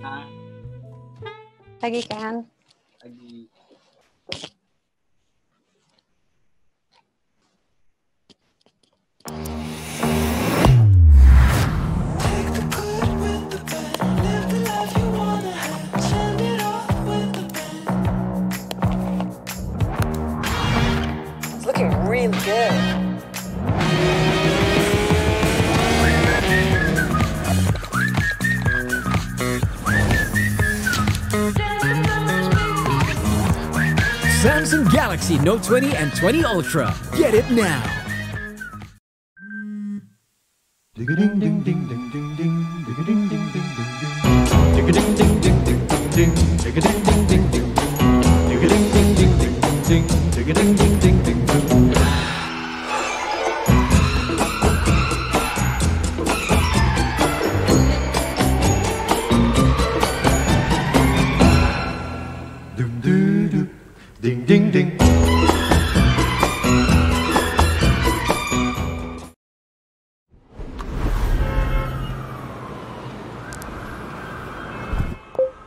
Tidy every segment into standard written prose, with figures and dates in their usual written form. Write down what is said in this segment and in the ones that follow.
Ah, Pagi kan? lagi. It's looking really good. Samsung Galaxy Note 20 and 20 Ultra. Get it now. Ding ding ding.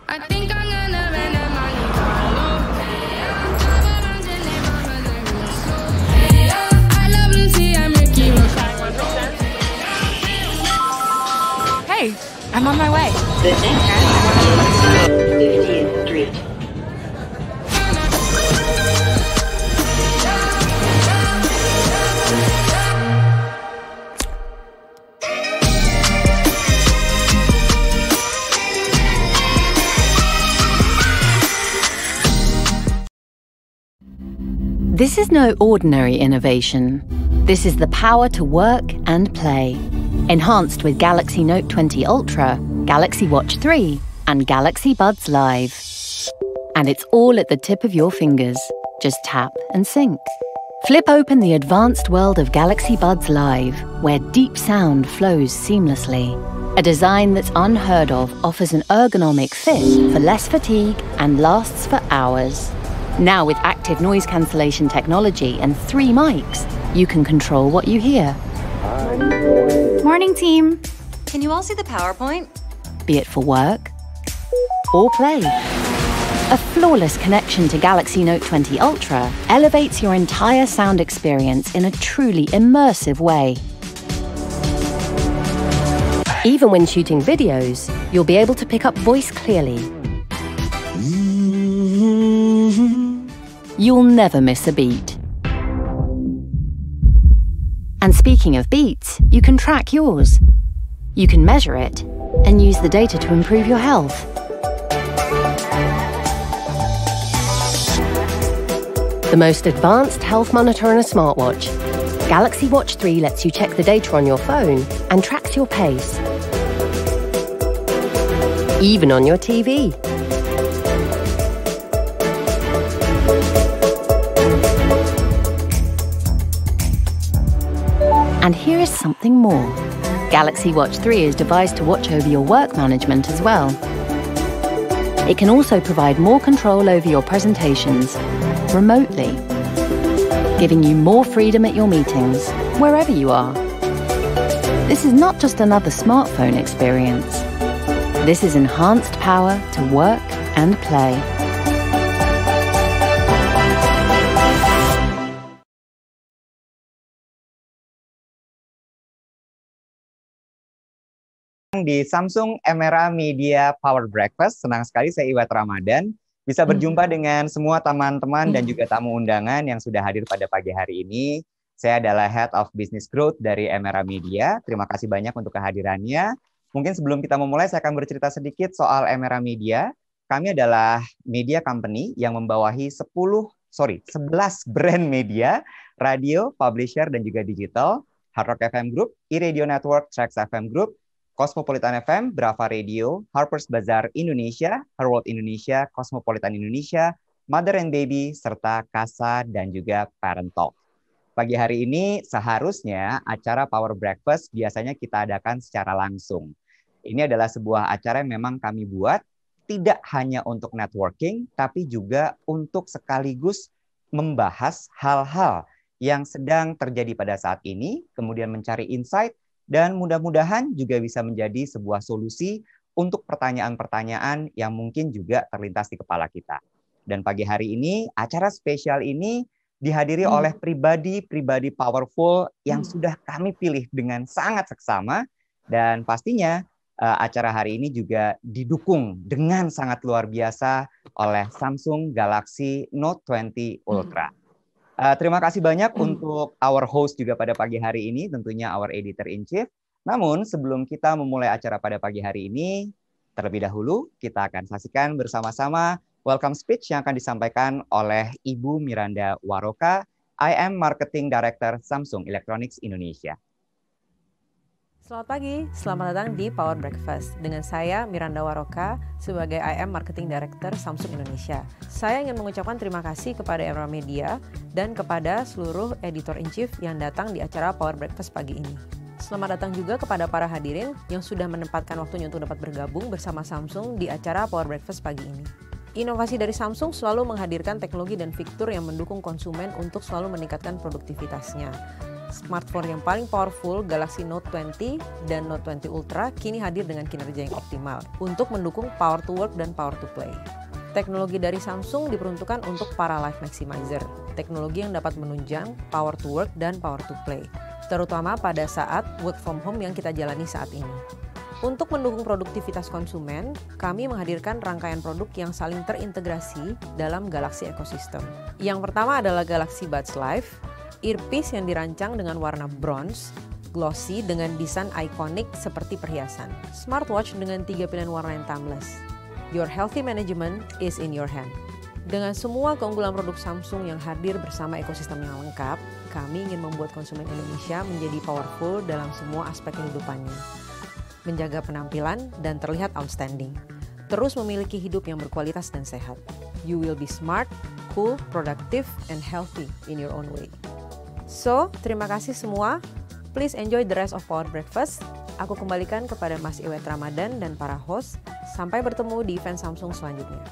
I think I'm gonna rent a Monte Carlo. I love Lucy, I'm Ricky Ross. Hey, I'm on my way. The next stop is 50th Street. This is no ordinary innovation. This is the power to work and play. Enhanced with Galaxy Note 20 Ultra, Galaxy Watch 3, and Galaxy Buds Live. And it's all at the tip of your fingers. Just tap and sync. Flip open the advanced world of Galaxy Buds Live, where deep sound flows seamlessly. A design that's unheard of offers an ergonomic fit for less fatigue and lasts for hours. Now with active noise cancellation technology and 3 mics, you can control what you hear. Morning, team. Can you all see the PowerPoint? Be it for work or play. A flawless connection to Galaxy Note 20 Ultra elevates your entire sound experience in a truly immersive way. Even when shooting videos, you'll be able to pick up voice clearly. You'll never miss a beat. And speaking of beats, you can track yours. You can measure it and use the data to improve your health. The most advanced health monitor in a smartwatch, Galaxy Watch 3 lets you check the data on your phone and tracks your pace. Even on your TV. And here is something more. Galaxy Watch 3 is devised to watch over your work management as well. It can also provide more control over your presentations remotely, giving you more freedom at your meetings, wherever you are. This is not just another smartphone experience. This is enhanced power to work and play. Di Samsung Emera Media Power Breakfast, senang sekali saya Iwat Ramadan bisa berjumpa dengan semua teman-teman dan juga tamu undangan yang sudah hadir pada pagi hari ini. Saya adalah Head of Business Growth dari Emera Media. Terima kasih banyak untuk kehadirannya. Mungkin sebelum kita memulai, saya akan bercerita sedikit soal Emera Media. Kami adalah media company yang membawahi 11 brand media, radio, publisher, dan juga digital, Hard Rock FM Group, iRadio Network, Trax FM Group, Cosmopolitan FM, Brava Radio, Harper's Bazaar Indonesia, Her World Indonesia, Cosmopolitan Indonesia, Mother and Baby, serta Kasa dan juga Parent Talk. Pagi hari ini seharusnya acara Power Breakfast biasanya kita adakan secara langsung. Ini adalah sebuah acara yang memang kami buat tidak hanya untuk networking, tapi juga untuk sekaligus membahas hal-hal yang sedang terjadi pada saat ini, kemudian mencari insight, dan mudah-mudahan juga bisa menjadi sebuah solusi untuk pertanyaan-pertanyaan yang mungkin juga terlintas di kepala kita. Dan pagi hari ini, acara spesial ini dihadiri oleh pribadi-pribadi powerful yang sudah kami pilih dengan sangat seksama. Dan pastinya acara hari ini juga didukung dengan sangat luar biasa oleh Samsung Galaxy Note 20 Ultra. Terima kasih banyak untuk our host juga pada pagi hari ini, tentunya our editor-in-chief. Namun sebelum kita memulai acara pada pagi hari ini, terlebih dahulu kita akan saksikan bersama-sama welcome speech yang akan disampaikan oleh Ibu Miranda Waroka, IM Marketing Director Samsung Electronics Indonesia. Selamat pagi, selamat datang di Power Breakfast dengan saya Miranda Waroka sebagai IM Marketing Director Samsung Indonesia. Saya ingin mengucapkan terima kasih kepada Emera Media dan kepada seluruh editor-in-chief yang datang di acara Power Breakfast pagi ini. Selamat datang juga kepada para hadirin yang sudah menempatkan waktunya untuk dapat bergabung bersama Samsung di acara Power Breakfast pagi ini. Inovasi dari Samsung selalu menghadirkan teknologi dan fitur yang mendukung konsumen untuk selalu meningkatkan produktivitasnya. Smartphone yang paling powerful, Galaxy Note 20 dan Note 20 Ultra, kini hadir dengan kinerja yang optimal untuk mendukung power to work dan power to play. Teknologi dari Samsung diperuntukkan untuk para life maximizer, teknologi yang dapat menunjang power to work dan power to play, terutama pada saat work from home yang kita jalani saat ini. Untuk mendukung produktivitas konsumen, kami menghadirkan rangkaian produk yang saling terintegrasi dalam Galaxy Ecosystem. Yang pertama adalah Galaxy Buds Live, earpiece yang dirancang dengan warna bronze, glossy dengan desain ikonik seperti perhiasan. Smartwatch dengan 3 pilihan warna yang timeless. Your healthy management is in your hand. Dengan semua keunggulan produk Samsung yang hadir bersama ekosistem yang lengkap, kami ingin membuat konsumen Indonesia menjadi powerful dalam semua aspek kehidupannya. Menjaga penampilan dan terlihat outstanding. Terus memiliki hidup yang berkualitas dan sehat. You will be smart, cool, productive, and healthy in your own way. So, terima kasih semua. Please enjoy the rest of Power Breakfast. Aku kembalikan kepada Mas Iwet Ramadan dan para host. Sampai bertemu di event Samsung selanjutnya.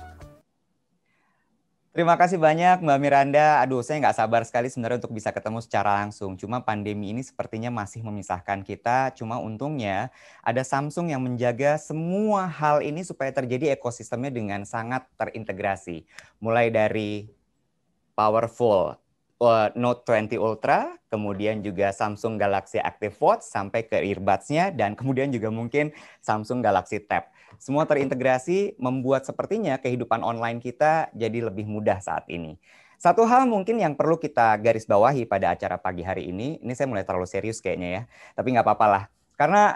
Terima kasih banyak Mbak Miranda. Aduh, saya nggak sabar sekali sebenarnya untuk bisa ketemu secara langsung. Cuma pandemi ini sepertinya masih memisahkan kita. Cuma untungnya ada Samsung yang menjaga semua hal ini supaya terjadi ekosistemnya dengan sangat terintegrasi. Mulai dari powerful Note 20 Ultra, kemudian juga Samsung Galaxy Active Watch sampai ke earbuds-nya, dan kemudian juga mungkin Samsung Galaxy Tab. Semua terintegrasi membuat sepertinya kehidupan online kita jadi lebih mudah saat ini. Satu hal mungkin yang perlu kita garis bawahi pada acara pagi hari ini saya mulai terlalu serius kayaknya ya, tapi nggak apa-apa lah. Karena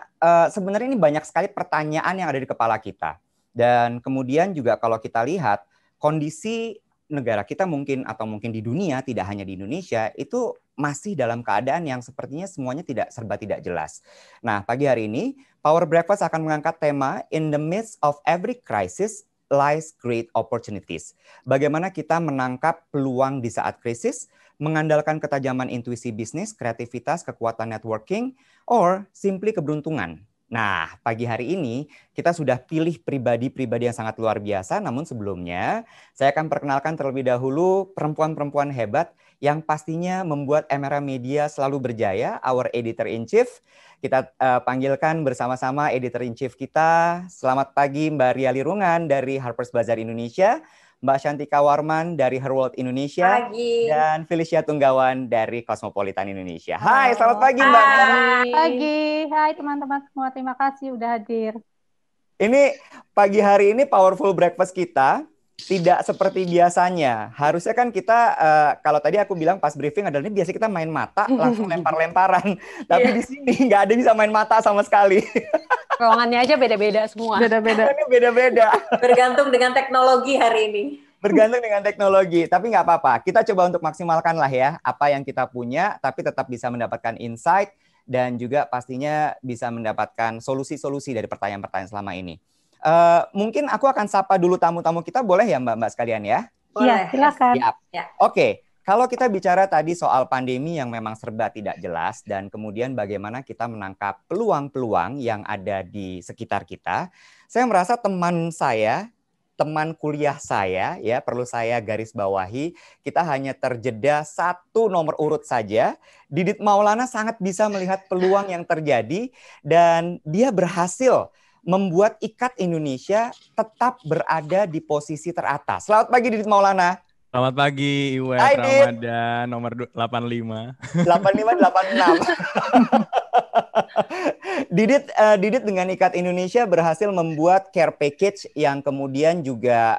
sebenarnya ini banyak sekali pertanyaan yang ada di kepala kita. Dan kemudian juga kalau kita lihat kondisi negara kita mungkin di dunia, tidak hanya di Indonesia, itu masih dalam keadaan yang sepertinya semuanya serba tidak jelas. Nah, pagi hari ini Power Breakfast akan mengangkat tema In the midst of every crisis lies great opportunities. Bagaimana kita menangkap peluang di saat krisis, mengandalkan ketajaman intuisi bisnis, kreativitas, kekuatan networking, or simply keberuntungan. Nah, pagi hari ini kita sudah pilih pribadi-pribadi yang sangat luar biasa, namun sebelumnya saya akan perkenalkan terlebih dahulu perempuan-perempuan hebat yang pastinya membuat Emera Media selalu berjaya, our editor-in-chief. Kita panggilkan bersama-sama editor-in-chief kita. Selamat pagi Mbak Ria Lirungan dari Harper's Bazaar Indonesia, Mbak Shantika Warman dari Her World Indonesia, pagi. Dan Felicia Tunggawan dari Cosmopolitan Indonesia. Hai, selamat pagi Mbak. Pagi, hai teman-teman semua, terima kasih udah hadir. Ini pagi hari ini Powerful Breakfast kita tidak seperti biasanya. Harusnya kan kita, kalau tadi aku bilang pas briefing adalah ini biasa kita main mata, langsung lempar-lemparan. Tapi di sini nggak ada bisa main mata sama sekali. Ruangannya aja beda-beda semua. Beda-beda. Bergantung dengan teknologi hari ini. Bergantung dengan teknologi, tapi nggak apa-apa. Kita coba untuk maksimalkan lah ya apa yang kita punya, tapi tetap bisa mendapatkan insight dan juga pastinya bisa mendapatkan solusi-solusi dari pertanyaan-pertanyaan selama ini. Mungkin aku akan sapa dulu tamu-tamu kita, boleh ya Mbak-mbak sekalian ya? Iya, silakan. Ya. Oke. Kalau kita bicara tadi soal pandemi yang memang serba tidak jelas dan kemudian bagaimana kita menangkap peluang-peluang yang ada di sekitar kita, saya merasa teman kuliah saya, ya perlu saya garis bawahi, kita hanya terjeda satu nomor urut saja. Didit Maulana sangat bisa melihat peluang yang terjadi dan dia berhasil membuat IKAT Indonesia tetap berada di posisi teratas. Selamat pagi Didit Maulana. Selamat pagi Iwet Hai, Dit. Ramadan nomor 85. 8586. Didit dengan IKAT Indonesia berhasil membuat care package yang kemudian juga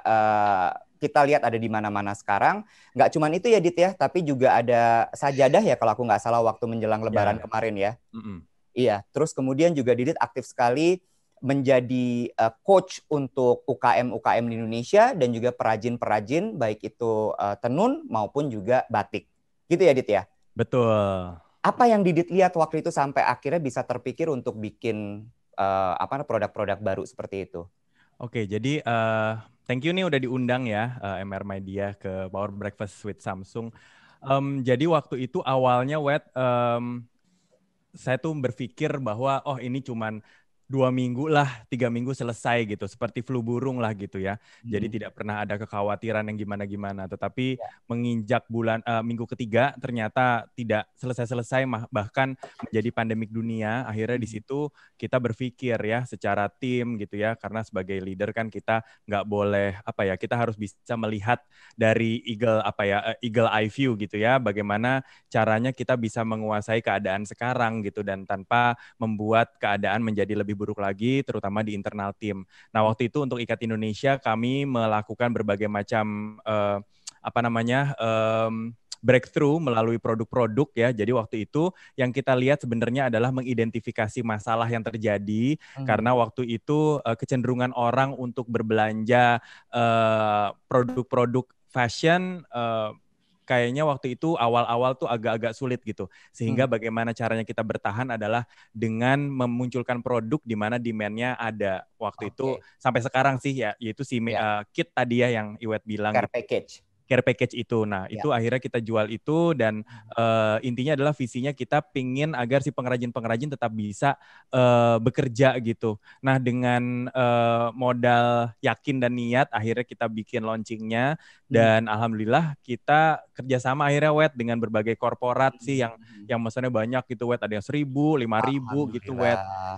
kita lihat ada di mana-mana sekarang. Nggak cuma itu ya Dit ya, tapi juga ada sajadah ya kalau aku nggak salah waktu menjelang Lebaran kemarin ya. Iya, terus kemudian juga Didit aktif sekali menjadi coach untuk UKM-UKM di Indonesia dan juga perajin-perajin baik itu tenun maupun juga batik. Gitu ya Dit ya? Betul. Apa yang Didit lihat waktu itu sampai akhirnya bisa terpikir untuk bikin produk-produk baru seperti itu? Oke, jadi thank you nih udah diundang ya MR Media ke Power Breakfast with Samsung. Jadi waktu itu awalnya saya tuh berpikir bahwa ini cuman 2 minggu lah, 3 minggu selesai gitu. Seperti flu burung lah gitu ya. Jadi tidak pernah ada kekhawatiran yang gimana-gimana. Tetapi menginjak minggu ketiga ternyata tidak selesai-selesai, bahkan menjadi pandemik dunia. Akhirnya di situ kita berpikir ya secara tim gitu ya. Karena sebagai leader kan kita nggak boleh kita harus bisa melihat dari eagle eye view gitu ya. Bagaimana caranya kita bisa menguasai keadaan sekarang gitu dan tanpa membuat keadaan menjadi lebih buruk lagi, terutama di internal tim. Nah, waktu itu untuk IKAT Indonesia kami melakukan berbagai macam breakthrough melalui produk-produk ya. Jadi waktu itu yang kita lihat sebenarnya adalah mengidentifikasi masalah yang terjadi karena waktu itu kecenderungan orang untuk berbelanja produk-produk fashion kayaknya waktu itu awal-awal tuh agak-agak sulit gitu. Sehingga bagaimana caranya kita bertahan adalah dengan memunculkan produk di mana demand-nya ada. Waktu itu sampai sekarang sih ya, yaitu kit tadi ya yang Iwet bilang. Care package itu. Nah, itu akhirnya kita jual itu dan intinya adalah visinya kita pingin agar si pengrajin-pengrajin tetap bisa bekerja gitu. Nah, dengan modal yakin dan niat akhirnya kita bikin launchingnya dan alhamdulillah kita kerjasama akhirnya dengan berbagai korporat sih yang maksudnya banyak gitu ada yang 1.000, 5.000 gitu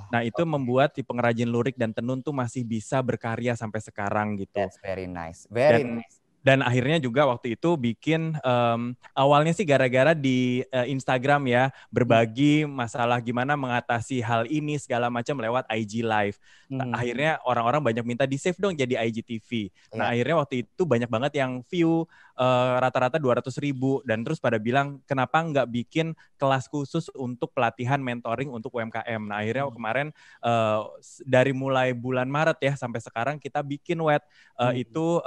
Nah, itu membuat si pengrajin lurik dan tenun tuh masih bisa berkarya sampai sekarang gitu. That's very nice. Very nice. Dan akhirnya juga waktu itu bikin awalnya sih gara-gara di Instagram ya berbagi masalah gimana mengatasi hal ini segala macam lewat IG Live. Akhirnya orang-orang banyak minta di save dong jadi IGTV. Nah akhirnya waktu itu banyak banget yang view rata-rata 200.000 dan terus pada bilang kenapa nggak bikin kelas khusus untuk pelatihan mentoring untuk UMKM. Nah akhirnya kemarin dari mulai bulan Maret ya sampai sekarang kita bikin itu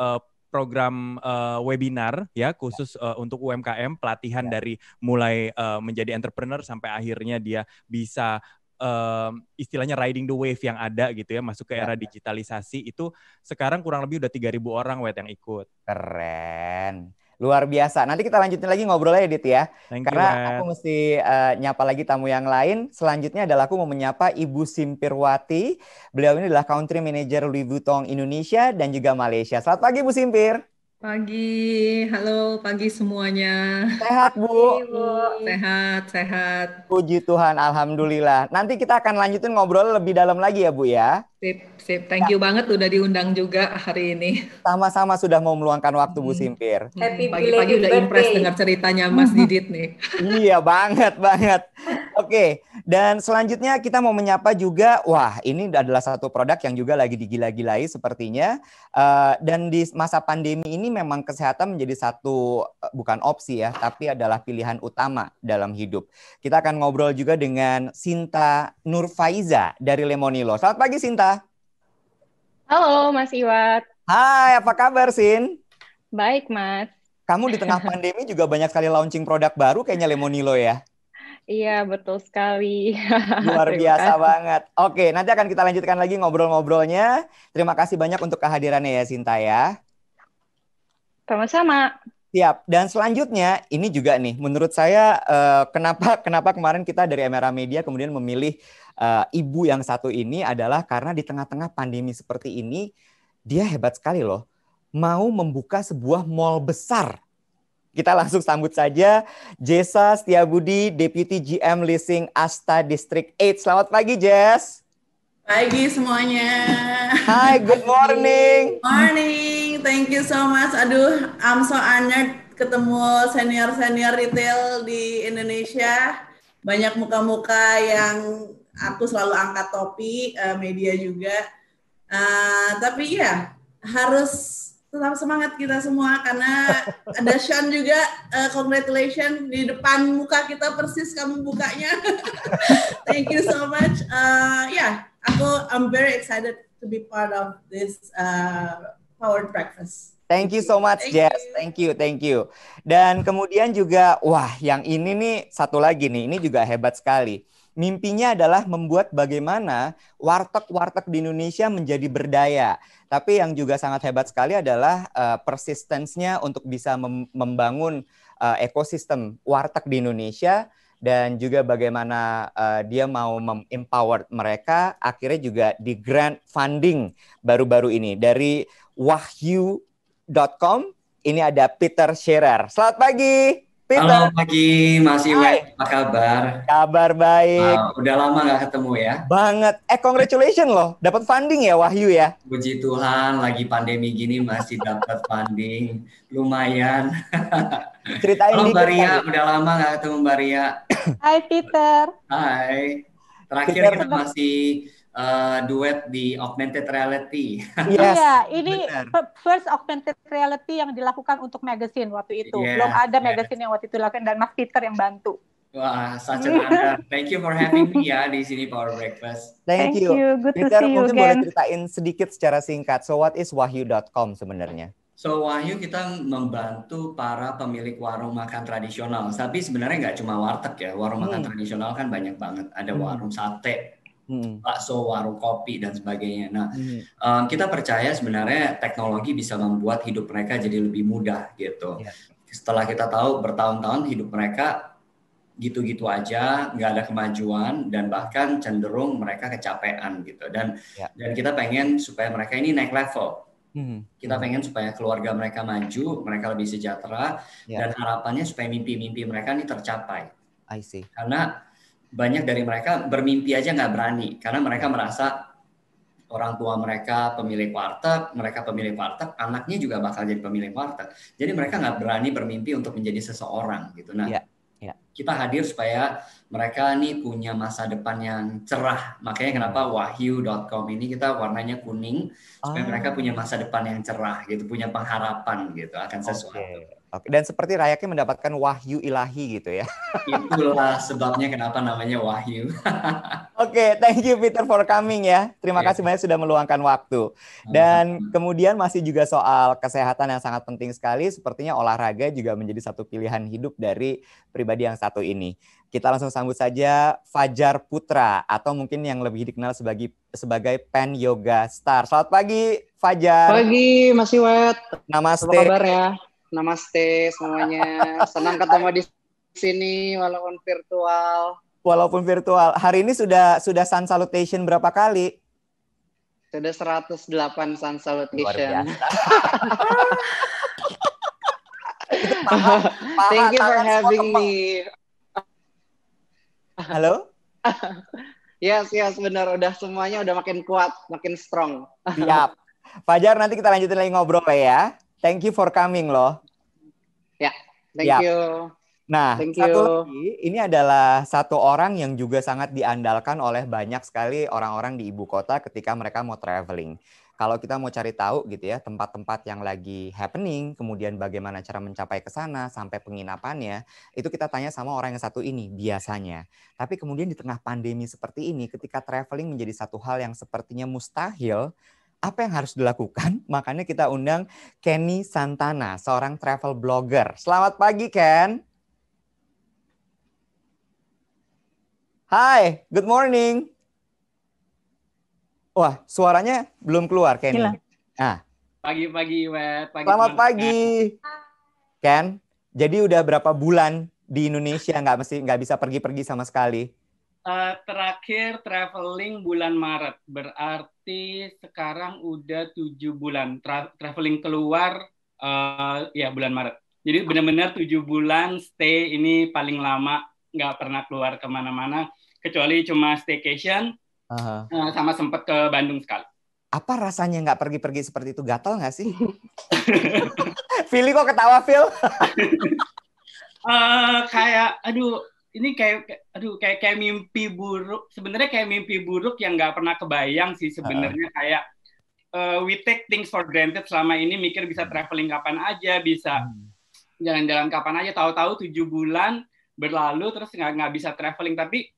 program webinar ya khusus untuk UMKM pelatihan dari mulai menjadi entrepreneur sampai akhirnya dia bisa istilahnya riding the wave yang ada gitu ya masuk ke era digitalisasi itu sekarang kurang lebih udah 3.000 orang yang ikut. Keren. Luar biasa. Nanti kita lanjutin lagi ngobrolnya Dit ya. Karena aku mesti nyapa lagi tamu yang lain. Selanjutnya adalah aku mau menyapa Ibu Simpirwati. Beliau ini adalah Country Manager Louis Vuitton Indonesia dan juga Malaysia. Selamat pagi Bu Simpir. Pagi, halo pagi semuanya. Sehat Bu? Sehat. Puji Tuhan, alhamdulillah. Nanti kita akan lanjutin ngobrol lebih dalam lagi ya Bu ya. Sip. Thank you banget udah diundang juga hari ini. Sama-sama sudah mau meluangkan waktu Bu Simpir. Pagi-pagi udah impress dengar ceritanya Mas Didit nih. Iya banget. Oke, dan selanjutnya kita mau menyapa juga, ini adalah satu produk yang juga lagi digila-gilai sepertinya. Dan di masa pandemi ini memang kesehatan menjadi satu, bukan opsi ya, tapi adalah pilihan utama dalam hidup. Kita akan ngobrol juga dengan Sinta Nurfaiza dari Lemonilo. Selamat pagi Sinta. Halo Mas Iwat. Hai, apa kabar Sin? Baik Mas. Kamu di tengah pandemi juga banyak sekali launching produk baru kayaknya Lemonilo ya? Iya, betul sekali. Luar biasa banget. Oke, nanti akan kita lanjutkan lagi ngobrol-ngobrolnya. Terima kasih banyak untuk kehadirannya ya Sinta ya. Sama-sama. Siap. Dan selanjutnya ini juga nih, menurut saya kenapa kemarin kita dari MRA Media kemudian memilih ibu yang satu ini adalah karena di tengah-tengah pandemi seperti ini dia hebat sekali loh, mau membuka sebuah mall besar. Kita langsung sambut saja Jessa Setiabudi, Deputy GM Leasing Asta District 8. Selamat pagi Jess. Pagi semuanya. Hai, good morning. Morning, thank you so much. Aduh, I'm so honored ketemu senior-senior retail di Indonesia. Banyak muka-muka yang aku selalu angkat topi, media juga. Tapi ya, harus tetap semangat kita semua karena ada Sean juga, congratulations di depan muka kita persis kamu bukanya. Thank you so much. I'm very excited to be part of this powered breakfast. Thank you so much, Jess. Thank you. Dan kemudian juga, wah, yang ini nih satu lagi nih, ini juga hebat sekali. Mimpinya adalah membuat bagaimana warteg-warteg di Indonesia menjadi berdaya. Tapi yang juga sangat hebat sekali adalah persistence-nya untuk bisa membangun ekosistem warteg di Indonesia dan juga bagaimana dia mau empower mereka, akhirnya juga di grant funding baru-baru ini dari wahyu.com. Ini ada Peter Scherer. Selamat pagi, Peter. Halo pagi, Mas Iwet, apa kabar? Kabar baik. Udah lama nggak ketemu ya? Banget. Congratulations loh, dapat funding ya Wahyu ya? Puji Tuhan, lagi pandemi gini masih dapat funding, lumayan. Ceritain Halo dikit, Mbak Ria, Kak. udah lama nggak ketemu Mbak Ria. Hai Peter. Hai. Terakhir Peter, kita masih duet di augmented reality. Yes, Iya, ini benar. first augmented reality yang dilakukan untuk magazine waktu itu. Yes, Belum ada yes. magazine yang waktu itu dilakukan dan Mas Peter yang bantu. Wah, such an honor. Thank you for having me ya di sini Power Breakfast. Thank you. Good to Peter, see you mungkin boleh again. ceritain sedikit secara singkat. So what is wahyu.com sebenarnya? So Wahyu kita membantu para pemilik warung makan tradisional. Tapi sebenarnya nggak cuma warteg ya. Warung makan tradisional kan banyak banget. Ada warung sate, bakso, warung kopi, dan sebagainya. Nah, kita percaya sebenarnya teknologi bisa membuat hidup mereka jadi lebih mudah gitu. Setelah kita tahu bertahun-tahun hidup mereka gitu-gitu aja, nggak ada kemajuan, dan bahkan cenderung mereka kecapean gitu. Dan kita pengen supaya mereka ini naik level. Kita pengen supaya keluarga mereka maju, mereka lebih sejahtera, dan harapannya supaya mimpi-mimpi mereka ini tercapai. I see. Karena banyak dari mereka bermimpi aja nggak berani, karena mereka merasa orang tua mereka pemilik warteg, anaknya juga bakal jadi pemilik warteg. Jadi mereka nggak berani bermimpi untuk menjadi seseorang gitu. Nah, kita hadir supaya mereka nih punya masa depan yang cerah. Makanya kenapa wahyu.com ini kita warnanya kuning, supaya mereka punya masa depan yang cerah gitu, punya pengharapan gitu akan sesuatu. Oke. Dan seperti layaknya mendapatkan wahyu ilahi gitu ya. Itulah sebabnya kenapa namanya Wahyu. Oke, thank you Peter for coming ya. Terima kasih banyak sudah meluangkan waktu. Dan kemudian masih juga soal kesehatan yang sangat penting sekali. Sepertinya olahraga juga menjadi satu pilihan hidup dari pribadi yang satu ini. Kita langsung sambut saja Fajar Putra atau mungkin yang lebih dikenal sebagai Pen Yoga Star. Selamat pagi Fajar. Pagi Mas Iwet. Namaste. Apa kabar ya? Namaste semuanya. Senang ketemu di sini walaupun virtual. Hari ini sudah sun salutation berapa kali? Sudah 108 sun salutation. Thank you for having me. Halo? Yes, benar. Udah semuanya udah makin kuat, makin strong. Siap. Fajar, nanti kita lanjutin lagi ngobrol ya. Thank you for coming loh. Ya, thank you. Nah, Thank satu you. lagi, ini adalah satu orang yang juga sangat diandalkan oleh banyak sekali orang-orang di ibu kota ketika mereka mau traveling. Kalau kita mau cari tahu gitu ya, tempat-tempat yang lagi happening, kemudian bagaimana cara mencapai ke sana sampai penginapannya, itu kita tanya sama orang yang satu ini biasanya. Tapi kemudian di tengah pandemi seperti ini, ketika traveling menjadi satu hal yang sepertinya mustahil, apa yang harus dilakukan? Makanya kita undang Kenny Santana, seorang travel blogger. Selamat pagi, Ken. Hai, good morning. Wah, suaranya belum keluar, Kenny. Nah, Pagi-pagi, Wet. selamat pagi, Ken. Jadi udah berapa bulan di Indonesia nggak bisa pergi-pergi sama sekali? Terakhir traveling bulan Maret, berarti sekarang udah 7 bulan traveling keluar ya bulan Maret. Jadi benar-benar 7 bulan stay ini paling lama, nggak pernah keluar kemana-mana kecuali cuma staycation sama sempat ke Bandung sekali. Apa rasanya nggak pergi-pergi seperti itu? Gatal nggak sih? Philly kok ketawa, Phil? Kayak mimpi buruk. Sebenarnya kayak mimpi buruk yang nggak pernah kebayang sih sebenarnya. Kayak we take things for granted selama ini, mikir bisa traveling kapan aja, bisa jalan-jalan kapan aja. Tahu-tahu 7 bulan berlalu terus nggak bisa traveling. Tapi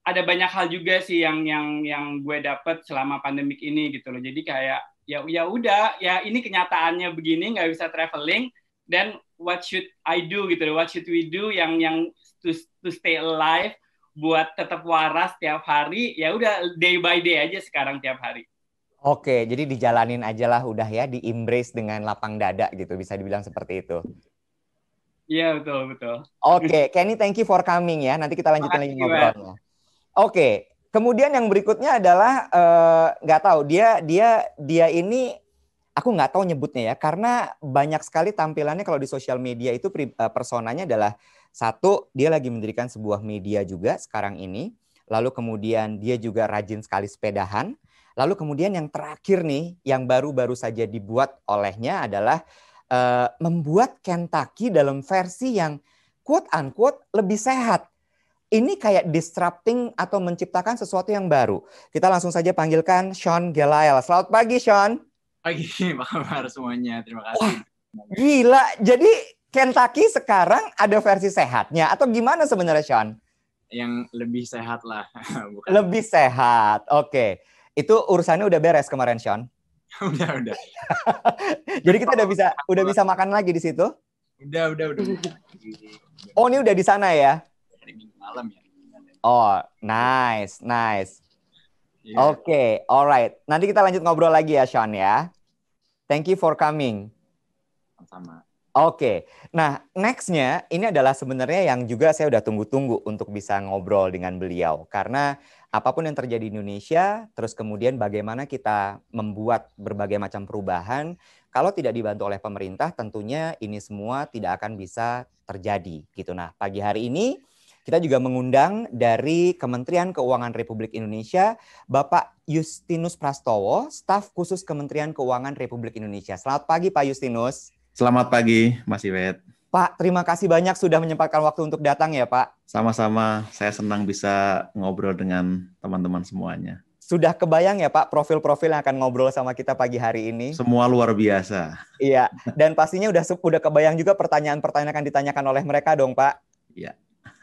ada banyak hal juga sih yang gue dapet selama pandemik ini gitu loh. Jadi kayak ya udah ya ini kenyataannya begini, nggak bisa traveling, dan what should I do gitu loh, what should we do yang to stay alive, buat tetap waras tiap hari. Ya udah day by day aja sekarang tiap hari. Oke, jadi dijalanin aja lah udah ya, di-embrace dengan lapang dada gitu, bisa dibilang seperti itu. Iya, betul. Oke, Kenny, thank you for coming ya. Nanti kita lanjutin lagi ngobrolnya. Oke, kemudian yang berikutnya adalah nggak tahu dia ini aku nggak tahu nyebutnya ya, karena banyak sekali tampilannya kalau di sosial media itu personanya adalah satu, dia lagi mendirikan sebuah media juga sekarang ini, lalu kemudian dia juga rajin sekali sepedahan, lalu kemudian yang terakhir nih yang baru-baru saja dibuat olehnya adalah membuat Kentucky dalam versi yang quote unquote lebih sehat. Ini kayak disrupting atau menciptakan sesuatu yang baru. Kita langsung saja panggilkan Sean Gelael. Selamat pagi, Sean. Pagi, apa kabar semuanya? Terima kasih. Wah, gila. Jadi Kentucky sekarang ada versi sehatnya atau gimana sebenarnya, Sean? Yang lebih sehat lah. Bukan. Lebih sehat. Oke. Itu urusannya udah beres kemarin, Sean. Udah. Jadi kita udah bisa makan lagi di situ? Udah. Oh, ini udah di sana ya? Malam ya. Oh, nice. Yeah. Oke, alright. Nanti kita lanjut ngobrol lagi ya, Sean ya. Thank you for coming. Sama. Oke, nah next-nya ini adalah sebenarnya yang juga saya udah tunggu-tunggu untuk bisa ngobrol dengan beliau. Karena apapun yang terjadi di Indonesia, terus kemudian bagaimana kita membuat berbagai macam perubahan, kalau tidak dibantu oleh pemerintah tentunya ini semua tidak akan bisa terjadi gitu. Nah, pagi hari ini kita juga mengundang dari Kementerian Keuangan Republik Indonesia, Bapak Justinus Prastowo, staf khusus Kementerian Keuangan Republik Indonesia. Selamat pagi, Pak Justinus. Selamat pagi, Mas Iwet. Pak, terima kasih banyak sudah menyempatkan waktu untuk datang ya, Pak. Sama-sama, saya senang bisa ngobrol dengan teman-teman semuanya. Sudah kebayang ya, Pak, profil-profil yang akan ngobrol sama kita pagi hari ini? Semua luar biasa. Iya, dan pastinya udah kebayang juga pertanyaan-pertanyaan akan ditanyakan oleh mereka dong, Pak? Iya.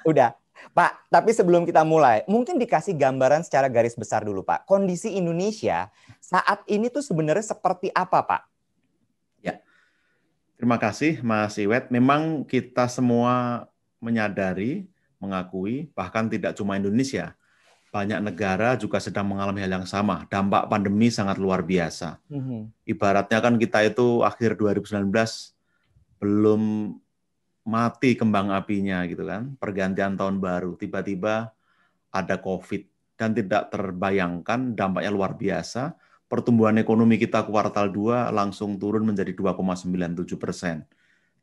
Udah. Pak, tapi sebelum kita mulai, mungkin dikasih gambaran secara garis besar dulu, Pak. Kondisi Indonesia saat ini tuh sebenarnya seperti apa, Pak? Ya, terima kasih, Mas Iwet. Memang kita semua menyadari, mengakui, bahkan tidak cuma Indonesia, banyak negara juga sedang mengalami hal yang sama. Dampak pandemi sangat luar biasa. Ibaratnya kan kita itu akhir 2019 belum mati kembang apinya gitu kan, pergantian tahun baru, tiba-tiba ada COVID dan tidak terbayangkan dampaknya luar biasa. Pertumbuhan ekonomi kita kuartal 2 langsung turun menjadi 2,97%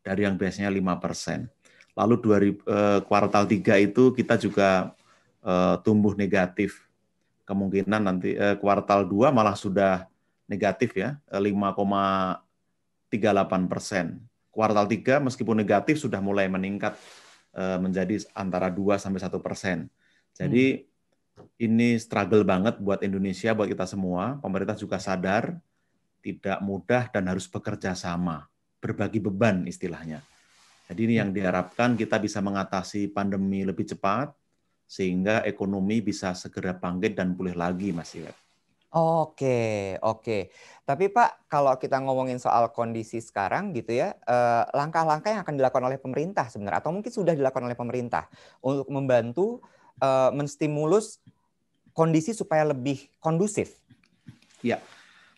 dari yang biasanya 5%. Lalu kuartal 3 itu kita juga tumbuh negatif. Kemungkinan nanti kuartal 2 malah sudah negatif ya, 5,38%. Kuartal 3 meskipun negatif sudah mulai meningkat menjadi antara 2-1%. Jadi ini struggle banget buat Indonesia, buat kita semua. Pemerintah juga sadar tidak mudah dan harus bekerja sama, berbagi beban istilahnya. Jadi ini yang diharapkan kita bisa mengatasi pandemi lebih cepat sehingga ekonomi bisa segera bangkit dan pulih lagi, Mas Iwet. Oke. Tapi Pak, kalau kita ngomongin soal kondisi sekarang gitu ya, langkah-langkah yang akan dilakukan oleh pemerintah sebenarnya, atau mungkin sudah dilakukan oleh pemerintah untuk membantu menstimulus kondisi supaya lebih kondusif. Ya,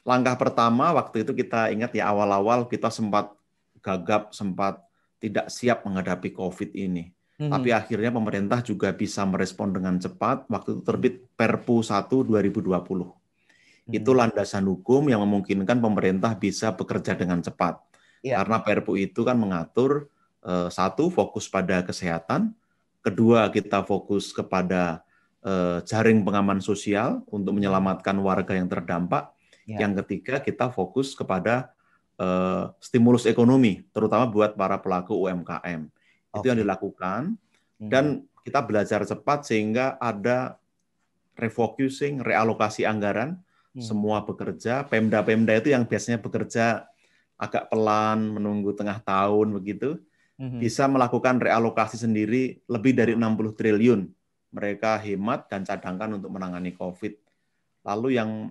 langkah pertama waktu itu kita ingat ya, awal-awal kita sempat gagap, sempat tidak siap menghadapi COVID ini. Tapi akhirnya pemerintah juga bisa merespon dengan cepat. Waktu itu terbit Perpu 1 2020. Itu landasan hukum yang memungkinkan pemerintah bisa bekerja dengan cepat. Karena Perpu itu kan mengatur satu, fokus pada kesehatan. Kedua, kita fokus kepada jaring pengaman sosial untuk menyelamatkan warga yang terdampak. Ya. Yang ketiga, kita fokus kepada stimulus ekonomi, terutama buat para pelaku UMKM. Itu yang dilakukan, dan kita belajar cepat sehingga ada refocusing, realokasi anggaran, semua bekerja. Pemda-pemda itu yang biasanya bekerja agak pelan, menunggu tengah tahun begitu, bisa melakukan realokasi sendiri lebih dari 60 triliun. Mereka hemat dan cadangkan untuk menangani COVID. Lalu yang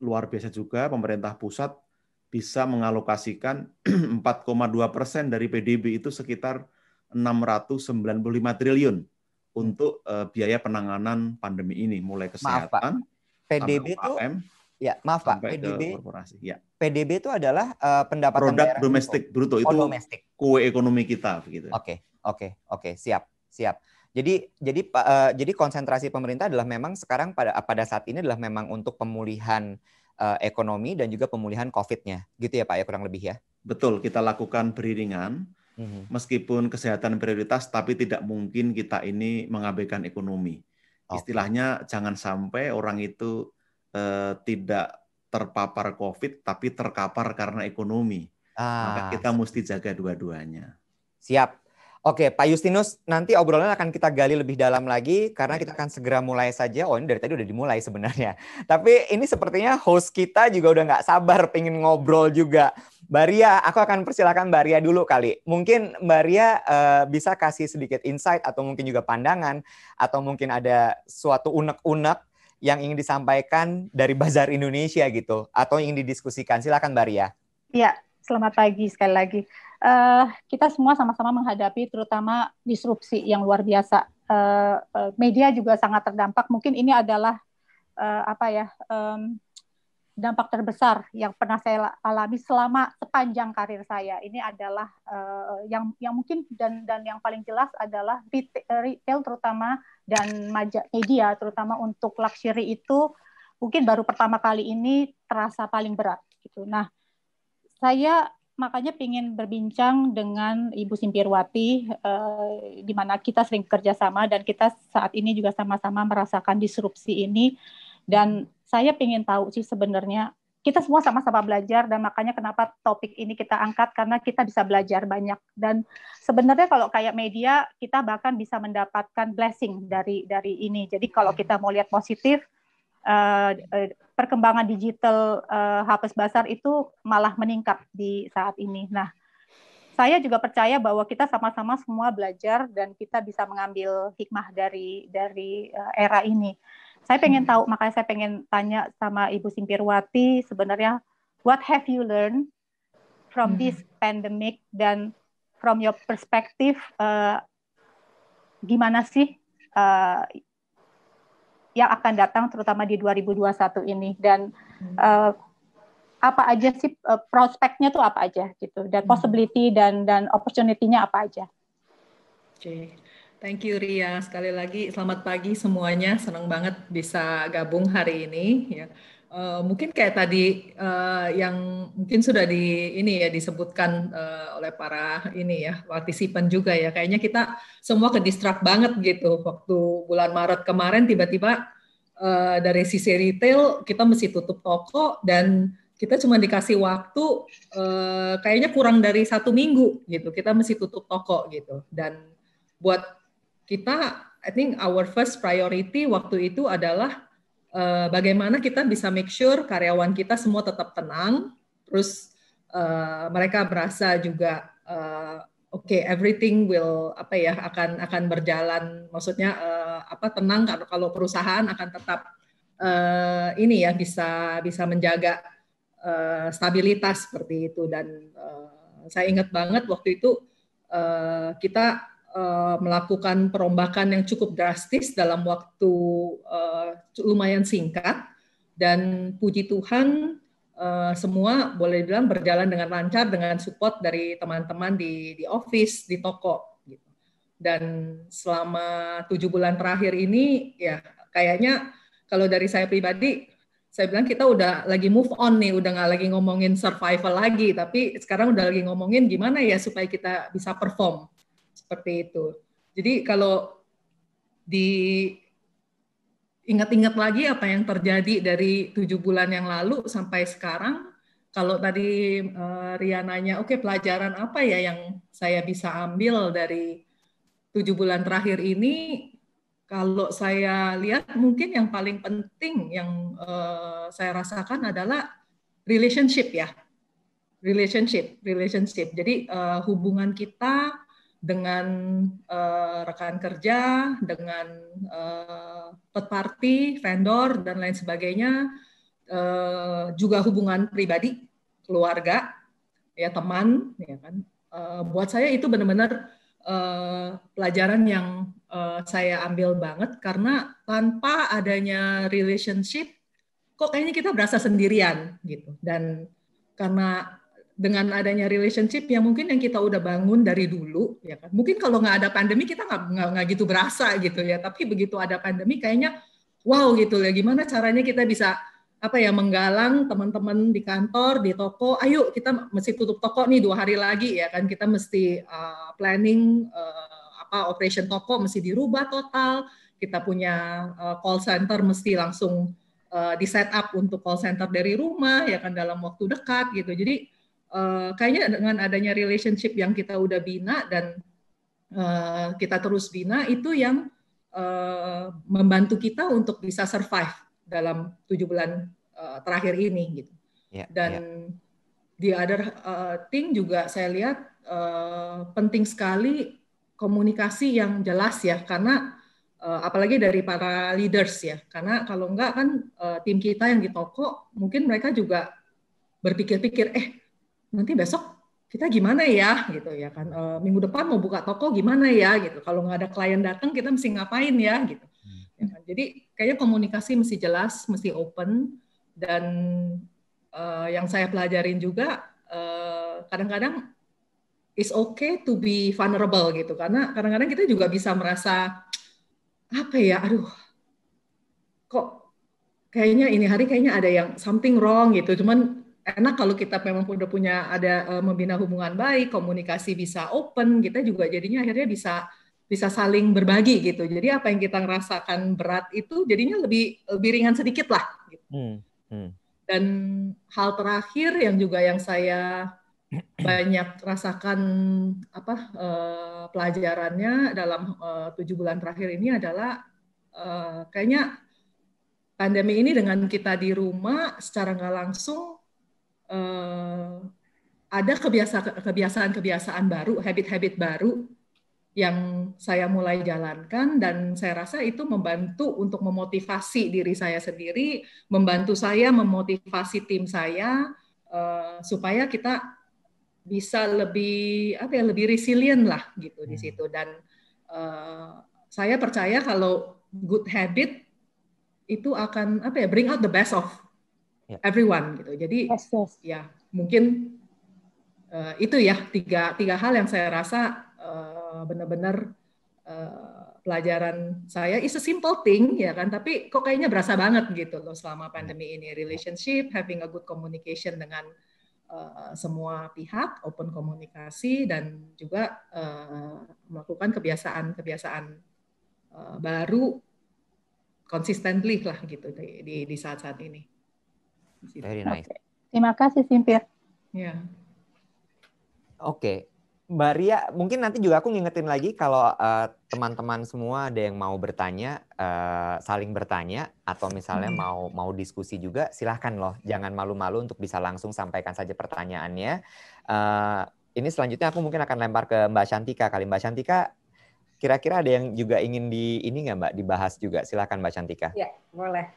luar biasa juga, pemerintah pusat bisa mengalokasikan 4,2% dari PDB, itu sekitar 695 triliun untuk biaya penanganan pandemi ini, mulai kesehatan, PDB itu ya, maaf Pak, PDB korporasi. Ya. PDB itu adalah pendapatan produk daerah domestik bruto, itu domestik. kue ekonomi kita begitu. Oke, siap. Jadi konsentrasi pemerintah adalah memang sekarang pada saat ini adalah memang untuk pemulihan ekonomi dan juga pemulihan COVID-nya, gitu ya Pak ya, kurang lebih ya. Betul, kita lakukan beriringan. Meskipun kesehatan prioritas, tapi tidak mungkin kita ini mengabaikan ekonomi. Istilahnya jangan sampai orang itu tidak terpapar COVID, tapi terkapar karena ekonomi. Maka kita mesti jaga dua-duanya. Siap. Oke, Pak Justinus, nanti obrolan akan kita gali lebih dalam lagi, karena kita akan segera mulai saja. Oh, ini dari tadi udah dimulai sebenarnya. Tapi ini sepertinya host kita juga udah nggak sabar pengen ngobrol juga. Mbak Ria, aku akan persilakan Mbak Ria dulu kali. Mungkin Mbak Ria bisa kasih sedikit insight atau mungkin juga pandangan, atau mungkin ada suatu unek-unek yang ingin disampaikan dari Bazar Indonesia gitu, atau ingin didiskusikan. Silakan Mbak Ria. Ya, selamat pagi sekali lagi. Kita semua sama-sama menghadapi terutama disrupsi yang luar biasa. Media juga sangat terdampak. Mungkin ini adalah dampak terbesar yang pernah saya alami selama sepanjang karir saya. Ini adalah yang mungkin dan yang paling jelas adalah retail terutama dan media terutama untuk luxury itu mungkin baru pertama kali ini terasa paling berat gitu. Nah, saya makanya ingin berbincang dengan Ibu Simpirwati, di mana kita sering bekerja sama dan kita saat ini juga sama-sama merasakan disrupsi ini. Dan saya ingin tahu sih sebenarnya kita semua sama-sama belajar, dan makanya kenapa topik ini kita angkat, karena kita bisa belajar banyak. Dan sebenarnya kalau kayak media, kita bahkan bisa mendapatkan blessing dari ini. Jadi kalau kita mau lihat positif, perkembangan digital Hafiz Bazar itu malah meningkat di saat ini. Nah, saya juga percaya bahwa kita sama-sama semua belajar dan kita bisa mengambil hikmah dari era ini. Saya pengen tahu, makanya saya pengen tanya sama Ibu Simpirwati, sebenarnya what have you learned from this pandemic, dan from your perspective gimana sih yang akan datang terutama di 2021 ini, dan apa aja sih prospeknya tuh apa aja gitu, dan possibility dan opportunity-nya apa aja. Oke. Thank you Ria, sekali lagi selamat pagi semuanya, senang banget bisa gabung hari ini ya. Mungkin kayak tadi yang mungkin sudah disebutkan oleh para partisipan juga ya, kayaknya kita semua ke-distract banget gitu waktu bulan Maret kemarin, tiba-tiba dari sisi retail kita mesti tutup toko dan kita cuma dikasih waktu kayaknya kurang dari 1 minggu gitu, kita mesti tutup toko gitu. Dan buat kita, I think our first priority waktu itu adalah bagaimana kita bisa make sure karyawan kita semua tetap tenang, terus mereka berasa juga everything will akan berjalan, maksudnya tenang kalau perusahaan akan tetap bisa menjaga stabilitas seperti itu. Dan saya ingat banget waktu itu kita melakukan perombakan yang cukup drastis dalam waktu lumayan singkat, dan puji Tuhan semua boleh dibilang berjalan dengan lancar dengan support dari teman-teman di office, di toko gitu. Dan selama 7 bulan terakhir ini ya kayaknya kalau dari saya pribadi, saya bilang kita udah lagi move on nih, udah nggak lagi ngomongin survival lagi, tapi sekarang udah lagi ngomongin gimana ya supaya kita bisa perform. Seperti itu. Jadi kalau di ingat-ingat lagi apa yang terjadi dari 7 bulan yang lalu sampai sekarang. Kalau tadi Ria nanya, oke, pelajaran apa ya yang saya bisa ambil dari 7 bulan terakhir ini? Kalau saya lihat mungkin yang paling penting yang saya rasakan adalah relationship ya. Relationship. Jadi hubungan kita dengan rekan kerja, dengan third party, vendor, dan lain sebagainya, juga hubungan pribadi, keluarga, ya teman, ya kan. Buat saya itu benar-benar pelajaran yang saya ambil banget, karena tanpa adanya relationship, kok kayaknya kita berasa sendirian gitu. Dan karena dengan adanya relationship yang mungkin yang kita udah bangun dari dulu, ya kan. Mungkin kalau nggak ada pandemi kita nggak gitu berasa gitu ya. Tapi begitu ada pandemi kayaknya wow gitu ya. Gimana caranya kita bisa menggalang teman-teman di kantor, di toko, ayo kita mesti tutup toko nih 2 hari lagi ya kan, kita mesti planning operation toko mesti dirubah total, kita punya call center mesti langsung di set up untuk call center dari rumah ya kan dalam waktu dekat gitu. Jadi kayaknya dengan adanya relationship yang kita udah bina dan kita terus bina, itu yang membantu kita untuk bisa survive dalam 7 bulan terakhir ini gitu. Dan the other thing juga saya lihat penting sekali komunikasi yang jelas ya, karena apalagi dari para leaders ya, karena kalau enggak kan tim kita yang di toko mungkin mereka juga berpikir-pikir nanti besok kita gimana ya gitu ya kan, minggu depan mau buka toko gimana ya gitu, kalau nggak ada klien datang kita mesti ngapain ya gitu. Ya kan? Jadi kayaknya komunikasi mesti jelas, mesti open, dan yang saya pelajarin juga kadang-kadang it's okay to be vulnerable gitu, karena kadang-kadang kita juga bisa merasa kok kayaknya ini hari kayaknya ada yang something wrong gitu, cuman enak kalau kita memang udah punya membina hubungan baik, komunikasi bisa open, kita juga jadinya akhirnya bisa saling berbagi gitu. Jadi apa yang kita ngerasakan berat itu jadinya lebih ringan sedikit lah. Gitu. Dan hal terakhir yang juga yang saya banyak rasakan pelajarannya dalam 7 bulan terakhir ini adalah kayaknya pandemi ini dengan kita di rumah secara nggak langsung ada kebiasaan-kebiasaan baru, habit-habit baru yang saya mulai jalankan, dan saya rasa itu membantu untuk memotivasi diri saya sendiri, membantu saya memotivasi tim saya supaya kita bisa lebih resilient lah gitu di situ. Dan saya percaya kalau good habit itu akan bring out the best of everyone gitu. Jadi ya mungkin itu ya tiga hal yang saya rasa benar-benar pelajaran saya. Is a simple thing ya kan, tapi kok kayaknya berasa banget gitu loh selama pandemi ini. Relationship, having a good communication dengan semua pihak, open komunikasi, dan juga melakukan kebiasaan baru consistently lah gitu di saat-saat ini. Very nice. Terima kasih Simpir. Ya. Oke. Mbak Ria, mungkin nanti juga aku ngingetin lagi kalau teman-teman semua ada yang mau bertanya, saling bertanya, atau misalnya mau diskusi juga, silahkan loh. Jangan malu-malu untuk bisa langsung sampaikan saja pertanyaannya. Ini selanjutnya aku mungkin akan lempar ke Mbak Shantika kali. Mbak Shantika, kira-kira ada yang juga ingin nggak Mbak dibahas juga? Silahkan Mbak Shantika. Ya, boleh.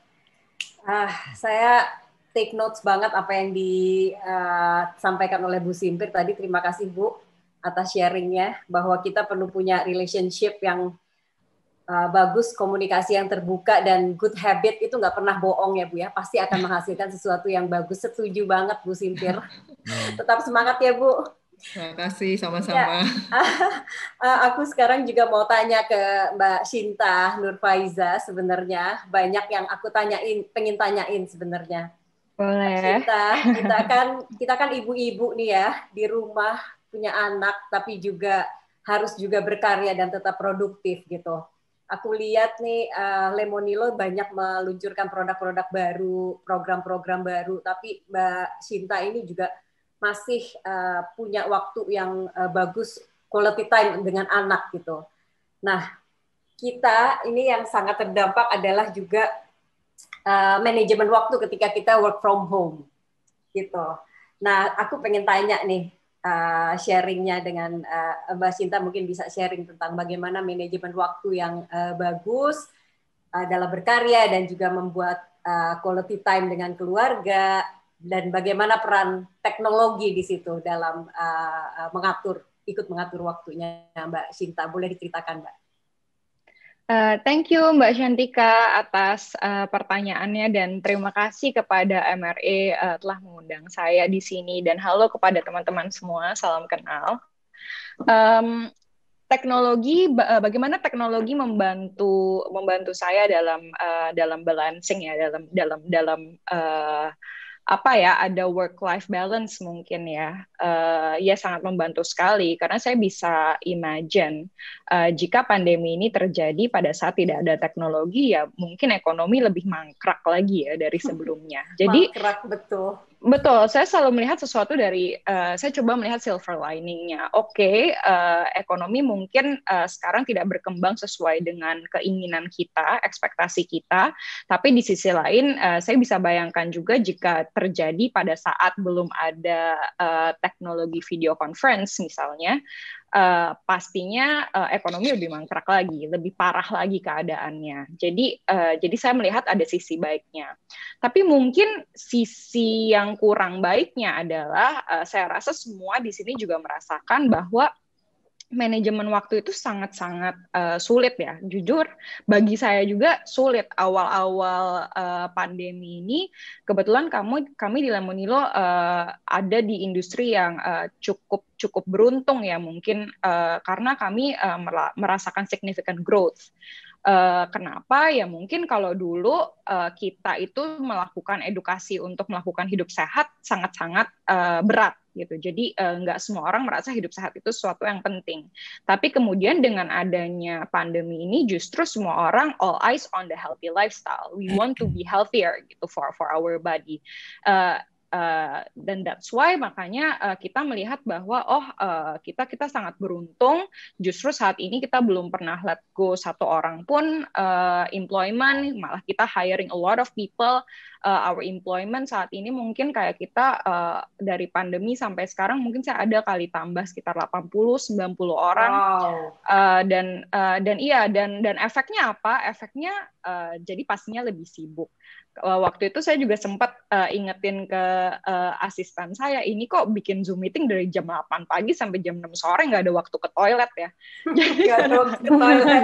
Saya take notes banget apa yang disampaikan oleh Bu Simpir tadi. Terima kasih Bu atas sharingnya, bahwa kita perlu punya relationship yang bagus, komunikasi yang terbuka, dan good habit itu nggak pernah bohong ya Bu ya, pasti akan menghasilkan sesuatu yang bagus. Setuju banget Bu Simpir. Tetap semangat ya Bu. Terima kasih, sama-sama. Ya. Aku sekarang juga mau tanya ke Mbak Shinta Nurfaiza. Sebenarnya banyak yang aku pengen tanyain sebenarnya. Boleh. Kita kan ibu-ibu nih ya, di rumah punya anak, tapi juga harus juga berkarya dan tetap produktif gitu. Aku lihat nih Lemonilo banyak meluncurkan produk-produk baru, program-program baru, tapi Mbak Shinta ini juga masih punya waktu yang bagus, quality time dengan anak gitu. Nah, kita ini yang sangat terdampak adalah juga manajemen waktu ketika kita work from home gitu. Nah, aku pengen tanya nih, sharingnya dengan Mbak Shinta, mungkin bisa sharing tentang bagaimana manajemen waktu yang bagus dalam berkarya dan juga membuat quality time dengan keluarga, dan bagaimana peran teknologi di situ dalam ikut mengatur waktunya, Mbak Shinta. Boleh diceritakan, Mbak? Thank you Mbak Shantika atas pertanyaannya, dan terima kasih kepada MRE telah mengundang saya di sini, dan halo kepada teman-teman semua, salam kenal. Teknologi, bagaimana teknologi membantu saya dalam balancing ya, dalam apa ya, ada work-life balance mungkin ya. Ya sangat membantu sekali, karena saya bisa imagine jika pandemi ini terjadi pada saat tidak ada teknologi, ya mungkin ekonomi lebih mangkrak lagi ya dari sebelumnya. Jadi mangkrak, betul. Betul, saya selalu melihat sesuatu dari, saya coba melihat silver lining-nya. Oke, ekonomi mungkin sekarang tidak berkembang sesuai dengan keinginan kita, ekspektasi kita, tapi di sisi lain, saya bisa bayangkan juga jika terjadi pada saat belum ada teknologi video conference misalnya, pastinya ekonomi lebih mangkrak lagi, lebih parah lagi keadaannya. Jadi saya melihat ada sisi baiknya. Tapi mungkin sisi yang kurang baiknya adalah saya rasa semua di sini juga merasakan bahwa manajemen waktu itu sangat-sangat sulit ya. Jujur, bagi saya juga sulit awal-awal pandemi ini. Kebetulan kami di Lemonilo ada di industri yang cukup beruntung ya mungkin, karena kami merasakan significant growth. Kenapa? Ya mungkin kalau dulu kita itu melakukan edukasi untuk melakukan hidup sehat sangat-sangat berat gitu. Jadi nggak semua orang merasa hidup sehat itu sesuatu yang penting. Tapi kemudian dengan adanya pandemi ini justru semua orang all eyes on the healthy lifestyle. We want to be healthier gitu for our body. Dan that's why makanya kita melihat bahwa kita sangat beruntung, justru saat ini kita belum pernah let go satu orang pun employment, malah kita hiring a lot of people. Our employment saat ini mungkin kayak kita dari pandemi sampai sekarang mungkin saya ada kali tambah sekitar 80-90 orang. Wow. Dan efeknya apa? Efeknya jadi pastinya lebih sibuk. Waktu itu saya juga sempat ingetin ke asisten saya, ini kok bikin Zoom meeting dari jam 8 pagi sampai jam 6 sore nggak ada waktu ke toilet ya. Jadi nggak ada waktu ke toilet.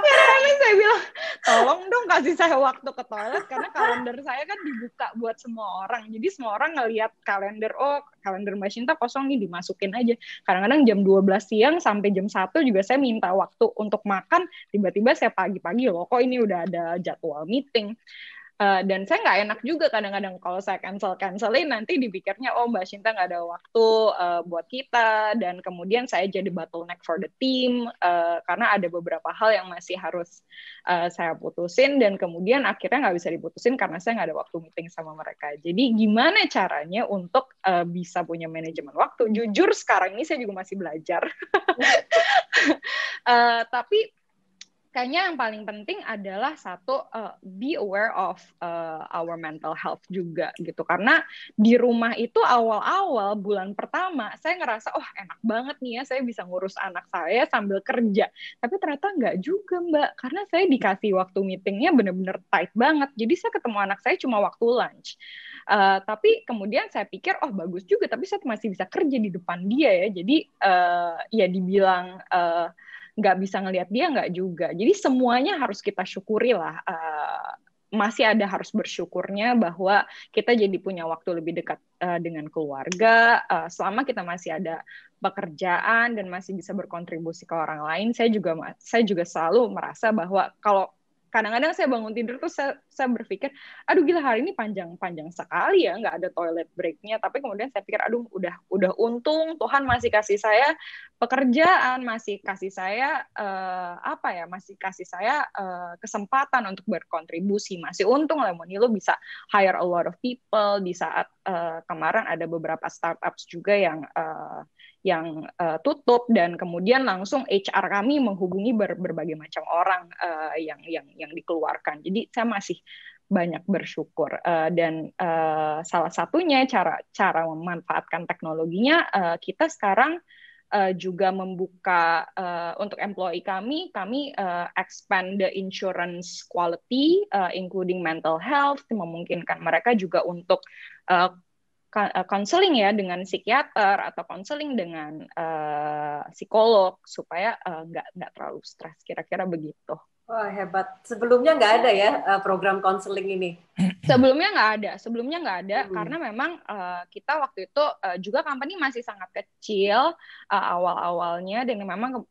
Ya, saya bilang, tolong dong kasih saya waktu ke toilet, karena kalender saya kan dibuka buat semua orang. Jadi semua orang ngelihat kalender, oh kalender Mbak Shinta kosong nih, dimasukin aja. Kadang-kadang jam 12 siang sampai jam 1 juga saya minta waktu untuk makan, tiba-tiba saya pagi-pagi loh, kok ini udah ada jadwal meeting. Dan saya nggak enak juga kadang-kadang kalau saya cancelin, nanti dipikirnya oh Mbak Shinta nggak ada waktu buat kita, dan kemudian saya jadi bottleneck for the team karena ada beberapa hal yang masih harus saya putusin, dan kemudian akhirnya nggak bisa diputusin karena saya nggak ada waktu meeting sama mereka. Jadi gimana caranya untuk bisa punya manajemen waktu? Jujur sekarang ini saya juga masih belajar. Tapi kayaknya yang paling penting adalah satu, be aware of our mental health juga gitu, karena di rumah itu awal-awal bulan pertama saya ngerasa oh enak banget nih ya, saya bisa ngurus anak saya sambil kerja, tapi ternyata nggak juga Mbak, karena saya dikasih waktu meetingnya bener-bener tight banget, jadi saya ketemu anak saya cuma waktu lunch. Tapi kemudian saya pikir oh bagus juga, tapi saya masih bisa kerja di depan dia ya, jadi ya dibilang nggak bisa ngelihat dia, nggak juga. Jadi semuanya harus kita syukuri lah. Masih ada harus bersyukurnya bahwa kita jadi punya waktu lebih dekat dengan keluarga. Selama kita masih ada pekerjaan dan masih bisa berkontribusi ke orang lain, saya juga selalu merasa bahwa kalau kadang-kadang saya bangun tidur tuh saya berpikir, aduh gila hari ini panjang sekali ya, nggak ada toilet breaknya. Tapi kemudian saya pikir, aduh udah untung Tuhan masih kasih saya pekerjaan, masih kasih saya masih kasih saya kesempatan untuk berkontribusi. Masih untung Lemonilo bisa hire a lot of people di saat kemarin ada beberapa startups juga yang tutup, dan kemudian langsung HR kami menghubungi berbagai macam orang yang dikeluarkan. Jadi saya masih banyak bersyukur, dan salah satunya cara memanfaatkan teknologinya, kita sekarang juga membuka untuk employee kami expand the insurance quality, including mental health, memungkinkan mereka juga untuk konseling ya dengan psikiater atau konseling dengan psikolog supaya nggak terlalu stres, kira-kira begitu. Wah, hebat. Sebelumnya nggak ada ya program konseling ini? Sebelumnya nggak ada karena memang kita waktu itu juga company masih sangat kecil awal-awalnya, dan memang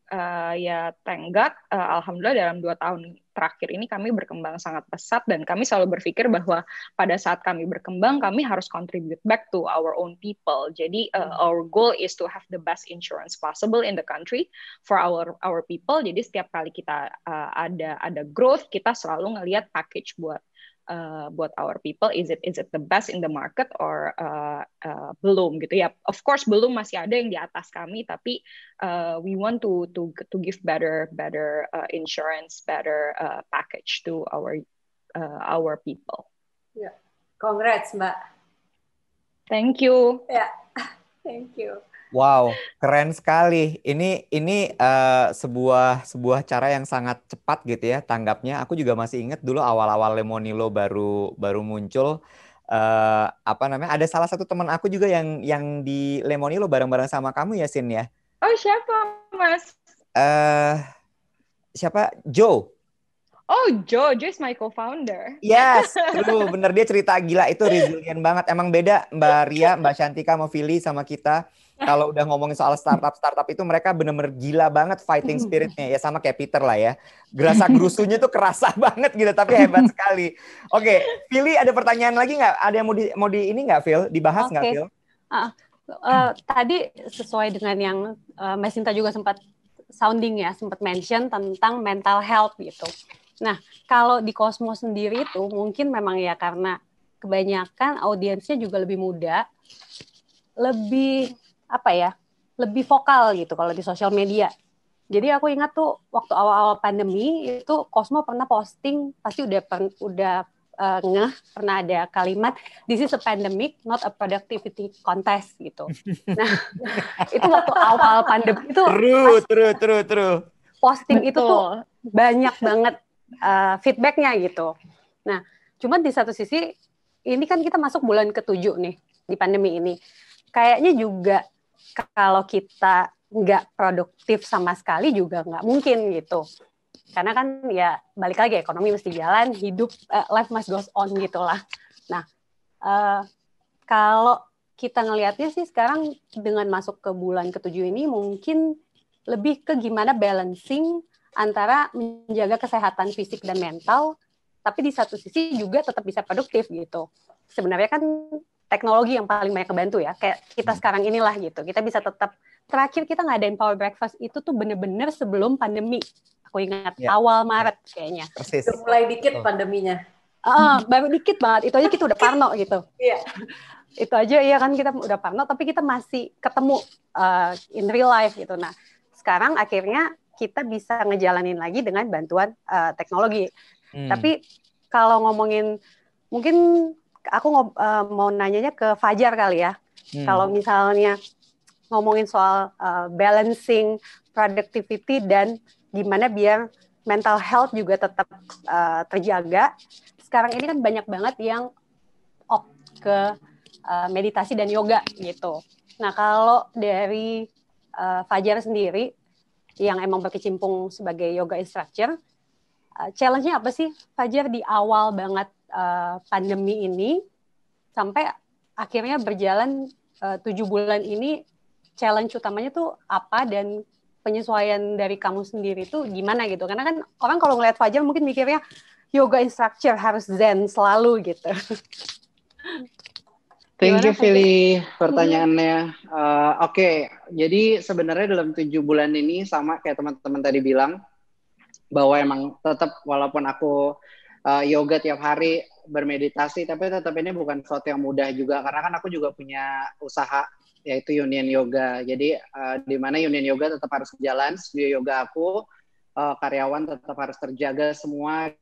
ya thank God, alhamdulillah dalam 2 tahun terakhir ini kami berkembang sangat pesat, dan kami selalu berpikir bahwa pada saat kami berkembang kami harus contribute back to our own people. Jadi our goal is to have the best insurance possible in the country for our people. Jadi setiap kali kita ada growth, kita selalu ngelihat package buat our people, is it the best in the market or belum gitu ya. Of course belum, masih ada yang di atas kami, tapi we want to give better insurance, better package to our people. Ya, congrats Mbak. Thank you. Ya, thank you. Wow, keren sekali. Ini sebuah cara yang sangat cepat gitu ya tanggapnya. Aku juga masih ingat dulu awal-awal Lemonilo baru muncul. Ada salah satu teman aku juga yang di Lemonilo bareng-bareng sama kamu ya, Sin ya. Oh, siapa Mas? Siapa? Joe. Oh, Joe is my co-founder. Yes, bener, dia cerita gila itu resilient banget. Emang beda Mbak Ria, Mbak Shantika, mau Vili sama kita. Kalau udah ngomongin soal startup itu mereka bener-bener gila banget fighting spiritnya ya, sama kayak Peter lah ya. Gerasa-gerusunya tuh kerasa banget gitu, tapi hebat sekali. Oke, Vili ada pertanyaan lagi nggak? Ada yang mau di ini nggak, Phil? Dibahas nggak, Phil? Tadi sesuai dengan yang Mbak Sinta juga sempat sounding ya, sempat mention tentang mental health gitu. Nah, kalau di Cosmo sendiri itu mungkin memang ya karena kebanyakan audiensnya juga lebih muda, lebih vokal gitu kalau di sosial media. Jadi aku ingat tuh waktu awal-awal pandemi itu Cosmo pernah posting, pasti udah pernah ada kalimat this is a pandemic not a productivity contest gitu. Nah, itu waktu awal pandemi itu true. Posting itu tuh banyak banget feedbacknya gitu. Nah, cuman di satu sisi ini kan kita masuk bulan ke-7 nih di pandemi ini. Kayaknya juga kalau kita nggak produktif sama sekali juga nggak mungkin gitu. Karena kan ya balik lagi ekonomi mesti jalan, hidup life must goes on gitulah. Nah, kalau kita ngelihatnya sih sekarang dengan masuk ke bulan ke-7 ini mungkin lebih ke gimana balancing antara menjaga kesehatan fisik dan mental, tapi di satu sisi juga tetap bisa produktif gitu. Sebenarnya kan teknologi yang paling banyak kebantu ya, kayak kita sekarang inilah gitu. Kita bisa tetap, terakhir kita ngadain Power Breakfast itu tuh bener-bener sebelum pandemi. Aku ingat awal Maret kayaknya. Persis. Udah mulai dikit pandeminya. Baru dikit banget, itu aja kita udah parno gitu. Iya. Itu aja ya kan kita udah parno, tapi kita masih ketemu in real life gitu. Nah, sekarang akhirnya kita bisa ngejalanin lagi dengan bantuan teknologi. Tapi kalau ngomongin, mungkin aku mau nanyanya ke Fajar kali ya. Kalau misalnya ngomongin soal balancing productivity dan gimana biar mental health juga tetap terjaga. Sekarang ini kan banyak banget yang opt ke meditasi dan yoga gitu. Nah, kalau dari Fajar sendiri yang emang berkecimpung sebagai yoga instructor, challenge-nya apa sih Fajar di awal banget pandemi ini sampai akhirnya berjalan 7 bulan ini, challenge utamanya tuh apa, dan penyesuaian dari kamu sendiri itu gimana gitu? Karena kan orang kalau ngeliat Fajar mungkin mikirnya yoga instructor harus zen selalu gitu. Thank you, Fili, pertanyaannya. Oke, jadi sebenarnya dalam 7 bulan ini sama kayak teman-teman tadi bilang, bahwa emang tetap walaupun aku yoga tiap hari, bermeditasi, tapi tetap ini bukan sesuatu yang mudah juga, karena kan aku juga punya usaha, yaitu Union Yoga. Jadi di mana Union Yoga tetap harus jalan, studio yoga aku, karyawan tetap harus terjaga semua,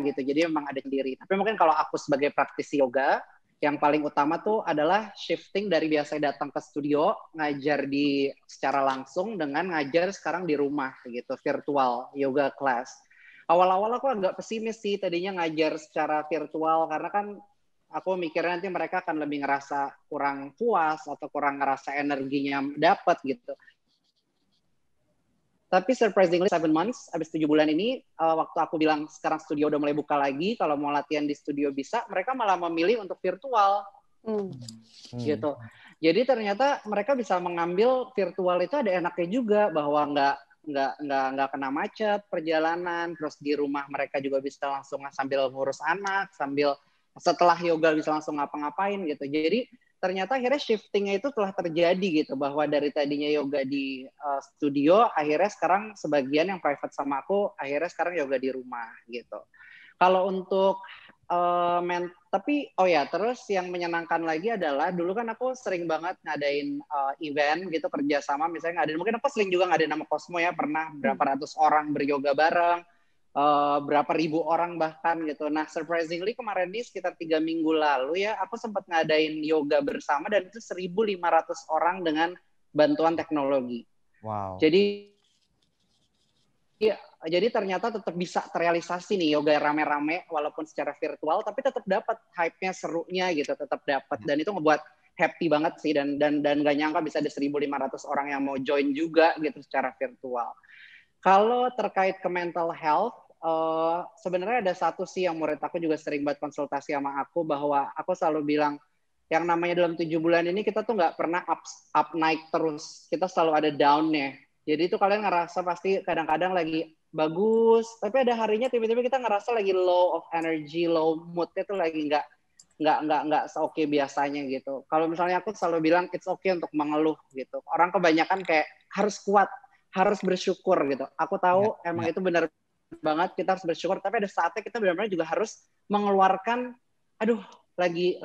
gitu. Jadi memang ada sendiri. Tapi mungkin kalau aku sebagai praktisi yoga, yang paling utama tuh adalah shifting dari biasa datang ke studio, ngajar secara langsung dengan ngajar sekarang di rumah gitu, virtual yoga class. Awal-awal aku agak pesimis sih tadinya ngajar secara virtual, karena kan aku mikirnya nanti mereka akan lebih ngerasa kurang puas atau kurang ngerasa energinya dapat gitu. Tapi surprisingly 7 months, abis 7 bulan ini, waktu aku bilang sekarang studio udah mulai buka lagi, kalau mau latihan di studio bisa, mereka malah memilih untuk virtual. Gitu. Jadi ternyata mereka bisa mengambil virtual itu ada enaknya juga, bahwa nggak kena macet perjalanan, terus di rumah mereka juga bisa langsung sambil ngurus anak, sambil setelah yoga bisa langsung ngapa-ngapain gitu. Jadi ternyata akhirnya shiftingnya itu telah terjadi gitu, bahwa dari tadinya yoga di studio, akhirnya sekarang sebagian yang private sama aku, akhirnya sekarang yoga di rumah gitu. Kalau untuk tapi terus yang menyenangkan lagi adalah dulu kan aku sering banget ngadain event gitu, kerjasama misalnya ngadain, mungkin aku sering juga ngadain nama Cosmo ya, pernah berapa ratus orang beryoga bareng, berapa ribu orang bahkan gitu. Nah, surprisingly kemarin ini sekitar 3 minggu lalu ya, aku sempat ngadain yoga bersama dan itu 1.500 orang dengan bantuan teknologi. Wow. Jadi ternyata tetap bisa terrealisasi nih yoga rame-rame walaupun secara virtual, tapi tetap dapat hype-nya, serunya gitu, tetap dapat, dan itu ngebuat happy banget sih, dan gak nyangka bisa ada 1.500 orang yang mau join juga gitu secara virtual. Kalau terkait ke mental health, sebenarnya ada satu sih yang murid aku juga sering buat konsultasi sama aku, bahwa aku selalu bilang yang namanya dalam 7 bulan ini kita tuh nggak pernah up naik terus, kita selalu ada down-nya. Jadi itu kalian ngerasa pasti kadang-kadang lagi bagus, tapi ada harinya tiba-tiba kita ngerasa lagi low of energy, low mood-nya tuh lagi nggak se-oke biasanya gitu. Kalau misalnya aku selalu bilang it's okay untuk mengeluh gitu. Orang kebanyakan kayak harus kuat, harus bersyukur gitu. Aku tahu emang itu benar banget, kita harus bersyukur, tapi ada saatnya kita benar-benar juga harus mengeluarkan, aduh lagi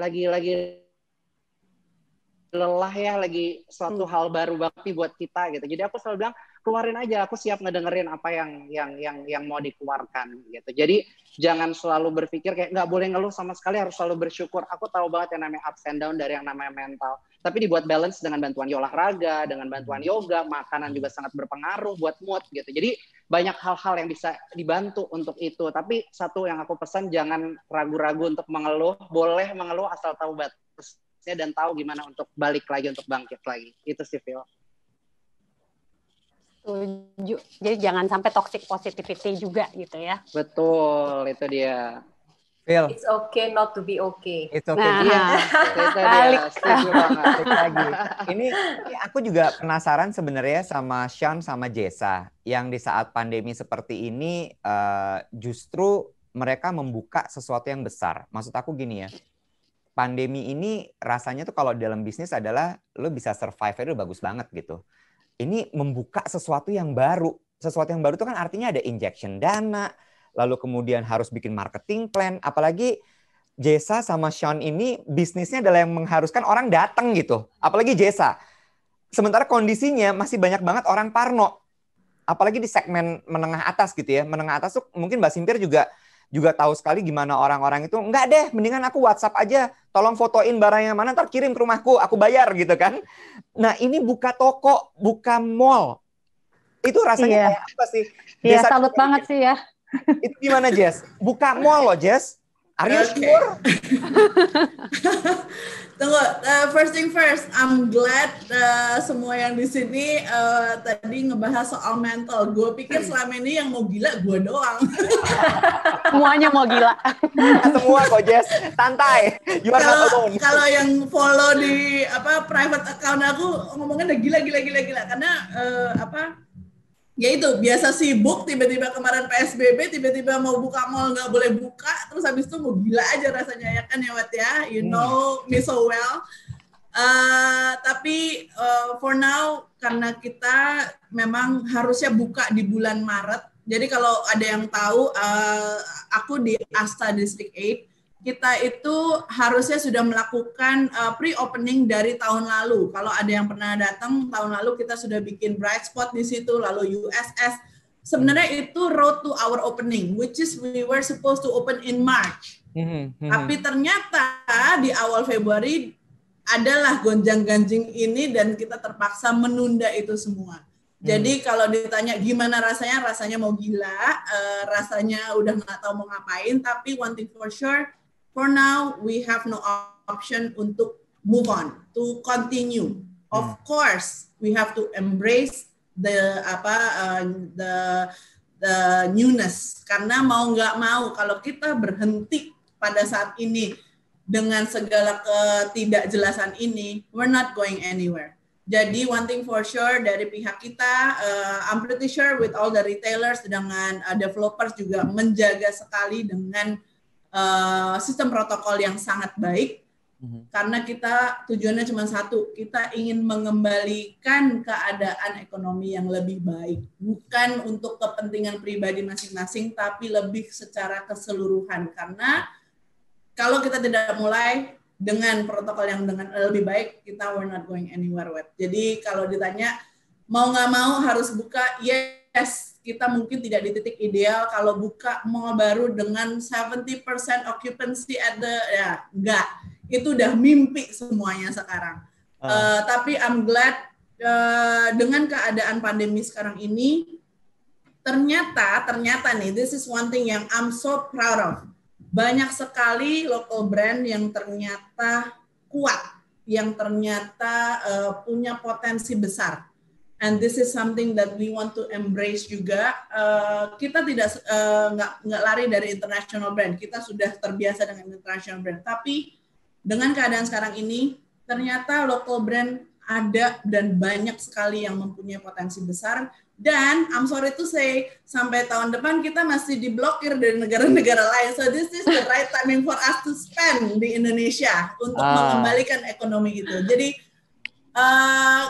lelah ya, lagi suatu hal baru banget buat kita gitu. Jadi aku selalu bilang keluarin aja, aku siap ngedengerin apa yang mau dikeluarkan gitu. Jadi jangan selalu berpikir kayak nggak boleh ngeluh sama sekali, harus selalu bersyukur. Aku tahu banget yang namanya ups and down dari yang namanya mental, tapi dibuat balance dengan bantuan olahraga, dengan bantuan yoga, makanan juga sangat berpengaruh buat mood gitu. Jadi banyak hal-hal yang bisa dibantu untuk itu. Tapi satu yang aku pesan, jangan ragu-ragu untuk mengeluh. Boleh mengeluh asal tahu batasnya dan tahu gimana untuk balik lagi, untuk bangkit lagi. Itu sih, Phil. Setuju. Jadi jangan sampai toxic positivity juga gitu ya. Betul, itu dia. Phil. It's okay not to be okay. It's okay. Nah, Setuju banget. Lagi. Ini aku juga penasaran sebenarnya sama Sean sama Jessa, yang di saat pandemi seperti ini justru mereka membuka sesuatu yang besar. Maksud aku gini ya, pandemi ini rasanya tuh kalau dalam bisnis adalah lo bisa survive itu bagus banget gitu. Ini membuka sesuatu yang baru. Sesuatu yang baru itu kan artinya ada injection dana, lalu kemudian harus bikin marketing plan. Apalagi Jessa sama Sean ini bisnisnya adalah yang mengharuskan orang datang gitu. Apalagi Jessa. Sementara kondisinya masih banyak banget orang parno. Apalagi di segmen menengah atas gitu ya. Menengah atas tuh mungkin Mbak Simpir juga tahu sekali gimana orang-orang itu, enggak deh, mendingan aku WhatsApp aja, tolong fotoin barang yang mana, ntar kirim ke rumahku, aku bayar gitu kan. Nah ini buka toko, buka mall, itu rasanya kayak apa sih? Iya, salut banget sih ya. Itu gimana Jess? Buka mall loh Jess, Are you sure? Tunggu, first thing first, I'm glad semua yang di sini tadi ngebahas soal mental. Gue pikir selama ini yang mau gila gue doang. Semuanya mau gila. Semua kok, Jess. Santai. You are not alone. Kalau yang follow di private account aku ngomongnya udah gila. Karena ya itu biasa sibuk, tiba-tiba kemarin PSBB, tiba-tiba mau buka mall nggak boleh buka, terus habis itu mau gila aja rasanya ya kan ya Wat ya, you know me so well. Tapi for now karena kita memang harusnya buka di bulan Maret, jadi kalau ada yang tahu, aku di Asta District 8, kita itu harusnya sudah melakukan pre-opening dari tahun lalu. Kalau ada yang pernah datang tahun lalu, kita sudah bikin bright spot di situ, lalu USS. Sebenarnya itu road to our opening, which is we were supposed to open in March. Tapi ternyata di awal Februari adalah gonjang-ganjing ini dan kita terpaksa menunda itu semua. Jadi kalau ditanya gimana rasanya mau gila, rasanya udah nggak tahu mau ngapain. Tapi one thing for sure, for now, we have no option untuk move on, to continue. Of course, we have to embrace the newness. Karena mau nggak mau, kalau kita berhenti pada saat ini dengan segala ketidakjelasan ini, we're not going anywhere. Jadi one thing for sure dari pihak kita, I'm pretty sure with all the retailers dengan developers juga menjaga sekali dengan sistem protokol yang sangat baik, karena kita tujuannya cuma satu, kita ingin mengembalikan keadaan ekonomi yang lebih baik, bukan untuk kepentingan pribadi masing-masing, tapi lebih secara keseluruhan. Karena kalau kita tidak mulai dengan protokol yang dengan lebih baik, kita we're not going anywhere. Jadi kalau ditanya mau nggak mau harus buka, yes. Kita mungkin tidak di titik ideal kalau buka mall baru dengan 70% occupancy enggak. Itu udah mimpi semuanya sekarang. Tapi I'm glad dengan keadaan pandemi sekarang ini, ternyata nih, this is one thing yang I'm so proud of. Banyak sekali local brand yang ternyata kuat, yang ternyata punya potensi besar. And this is something that we want to embrace juga. Kita nggak lari dari international brand. Kita sudah terbiasa dengan international brand. Tapi dengan keadaan sekarang ini, ternyata local brand ada dan banyak sekali yang mempunyai potensi besar. Dan I'm sorry to say, sampai tahun depan kita masih diblokir dari negara-negara lain. So this is the right timing for us to spend di Indonesia untuk mengembalikan ekonomi gitu. Jadi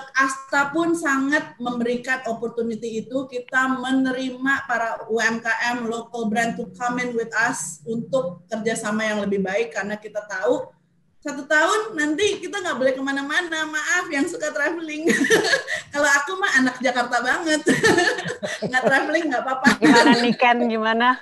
Asta pun sangat memberikan opportunity itu, kita menerima para UMKM local brand to come in with us untuk kerjasama yang lebih baik, karena kita tahu 1 tahun nanti kita nggak boleh kemana-mana, maaf yang suka traveling. Kalau aku mah anak Jakarta banget, nggak traveling nggak apa-apa. Gimana nih Ken, gimana?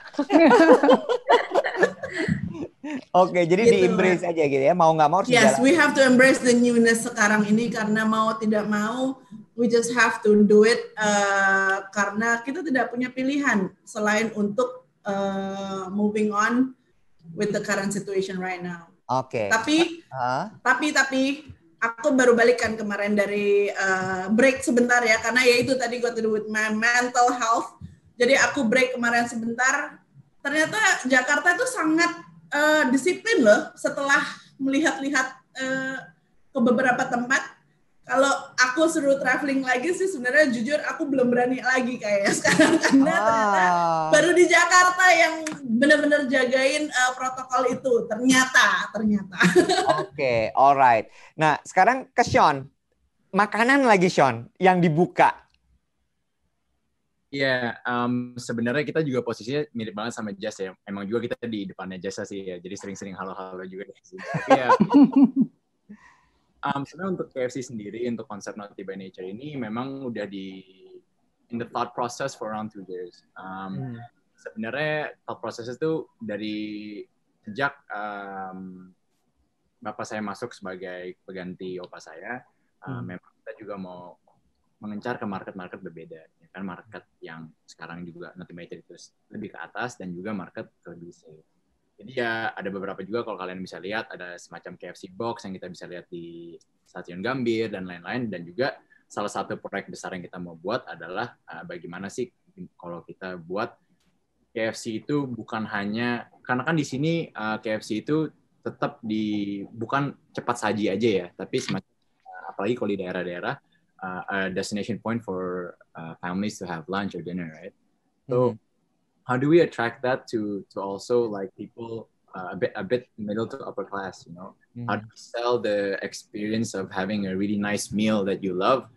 Oke, jadi di-embrace aja gitu ya, mau nggak mau harus Yes, we have to embrace the newness sekarang ini, karena mau tidak mau, we just have to do it, karena kita tidak punya pilihan selain untuk moving on with the current situation right now. Oke. Tapi aku baru balikan kemarin dari break sebentar ya, karena ya itu tadi gue tidur with my mental health. Jadi aku break kemarin sebentar. Ternyata Jakarta itu sangat disiplin loh, setelah melihat-lihat ke beberapa tempat. Kalau aku suruh traveling lagi sih sebenarnya jujur aku belum berani lagi kayaknya sekarang, karena ternyata baru di Jakarta yang benar-benar jagain protokol itu ternyata. Oke, alright. Nah sekarang ke Sean, makanan lagi Sean yang dibuka. Iya, sebenarnya kita juga posisinya mirip banget sama Jess ya. Emang juga kita di depannya Jess sih ya, jadi sering-sering halo-halo juga. Tapi ya, sebenarnya untuk KFC sendiri, untuk konsep Naughty by Nature ini memang udah in the thought process for around 2 years. Sebenarnya thought process itu dari sejak bapak saya masuk sebagai pengganti opa saya, memang kita juga mau mengencar ke market-market berbeda. Kan market yang sekarang juga Naughty by Nature itu lebih ke atas dan juga market ke lebih safe. Jadi ya ada beberapa juga kalau kalian bisa lihat ada semacam KFC box yang kita bisa lihat di Stasiun Gambir dan lain-lain, dan juga salah satu proyek besar yang kita mau buat adalah bagaimana sih kalau kita buat KFC itu bukan hanya, karena kan di sini KFC itu tetap bukan cepat saji aja ya, tapi semacam apalagi kalau di daerah-daerah a destination point for families to have lunch or dinner, right? So how do we attract that to also like people a bit middle to upper class, you know? How do we sell the experience of having a really nice meal that you love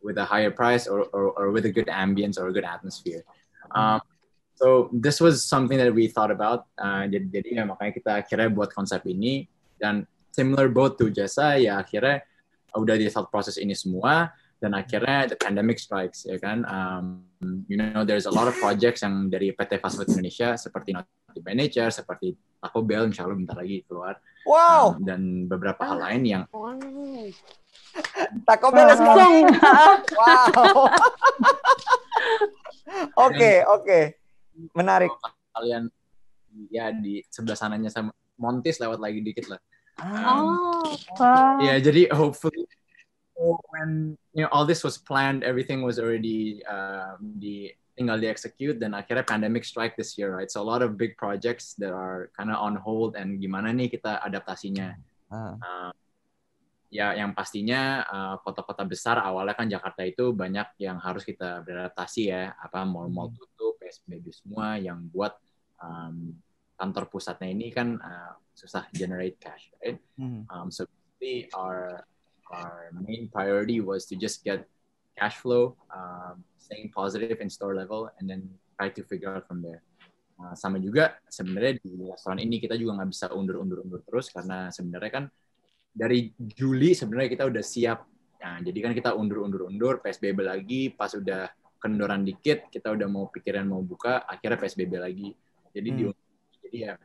with a higher price or with a good ambience or a good atmosphere? So this was something that we thought about. Jadi makanya kita akhirnya buat konsep ini, dan similar both to Jasa, ya akhirnya udah di thought process ini semua. Dan akhirnya the pandemic strikes, ya kan. You know, there's a lot of projects yang dari PT Fast Food Indonesia seperti Naughty by Nature, seperti Taco Bell, insya Allah bentar lagi keluar. Wow. Dan beberapa hal lain yang Taco Bell langsung. Wow. Oke. Menarik. Kalian ya di sebelah sananya sama Montis lewat lagi dikit lah. Ya, jadi hopefully when all this was planned, everything was already tinggal di-execute, dan akhirnya pandemic strike this year, right? So a lot of big projects that are kind of on hold, and gimana nih kita adaptasinya. Ya yang pastinya kota-kota besar awalnya kan Jakarta itu banyak yang harus kita beradaptasi ya, mall-mall tutup, PSBB semua, yang buat kantor pusatnya ini kan susah generate cash, right? So basically our main priority was to just get cash flow, staying positive in store level, and then try to figure out from there. Sama juga sebenarnya di restoran ini kita juga nggak bisa undur terus, karena sebenarnya kan dari Juli sebenarnya kita udah siap. Nah, jadi kan kita undur, PSBB lagi, pas udah kendoran dikit, kita udah mau pikiran mau buka, akhirnya PSBB lagi. Jadi ya,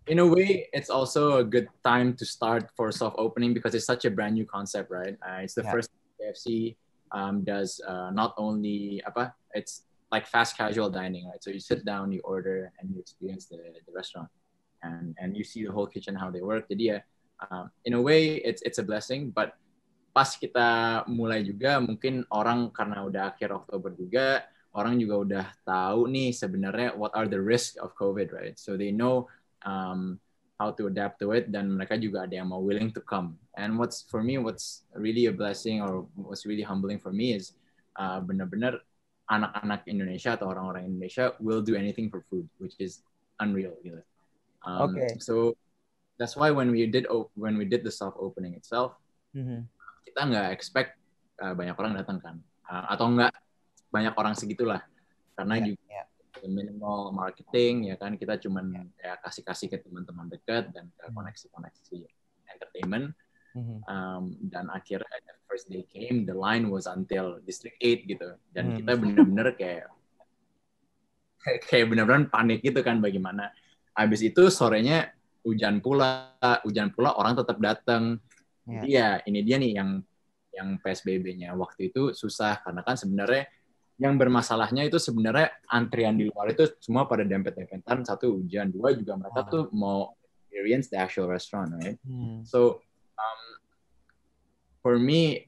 in a way, it's also a good time to start for soft opening because it's such a brand new concept, right? It's the first KFC does not only it's like fast casual dining, right? So you sit down, you order, and you experience the restaurant, and you see the whole kitchen how they work. Jadi ya, in a way, it's a blessing. But pas kita mulai juga, mungkin orang karena udah akhir Oktober juga, orang juga udah tahu nih sebenarnya what are the risks of COVID, right? So they know how to adapt to it, dan mereka juga ada yang mau willing to come. And what's really a blessing or what's really humbling for me is benar-benar anak-anak Indonesia atau orang-orang Indonesia will do anything for food, which is unreal, gitu. So that's why when we did the soft opening itself, kita nggak expect banyak orang datang kan, atau nggak banyak orang segitulah, karena juga minimal marketing, ya kan, kita cuman ya kasih ke teman-teman dekat dan ke koneksi entertainment. Dan akhirnya the first day came, the line was until District 8 gitu, dan kita bener-bener kayak bener-bener panik gitu kan, bagaimana. Habis itu sorenya hujan pula orang tetap datang. Jadi ya ini dia nih yang PSBB-nya waktu itu susah, karena kan sebenarnya yang bermasalahnya itu sebenarnya antrian di luar itu semua pada dempet-dempetan, satu hujan, dua juga mereka tuh mau experience the actual restaurant, right? So for me,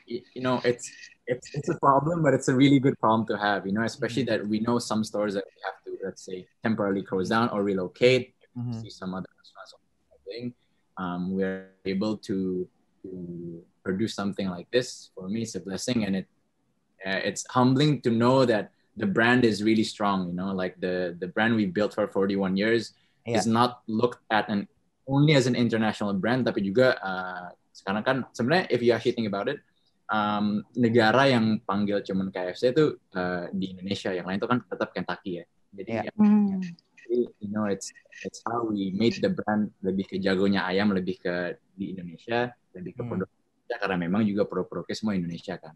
you know, it's a problem, but it's a really good problem to have, you know, especially that we know some stores that we have to, let's say, temporarily close down or relocate. See some other restaurants or something. We're able to produce something like this. For me, it's a blessing, and it's humbling to know that the brand is really strong, you know, like the brand we built for 41 years is not looked at only as an international brand, tapi juga sekarang kan sebenarnya if you actually think about it, negara yang panggil cuman KFC itu di Indonesia, yang lain itu kan tetap Kentucky ya. Jadi you know, it's how we made the brand lebih ke jagonya ayam, lebih ke di Indonesia, lebih ke produk Indonesia, karena memang juga produk-produknya semua Indonesia kan.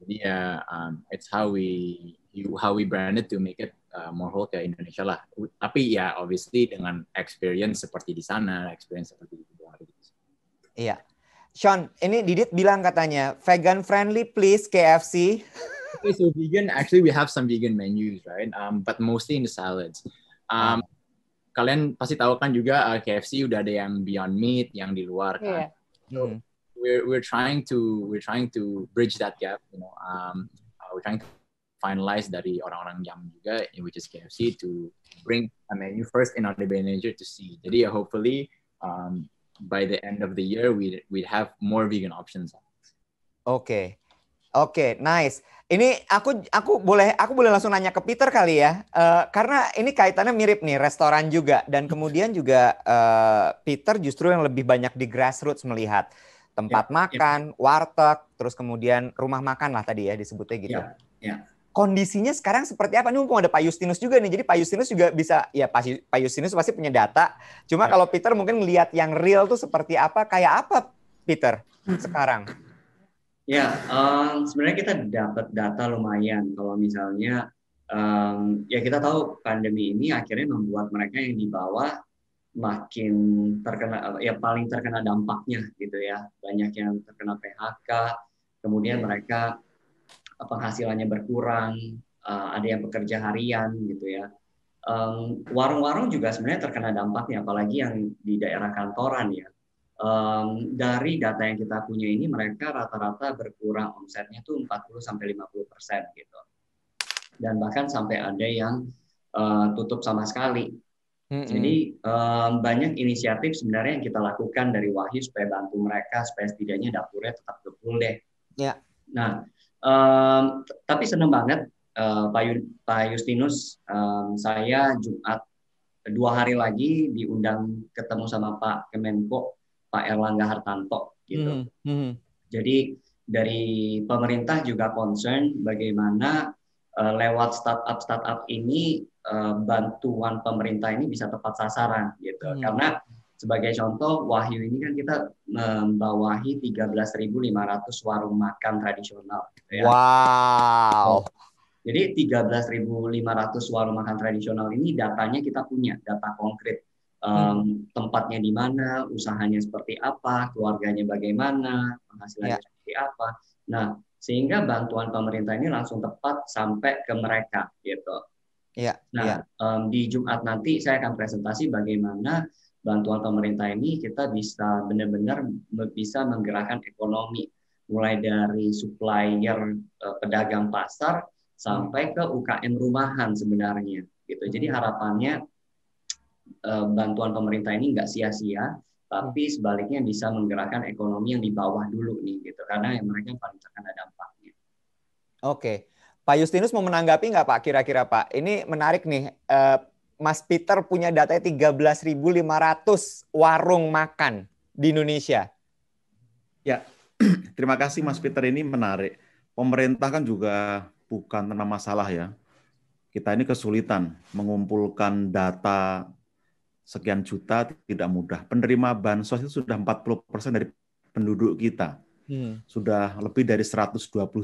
Jadi ya, it's how we branded to make it more whole ke Indonesia lah. Tapi ya, obviously dengan experience seperti di sana, experience seperti di luar. Iya. Sean, ini Didit bilang katanya vegan friendly please KFC. Okay, so vegan, actually we have some vegan menus, right? But mostly in the salads. Kalian pasti tahu kan juga KFC udah ada yang Beyond Meat yang di luar kan. So we're trying to bridge that gap, you know. We're trying to finalize dari orang-orang Yum juga, which is KFC, to bring a menu first in our manager to see. Jadi hopefully by the end of the year we'd have more vegan options. Oke, nice. Ini aku boleh langsung nanya ke Peter kali ya, karena ini kaitannya mirip nih, restoran juga, dan kemudian juga Peter justru yang lebih banyak di grassroots melihat tempat makan, warteg, terus kemudian rumah makan lah tadi ya disebutnya gitu. Kondisinya sekarang seperti apa? Ini mumpung ada Pak Justinus juga nih, jadi Pak Justinus juga bisa, ya Pak Justinus pasti punya data. Cuma kalau Peter mungkin melihat yang real tuh seperti apa, kayak apa Peter sekarang? Ya, sebenarnya kita dapat data lumayan. Kalau misalnya, ya kita tahu pandemi ini akhirnya membuat mereka yang di bawah makin terkena, ya paling terkena dampaknya gitu ya. Banyak yang terkena PHK, kemudian mereka penghasilannya berkurang, ada yang bekerja harian gitu ya. Warung-warung juga sebenarnya terkena dampaknya, apalagi yang di daerah kantoran ya. Dari data yang kita punya ini, mereka rata-rata berkurang omsetnya tuh 40-50% gitu. Dan bahkan sampai ada yang tutup sama sekali. Jadi banyak inisiatif sebenarnya yang kita lakukan dari Wahyu supaya bantu mereka, supaya setidaknya dapurnya tetap gebul deh. Nah, tapi senang banget Pak Justinus, saya Jumat 2 hari lagi diundang ketemu sama Pak Kemenko, Pak Erlangga Hartanto gitu. Jadi dari pemerintah juga concern bagaimana lewat startup ini bantuan pemerintah ini bisa tepat sasaran gitu. Karena sebagai contoh, Wahyu ini kan kita membawahi 13.500 warung makan tradisional gitu ya. Wow. Jadi 13.500 warung makan tradisional ini datanya kita punya, data konkret. Tempatnya di mana, usahanya seperti apa, keluarganya bagaimana, penghasilannya seperti apa. Nah, sehingga bantuan pemerintah ini langsung tepat sampai ke mereka gitu. Di Jumat nanti saya akan presentasi bagaimana bantuan pemerintah ini kita bisa benar-benar bisa menggerakkan ekonomi, mulai dari supplier, pedagang pasar sampai ke UKM rumahan sebenarnya gitu. Jadi harapannya bantuan pemerintah ini nggak sia-sia, tapi sebaliknya bisa menggerakkan ekonomi yang di bawah dulu nih gitu, karena yang mereka paling terkena dampaknya. Oke, Pak Justinus mau menanggapi nggak Pak kira-kira Pak? Ini menarik nih, Mas Peter punya datanya 13.500 warung makan di Indonesia. Ya, terima kasih Mas Peter, ini menarik. Pemerintah kan juga bukan tanpa masalah ya. Kita ini kesulitan mengumpulkan data sekian juta, tidak mudah. Penerima bansos itu sudah 40% dari penduduk kita. Sudah lebih dari 120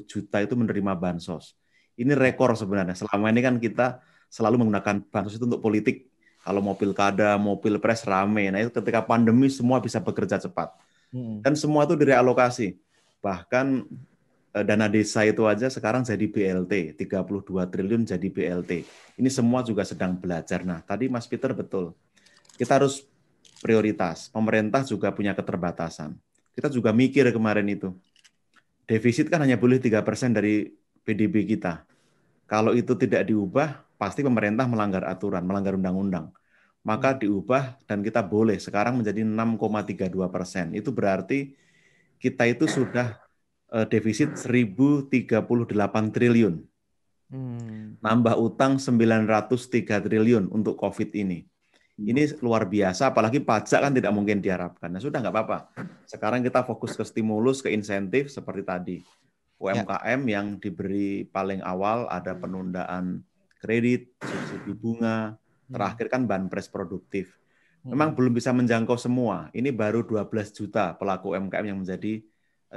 juta itu menerima bansos. Ini rekor sebenarnya. Selama ini kan kita selalu menggunakan bansos itu untuk politik. Kalau mau pilkada, mau pilpres rame. Nah itu ketika pandemi semua bisa bekerja cepat. Dan semua itu direalokasi. Bahkan dana desa itu aja sekarang jadi BLT. 32 triliun jadi BLT. Ini semua juga sedang belajar. Nah tadi Mas Peter betul. Kita harus prioritas. Pemerintah juga punya keterbatasan. Kita juga mikir kemarin itu. Defisit kan hanya boleh 3% dari PDB kita. Kalau itu tidak diubah, pasti pemerintah melanggar aturan, melanggar undang-undang. Maka diubah dan kita boleh sekarang menjadi 6,32%. Itu berarti kita itu sudah defisit 1.038 triliun. Nambah utang 903 triliun untuk COVID ini. Ini luar biasa, apalagi pajak kan tidak mungkin diharapkan. Nah sudah nggak apa-apa. Sekarang kita fokus ke stimulus, ke insentif seperti tadi. UMKM yang diberi paling awal ada penundaan kredit, subsidi bunga, terakhir kan banpres produktif. Memang belum bisa menjangkau semua. Ini baru 12 juta pelaku UMKM yang menjadi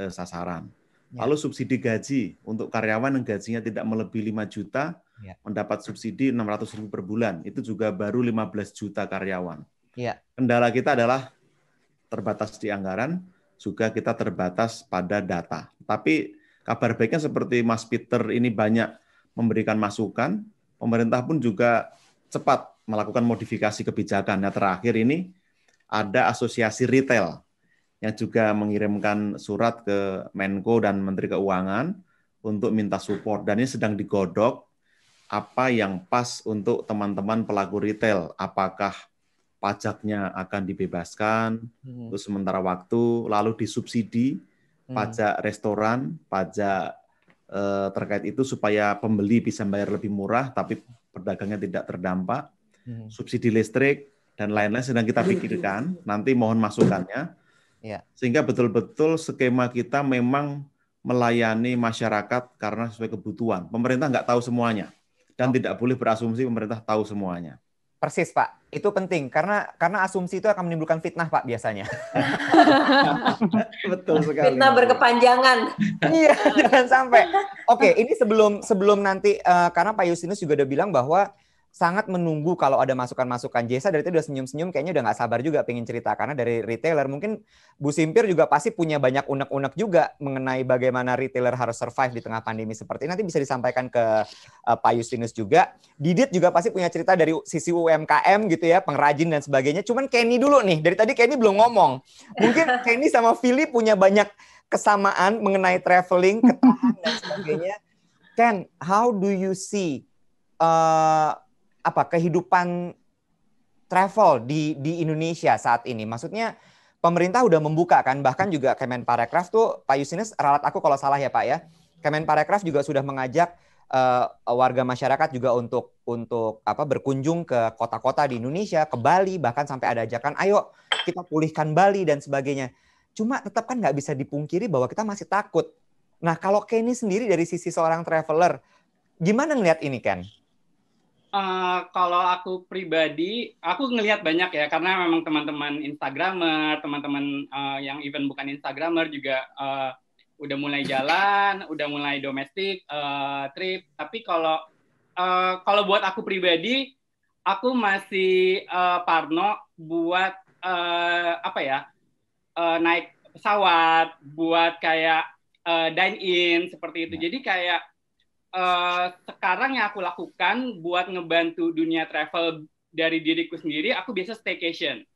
sasaran. Lalu subsidi gaji untuk karyawan yang gajinya tidak melebihi 5 juta, mendapat subsidi 600.000 per bulan. Itu juga baru 15 juta karyawan. Kendala kita adalah terbatas di anggaran, juga kita terbatas pada data. Tapi Kabar baiknya seperti Mas Peter ini banyak memberikan masukan, pemerintah pun juga cepat melakukan modifikasi kebijakan. Nah, terakhir ini ada asosiasi retail yang juga mengirimkan surat ke Menko dan Menteri Keuangan untuk minta support. Dan ini sedang digodok apa yang pas untuk teman-teman pelaku retail. Apakah pajaknya akan dibebaskan untuk sementara waktu, lalu disubsidi pajak restoran, pajak terkait itu supaya pembeli bisa bayar lebih murah, tapi pedagangnya tidak terdampak, subsidi listrik, dan lain-lain sedang kita pikirkan. Nanti mohon masukannya. Sehingga betul-betul skema kita memang melayani masyarakat karena sesuai kebutuhan. Pemerintah nggak tahu semuanya dan tidak boleh berasumsi pemerintah tahu semuanya. Persis Pak, itu penting karena asumsi itu akan menimbulkan fitnah Pak biasanya. Betul sekali. Fitnah berkepanjangan. Iya, jangan sampai. Oke, ini sebelum nanti karena Pak Justinus juga udah bilang bahwa sangat menunggu kalau ada masukan-masukan. Jesa dari itu udah senyum-senyum, kayaknya udah nggak sabar juga pengen cerita. Karena dari retailer, mungkin Bu Simpir juga pasti punya banyak unek-unek juga mengenai bagaimana retailer harus survive di tengah pandemi seperti ini. Nanti bisa disampaikan ke Pak Justinus juga. Didit juga pasti punya cerita dari sisi UMKM gitu ya, pengrajin dan sebagainya. Cuman Kenny dulu nih, dari tadi Kenny belum ngomong. Mungkin Kenny sama Philly punya banyak kesamaan mengenai traveling, ketahan dan sebagainya. Ken, how do you see kehidupan travel di Indonesia saat ini? Maksudnya pemerintah udah membuka kan, bahkan juga Kemenparekraf tuh, Pak Justinus ralat aku kalau salah ya Pak ya, Kemenparekraf juga sudah mengajak warga masyarakat juga untuk berkunjung ke kota-kota di Indonesia, ke Bali, bahkan sampai ada ajakan ayo kita pulihkan Bali dan sebagainya. Cuma tetap kan nggak bisa dipungkiri bahwa kita masih takut. Nah kalau Kenny sendiri dari sisi seorang traveler, gimana ngeliat ini Ken? Kalau aku pribadi, aku ngelihat banyak ya, karena memang teman-teman Instagramer, teman-teman yang even bukan Instagramer juga udah mulai jalan, udah mulai domestik trip. Tapi kalau buat aku pribadi, aku masih parno buat naik pesawat, buat kayak dine in seperti itu. Jadi kayak sekarang yang aku lakukan buat ngebantu dunia travel dari diriku sendiri, aku biasa staycation.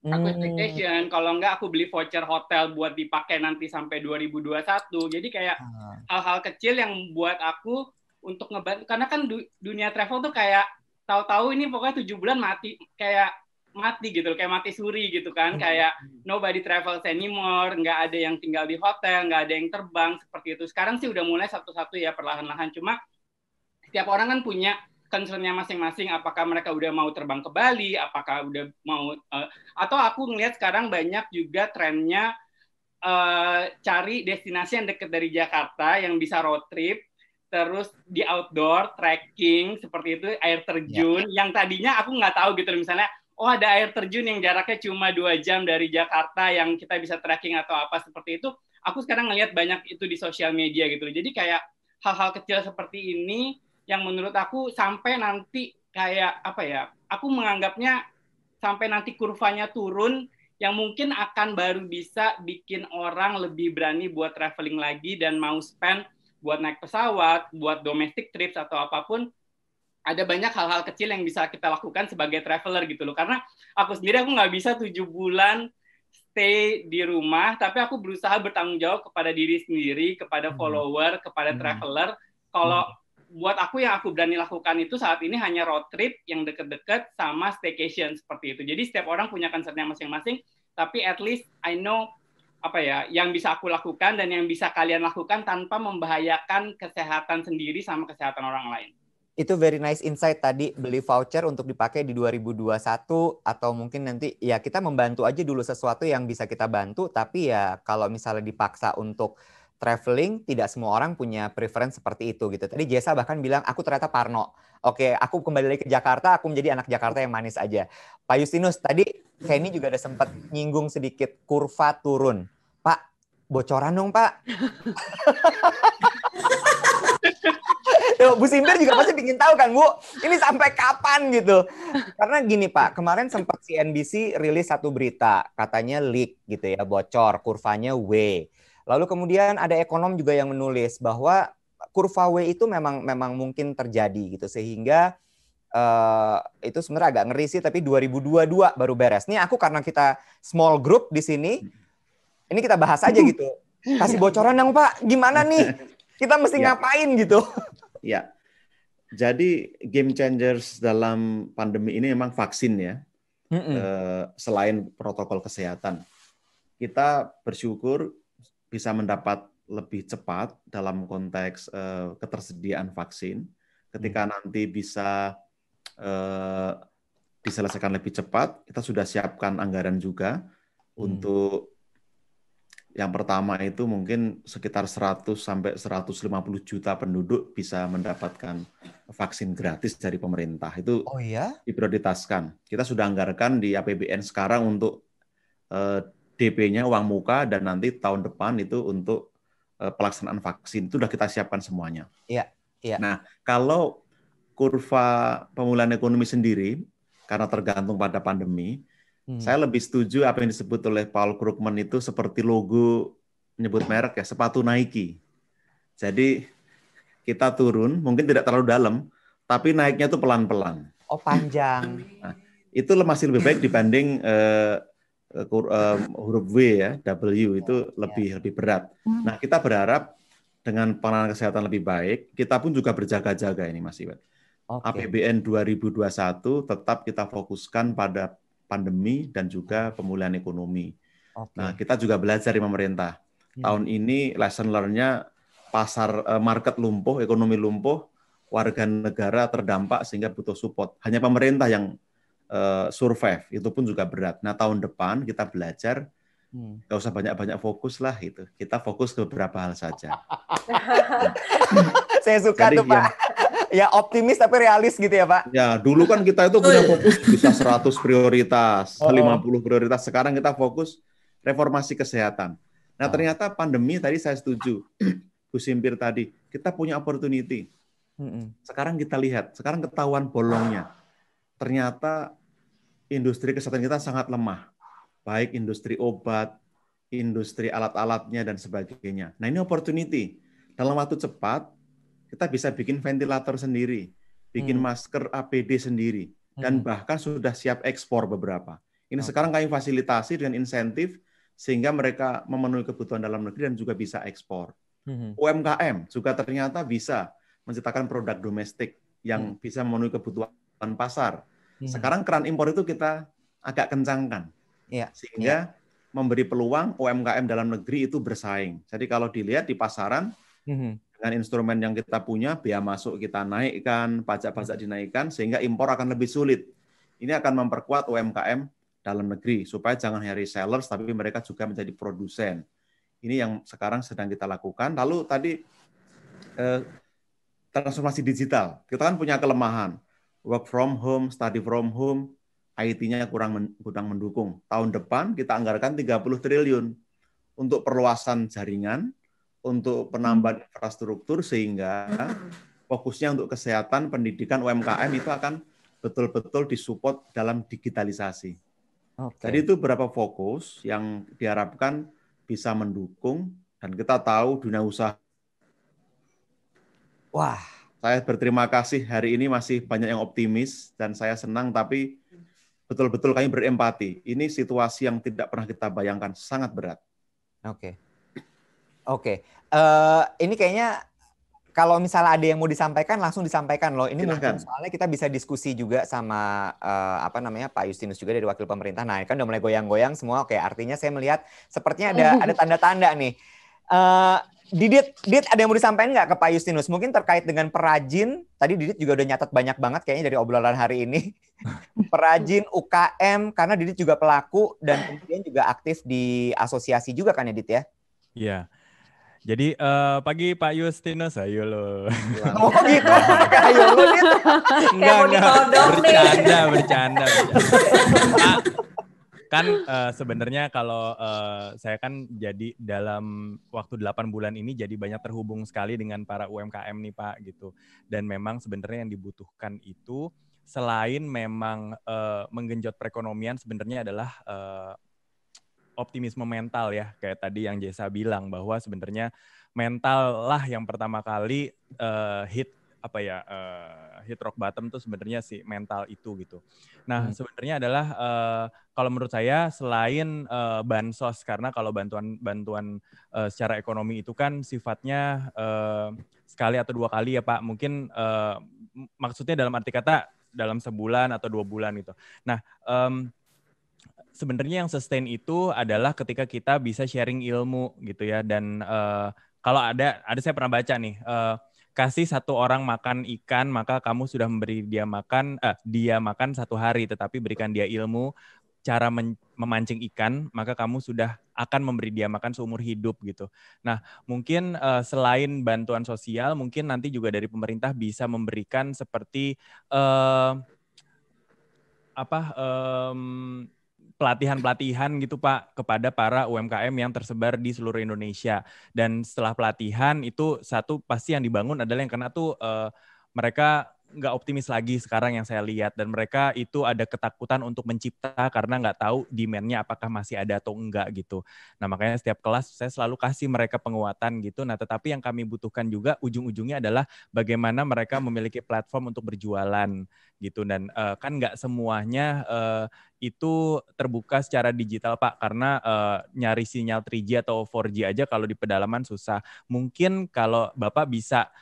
Aku staycation, kalau enggak aku beli voucher hotel buat dipakai nanti sampai 2021. Jadi kayak hal-hal kecil yang buat aku untuk ngebantu. Karena kan dunia travel tuh kayak tahu-tahu ini pokoknya 7 bulan mati gitu, kayak mati suri gitu kan, kayak nobody travels anymore, nggak ada yang tinggal di hotel, nggak ada yang terbang seperti itu. Sekarang sih udah mulai satu-satu ya perlahan-lahan, cuma setiap orang kan punya concern-nya masing-masing, apakah mereka udah mau terbang ke Bali, apakah udah mau atau aku ngelihat sekarang banyak juga trennya cari destinasi yang dekat dari Jakarta yang bisa road trip, terus di outdoor trekking seperti itu, air terjun yang tadinya aku nggak tahu gitu, misalnya ada air terjun yang jaraknya cuma 2 jam dari Jakarta yang kita bisa trekking atau apa seperti itu. Aku sekarang ngelihat banyak itu di sosial media gitu. Jadi kayak hal-hal kecil seperti ini yang menurut aku sampai nanti kayak aku menganggapnya sampai nanti kurvanya turun, yang mungkin akan baru bisa bikin orang lebih berani buat traveling lagi dan mau spend buat naik pesawat, buat domestic trips atau apapun. Ada banyak hal-hal kecil yang bisa kita lakukan sebagai traveler gitu loh. Karena aku sendiri aku nggak bisa 7 bulan stay di rumah, tapi aku berusaha bertanggung jawab kepada diri sendiri, kepada follower, kepada traveler. Kalau buat aku yang aku berani lakukan itu saat ini hanya road trip yang deket-deket sama staycation seperti itu. Jadi setiap orang punya concern-nya masing-masing, tapi at least I know yang bisa aku lakukan dan yang bisa kalian lakukan tanpa membahayakan kesehatan sendiri sama kesehatan orang lain. Itu very nice insight tadi, beli voucher untuk dipakai di 2021 atau mungkin nanti ya kita membantu aja dulu sesuatu yang bisa kita bantu, tapi ya kalau misalnya dipaksa untuk traveling, tidak semua orang punya preference seperti itu gitu. Tadi Jessa bahkan bilang, aku ternyata parno. Oke, aku kembali lagi ke Jakarta, aku menjadi anak Jakarta yang manis aja. Pak Justinus, tadi Kenny juga ada sempat nyinggung sedikit kurva turun. Pak, bocoran dong Pak. Bu Simpir juga pasti ingin tahu kan Bu, ini sampai kapan gitu. Karena gini Pak, kemarin sempat CNBC rilis satu berita, katanya leak gitu ya, bocor, kurvanya W. Lalu kemudian ada ekonom juga yang menulis bahwa kurva W itu memang mungkin terjadi gitu, sehingga itu sebenarnya agak ngeri sih, tapi 2022 baru beres. Nih aku karena kita small group di sini, ini kita bahas aja gitu. Kasih bocoran dong Pak, gimana nih? Kita mesti ngapain gitu? Ya, jadi game changers dalam pandemi ini memang vaksin ya. Selain protokol kesehatan, kita bersyukur bisa mendapat lebih cepat dalam konteks ketersediaan vaksin. Ketika nanti bisa diselesaikan lebih cepat, kita sudah siapkan anggaran juga untuk yang pertama itu mungkin sekitar 100 sampai 150 juta penduduk bisa mendapatkan vaksin gratis dari pemerintah. Itu diprioritaskan. Kita sudah anggarkan di APBN sekarang untuk DP-nya uang muka, dan nanti tahun depan itu untuk pelaksanaan vaksin. Itu sudah kita siapkan semuanya. Nah, kalau kurva pemulihan ekonomi sendiri, karena tergantung pada pandemi, saya lebih setuju apa yang disebut oleh Paul Krugman itu seperti logo menyebut merek ya, sepatu Nike. Jadi kita turun, mungkin tidak terlalu dalam, tapi naiknya itu pelan-pelan. Oh, panjang. Nah, itu masih lebih baik dibanding huruf W ya, W itu lebih berat. Nah, kita berharap dengan penanganan kesehatan lebih baik, kita pun juga berjaga-jaga ini Mas Iwet. APBN 2021 tetap kita fokuskan pada pandemi dan juga pemulihan ekonomi. Nah, kita juga belajar dari pemerintah. Tahun ini lesson learn-nya pasar market lumpuh, ekonomi lumpuh, warga negara terdampak sehingga butuh support. Hanya pemerintah yang survive, itu pun juga berat. Nah, tahun depan kita belajar, nggak usah banyak-banyak fokus lah itu. Kita fokus ke beberapa hal saja. Saya suka tuh Pak. Ya optimis tapi realis gitu ya Pak. Ya, dulu kan kita itu punya fokus bisa 100 prioritas, 50 prioritas. Sekarang kita fokus reformasi kesehatan. Nah, ternyata pandemi tadi saya setuju. Bu Simpir tadi, kita punya opportunity. Sekarang kita lihat, sekarang ketahuan bolongnya. Ternyata industri kesehatan kita sangat lemah. Baik industri obat, industri alat-alatnya dan sebagainya. Nah, ini opportunity. Dalam waktu cepat kita bisa bikin ventilator sendiri, bikin masker APD sendiri, dan bahkan sudah siap ekspor beberapa. Ini sekarang kami fasilitasi dengan insentif sehingga mereka memenuhi kebutuhan dalam negeri dan juga bisa ekspor. UMKM juga ternyata bisa menciptakan produk domestik yang bisa memenuhi kebutuhan pasar. Sekarang keran impor itu kita agak kencangkan, sehingga memberi peluang UMKM dalam negeri itu bersaing. Jadi kalau dilihat di pasaran, dengan instrumen yang kita punya, biaya masuk kita naikkan, pajak-pajak dinaikkan, sehingga impor akan lebih sulit. Ini akan memperkuat UMKM dalam negeri, supaya jangan hanya resellers, tapi mereka juga menjadi produsen. Ini yang sekarang sedang kita lakukan. Lalu tadi transformasi digital, kita kan punya kelemahan. Work from home, study from home, IT-nya kurang mendukung. Tahun depan kita anggarkan 30 triliun untuk perluasan jaringan, untuk penambahan infrastruktur, sehingga fokusnya untuk kesehatan, pendidikan, UMKM itu akan betul-betul disupport dalam digitalisasi. Jadi itu beberapa fokus yang diharapkan bisa mendukung, dan kita tahu dunia usaha. Wah, saya berterima kasih hari ini masih banyak yang optimis, dan saya senang, tapi betul-betul kami berempati. Ini situasi yang tidak pernah kita bayangkan, sangat berat. Oke, ini kayaknya kalau misalnya ada yang mau disampaikan langsung disampaikan loh. Ini mungkin soalnya kita bisa diskusi juga sama Pak Justinus juga dari wakil pemerintah. Nah, kan udah mulai goyang-goyang semua. Oke, artinya saya melihat sepertinya ada tanda-tanda nih. Didit, ada yang mau disampaikan nggak ke Pak Justinus? Mungkin terkait dengan perajin. Tadi Didit juga udah nyatat banyak banget kayaknya dari obrolan hari ini. Perajin, UKM, karena Didit juga pelaku dan kemudian juga aktif di asosiasi juga kan ya Didit ya? Iya. Jadi pagi Pak Justinus, ayo lo. Oh gitu, ayo lo gitu. Enggak, bercanda. Kan sebenarnya kalau saya kan jadi dalam waktu 8 bulan ini jadi banyak terhubung sekali dengan para UMKM nih Pak gitu. Dan memang sebenarnya yang dibutuhkan itu selain memang menggenjot perekonomian, sebenarnya adalah optimisme mental ya, kayak tadi yang Jessa bilang bahwa sebenarnya mental lah yang pertama kali hit rock bottom tuh sebenarnya si mental itu gitu. Nah sebenarnya adalah kalau menurut saya selain bansos, karena kalau bantuan secara ekonomi itu kan sifatnya sekali atau 2 kali ya Pak, mungkin maksudnya dalam arti kata dalam sebulan atau 2 bulan gitu. Nah sebenarnya yang sustain itu adalah ketika kita bisa sharing ilmu gitu ya, dan kalau ada saya pernah baca nih, kasih 1 orang makan ikan maka kamu sudah memberi dia makan 1 hari, tetapi berikan dia ilmu cara memancing ikan maka kamu sudah akan memberi dia makan seumur hidup gitu. Nah mungkin selain bantuan sosial, mungkin nanti juga dari pemerintah bisa memberikan seperti pelatihan-pelatihan gitu Pak kepada para UMKM yang tersebar di seluruh Indonesia. Dan setelah pelatihan itu satu pasti yang dibangun adalah yang kena tuh mereka nggak optimis lagi sekarang yang saya lihat, dan mereka itu ada ketakutan untuk mencipta karena nggak tahu demand-nya apakah masih ada atau enggak gitu. Nah makanya setiap kelas saya selalu kasih mereka penguatan gitu. Nah tetapi yang kami butuhkan juga ujung-ujungnya adalah bagaimana mereka memiliki platform untuk berjualan gitu, dan kan nggak semuanya itu terbuka secara digital Pak, karena nyari sinyal 3G atau 4G aja kalau di pedalaman susah. Mungkin kalau Bapak bisa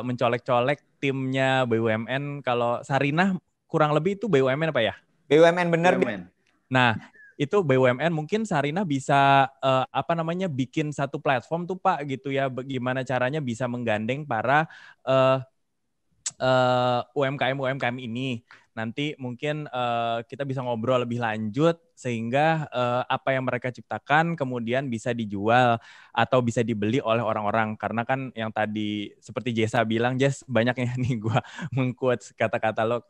mencolek-colek timnya BUMN, kalau Sarinah kurang lebih itu BUMN apa ya? BUMN bener. Nah, itu BUMN mungkin Sarinah bisa bikin satu platform tuh Pak gitu ya, bagaimana caranya bisa menggandeng para UMKM ini. Nanti mungkin kita bisa ngobrol lebih lanjut sehingga apa yang mereka ciptakan kemudian bisa dijual atau bisa dibeli oleh orang-orang. Karena kan yang tadi seperti Jessa bilang, Jess banyak ya nih gue meng-quote kata-kata lo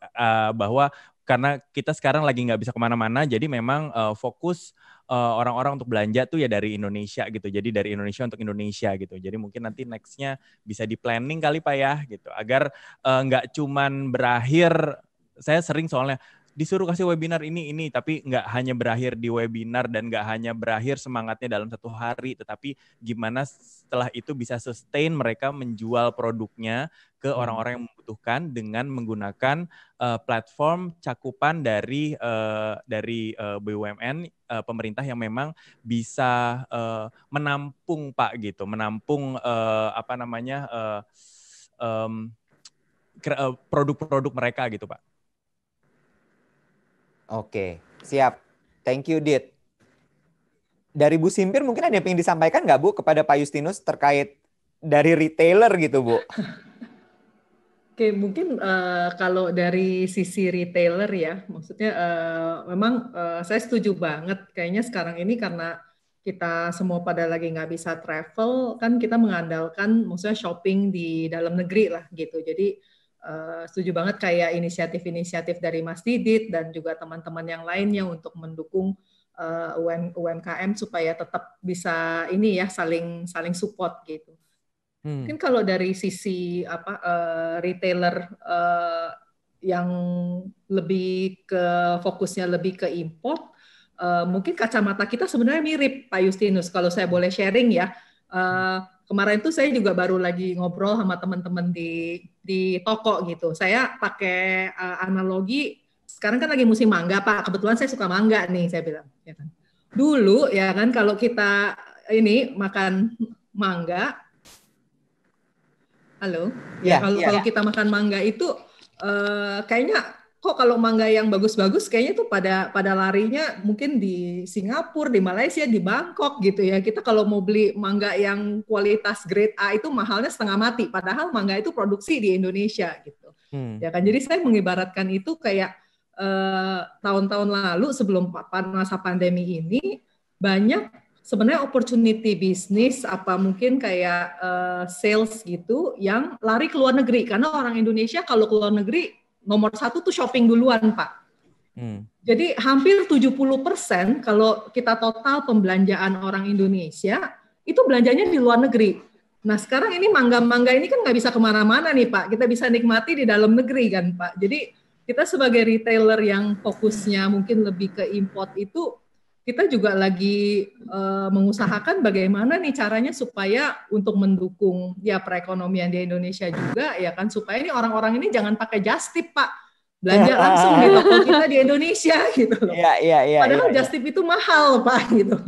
bahwa karena kita sekarang lagi nggak bisa kemana-mana, jadi memang fokus orang-orang untuk belanja tuh ya dari Indonesia gitu. Jadi dari Indonesia untuk Indonesia gitu. Jadi mungkin nanti next-nya bisa di planning kali Pak ya gitu. Agar nggak cuman berakhir, saya sering soalnya disuruh kasih webinar ini, tapi nggak hanya berakhir di webinar dan nggak hanya berakhir semangatnya dalam 1 hari, tetapi gimana setelah itu bisa sustain mereka menjual produknya ke orang-orang yang membutuhkan dengan menggunakan platform cakupan dari BUMN pemerintah yang memang bisa menampung Pak gitu, menampung produk-produk mereka gitu Pak. Oke, siap. Thank you, Dit. Dari Bu Simpir mungkin ada yang ingin disampaikan nggak Bu kepada Pak Justinus terkait dari retailer gitu Bu? Oke, mungkin kalau dari sisi retailer ya, maksudnya memang saya setuju banget. Kayaknya sekarang ini karena kita semua pada lagi nggak bisa travel, kan kita mengandalkan maksudnya shopping di dalam negeri lah gitu. Jadi setuju banget kayak inisiatif-inisiatif dari Mas Didit dan juga teman-teman yang lainnya untuk mendukung UMKM supaya tetap bisa ini ya saling support gitu. Mungkin kalau dari sisi retailer yang lebih ke fokusnya lebih ke import, mungkin kacamata kita sebenarnya mirip Pak Justinus kalau saya boleh sharing ya. Kemarin tuh saya juga baru lagi ngobrol sama teman-teman di toko gitu. Saya pakai analogi, sekarang kan lagi musim mangga Pak. Kebetulan saya suka mangga nih, saya bilang. Ya kan. Dulu ya kan kalau kita ini makan mangga, halo, kalau kita makan mangga itu kayaknya kok kalau mangga yang bagus-bagus kayaknya tuh pada larinya mungkin di Singapura, di Malaysia, di Bangkok gitu ya. Kita kalau mau beli mangga yang kualitas grade A itu mahalnya setengah mati, padahal mangga itu produksi di Indonesia gitu. Ya kan, jadi saya mengibaratkan itu kayak tahun-tahun lalu sebelum masa pandemi ini banyak sebenarnya opportunity bisnis apa mungkin kayak sales gitu yang lari ke luar negeri, karena orang Indonesia kalau ke luar negeri nomor 1 tuh shopping duluan, Pak. Jadi hampir 70% kalau kita total pembelanjaan orang Indonesia, itu belanjanya di luar negeri. Nah sekarang ini mangga-mangga ini kan nggak bisa kemana-mana nih Pak, kita bisa nikmati di dalam negeri kan Pak. Jadi kita sebagai retailer yang fokusnya mungkin lebih ke import itu, kita juga lagi mengusahakan bagaimana nih caranya supaya untuk mendukung ya perekonomian di Indonesia juga ya kan, supaya ini orang-orang ini jangan pakai just tip Pak, belanja langsung di toko kita di Indonesia gitu loh. Padahal just tip itu mahal Pak gitu.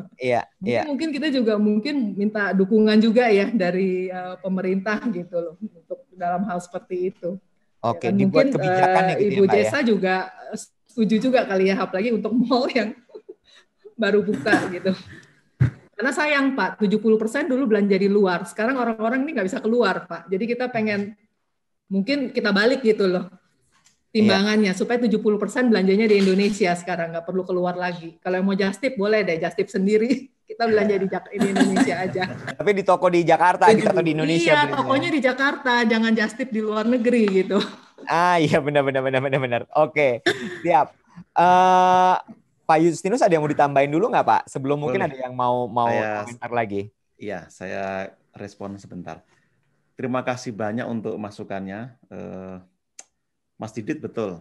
Mungkin kita juga mungkin minta dukungan juga ya dari pemerintah gitu loh untuk dalam hal seperti itu. Oke, Ya kan? dibuat Mungkin kebijakannya gitu Ibu ya, Mbak, Jessa juga setuju juga kali ya, apalagi untuk mall yang baru buka gitu. Karena sayang Pak, 70% dulu belanja di luar. Sekarang orang-orang ini nggak bisa keluar Pak. Jadi kita pengen, mungkin kita balik gitu loh timbangannya, supaya 70% belanjanya di Indonesia sekarang, nggak perlu keluar lagi. Kalau mau just tip, boleh deh just tip sendiri. Kita belanja di Indonesia aja. Tapi di toko di Jakarta gitu atau di Indonesia? Iya, tokonya di Jakarta, jangan just tip di luar negeri gitu. Iya benar. Oke, siap. Pak Justinus ada yang mau ditambahin dulu nggak Pak? Sebelum mungkin ada yang mau komentar lagi. Iya, saya respon sebentar. Terima kasih banyak untuk masukannya. Mas Didit betul.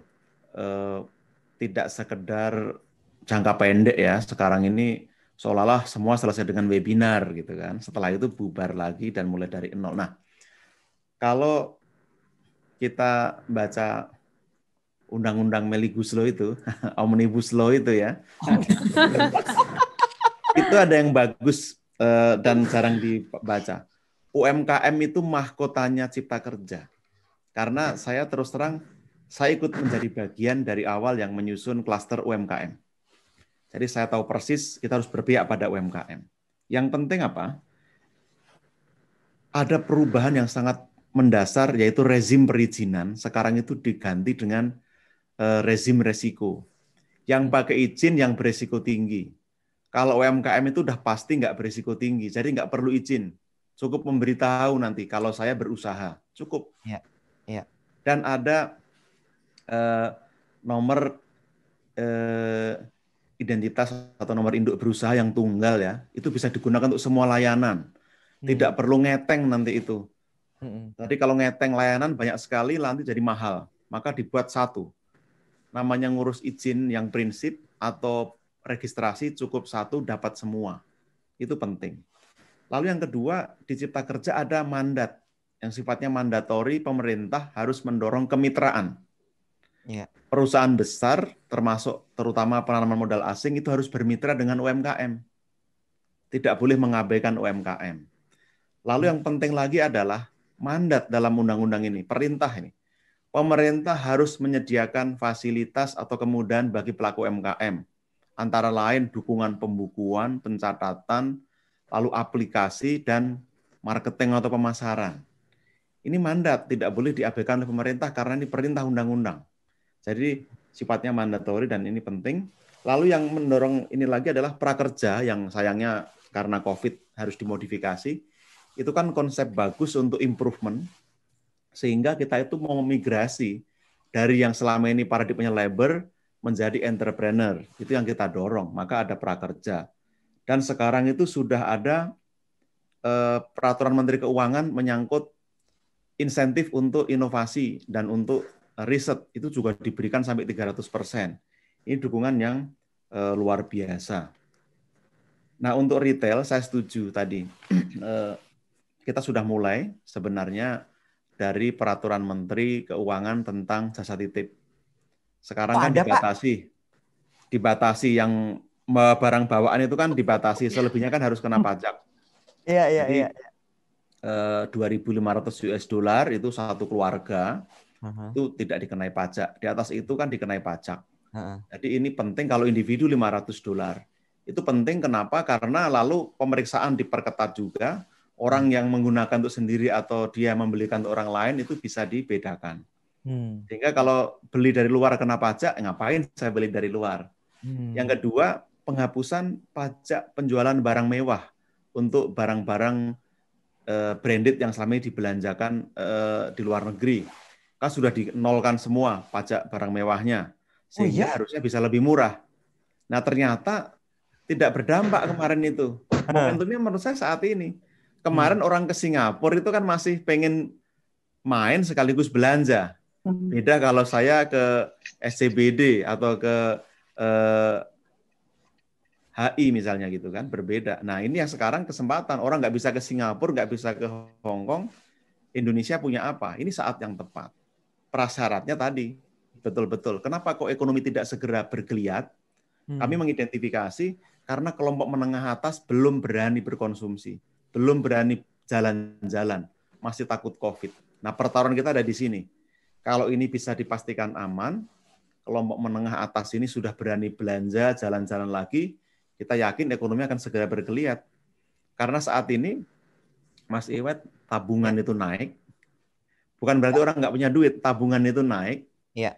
Tidak sekedar jangka pendek ya. Sekarang ini seolah-olah semua selesai dengan webinar gitu kan. Setelah itu bubar lagi dan mulai dari nol. Nah, kalau kita baca Undang-Undang Omnibus Law itu, Omnibus Law itu ya, itu ada yang bagus dan jarang dibaca. UMKM itu mahkotanya Cipta Kerja. Karena saya terus terang, saya ikut menjadi bagian dari awal yang menyusun klaster UMKM. Jadi saya tahu persis kita harus berpihak pada UMKM. Yang penting apa? Ada perubahan yang sangat mendasar, yaitu rezim perizinan. Sekarang itu diganti dengan rezim resiko. Yang pakai izin yang beresiko tinggi. Kalau UMKM itu udah pasti nggak beresiko tinggi, jadi nggak perlu izin. Cukup memberitahu nanti kalau saya berusaha. Cukup. Dan ada nomor identitas atau nomor induk berusaha yang tunggal ya. Itu bisa digunakan untuk semua layanan. Tidak perlu ngeteng nanti itu. Tadi kalau ngeteng layanan banyak sekali nanti jadi mahal. Maka dibuat satu. Namanya ngurus izin yang prinsip atau registrasi cukup satu dapat semua. Itu penting. Lalu yang kedua, di Cipta Kerja ada mandat yang sifatnya mandatori, pemerintah harus mendorong kemitraan. Perusahaan besar termasuk terutama penanaman modal asing itu harus bermitra dengan UMKM. Tidak boleh mengabaikan UMKM. Lalu yang penting lagi adalah mandat dalam undang-undang ini, perintah ini. Pemerintah harus menyediakan fasilitas atau kemudahan bagi pelaku UMKM. Antara lain dukungan pembukuan, pencatatan, lalu aplikasi, dan marketing atau pemasaran. Ini mandat, tidak boleh diabaikan oleh pemerintah karena ini perintah undang-undang. Jadi sifatnya mandatori dan ini penting. Lalu yang mendorong ini lagi adalah prakerja yang sayangnya karena COVID harus dimodifikasi. Itu kan konsep bagus untuk improvement, sehingga kita itu mau migrasi dari yang selama ini paradigmanya labor menjadi entrepreneur. Itu yang kita dorong, maka ada prakerja. Dan sekarang itu sudah ada peraturan Menteri Keuangan menyangkut insentif untuk inovasi dan untuk riset, itu juga diberikan sampai 300%. Ini dukungan yang luar biasa. Nah, untuk retail, saya setuju tadi. Kita sudah mulai sebenarnya dari peraturan Menteri Keuangan tentang jasa titip. Sekarang kan dibatasi yang barang bawaan itu kan dibatasi, selebihnya kan harus kena pajak. Iya. 2.500 US dollar itu satu keluarga itu tidak dikenai pajak. Di atas itu kan dikenai pajak. Jadi ini penting kalau individu 500 dolar. Itu penting kenapa? Karena lalu pemeriksaan diperketat juga. Orang yang menggunakan untuk sendiri atau dia membelikan untuk orang lain itu bisa dibedakan. Sehingga kalau beli dari luar kena pajak, ngapain saya beli dari luar? Yang kedua, penghapusan pajak penjualan barang mewah untuk barang-barang branded yang selama ini dibelanjakan di luar negeri. Kan sudah dinolkan semua pajak barang mewahnya. Sehingga harusnya bisa lebih murah. Nah ternyata tidak berdampak kemarin itu. Momentumnya menurut saya saat ini. Kemarin orang ke Singapura itu kan masih pengen main sekaligus belanja. Beda kalau saya ke SCBD atau ke HI misalnya gitu kan, berbeda. Nah ini yang sekarang kesempatan, orang nggak bisa ke Singapura, nggak bisa ke Hong Kong, Indonesia punya apa? Ini saat yang tepat. Prasyaratnya tadi, betul-betul. Kenapa kok ekonomi tidak segera bergeliat? Kami mengidentifikasi karena kelompok menengah atas belum berani berkonsumsi, belum berani jalan-jalan, masih takut COVID. Nah pertaruhan kita ada di sini. Kalau ini bisa dipastikan aman, kelompok menengah atas ini sudah berani belanja, jalan-jalan lagi, kita yakin ekonomi akan segera bergeliat. Karena saat ini, Mas Iwet, tabungan itu naik. Bukan berarti orang nggak punya duit, tabungan itu naik. Ya.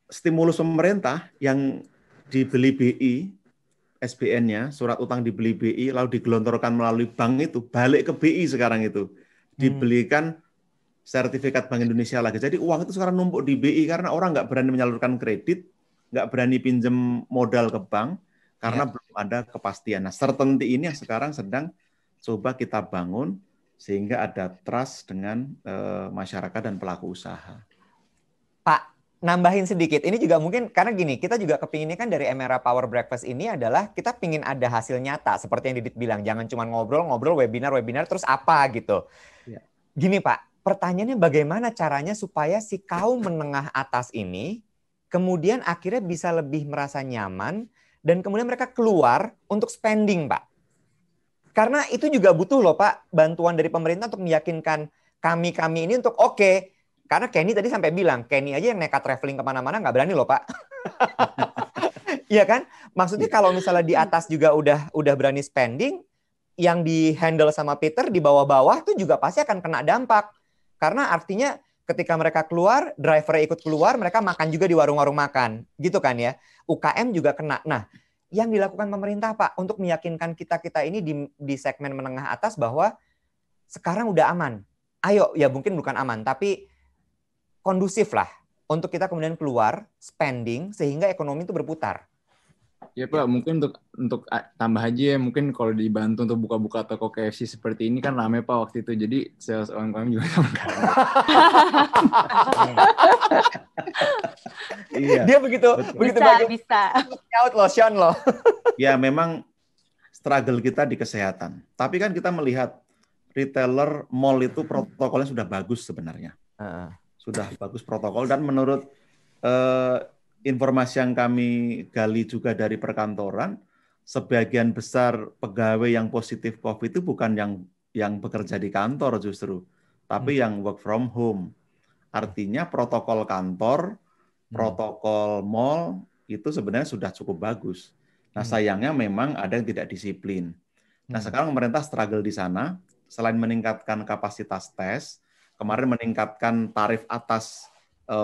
Stimulus pemerintah yang dibeli BI, SBN-nya, surat utang dibeli BI, lalu digelontorkan melalui bank itu, balik ke BI sekarang itu. Dibelikan sertifikat Bank Indonesia lagi. Jadi uang itu sekarang numpuk di BI karena orang nggak berani menyalurkan kredit, nggak berani pinjam modal ke bank, karena belum ada kepastian. Nah, certainty ini yang sekarang sedang coba kita bangun sehingga ada trust dengan masyarakat dan pelaku usaha. Pak, nambahin sedikit. Ini juga mungkin karena gini, kita juga kepinginnya kan dari Emera Power Breakfast ini adalah kita pingin ada hasil nyata seperti yang Didit bilang. Jangan cuma ngobrol-ngobrol, webinar terus apa gitu. Ya. Gini Pak, pertanyaannya bagaimana caranya supaya si kaum menengah atas ini kemudian akhirnya bisa lebih merasa nyaman dan kemudian mereka keluar untuk spending, Pak. Karena itu juga butuh loh, Pak, bantuan dari pemerintah untuk meyakinkan kami ini untuk oke. Karena Kenny tadi sampai bilang, Kenny aja yang nekat traveling kemana-mana nggak berani loh, Pak. Iya kan? Maksudnya kalau misalnya di atas juga udah berani spending, yang di-handle sama Peter di bawah-bawah tuh juga pasti akan kena dampak. Karena artinya ketika mereka keluar, driver ikut keluar, mereka makan juga di warung-warung makan. Gitu kan ya. UKM juga kena. Nah, yang dilakukan pemerintah Pak untuk meyakinkan kita-kita ini di segmen menengah atas bahwa sekarang udah aman. Ayo, ya mungkin bukan aman, tapi kondusif lah untuk kita kemudian keluar, spending, sehingga ekonomi itu berputar. Ya Pak, mungkin untuk tambah aja ya, mungkin kalau dibantu untuk buka-buka toko KFC seperti ini kan rame Pak waktu itu, jadi sales UMKM juga sama kan. Iya. Dia begitu bisa. Out loh, Sean loh. Ya memang struggle kita di kesehatan. Tapi kan kita melihat retailer mall itu protokolnya sudah bagus sebenarnya. Sudah bagus protokol dan menurut informasi yang kami gali juga dari perkantoran, sebagian besar pegawai yang positif COVID itu bukan yang bekerja di kantor justru, tapi yang work from home. Artinya protokol kantor, protokol mall itu sebenarnya sudah cukup bagus. Nah sayangnya memang ada yang tidak disiplin. Nah sekarang pemerintah struggle di sana, selain meningkatkan kapasitas tes, kemarin meningkatkan tarif atas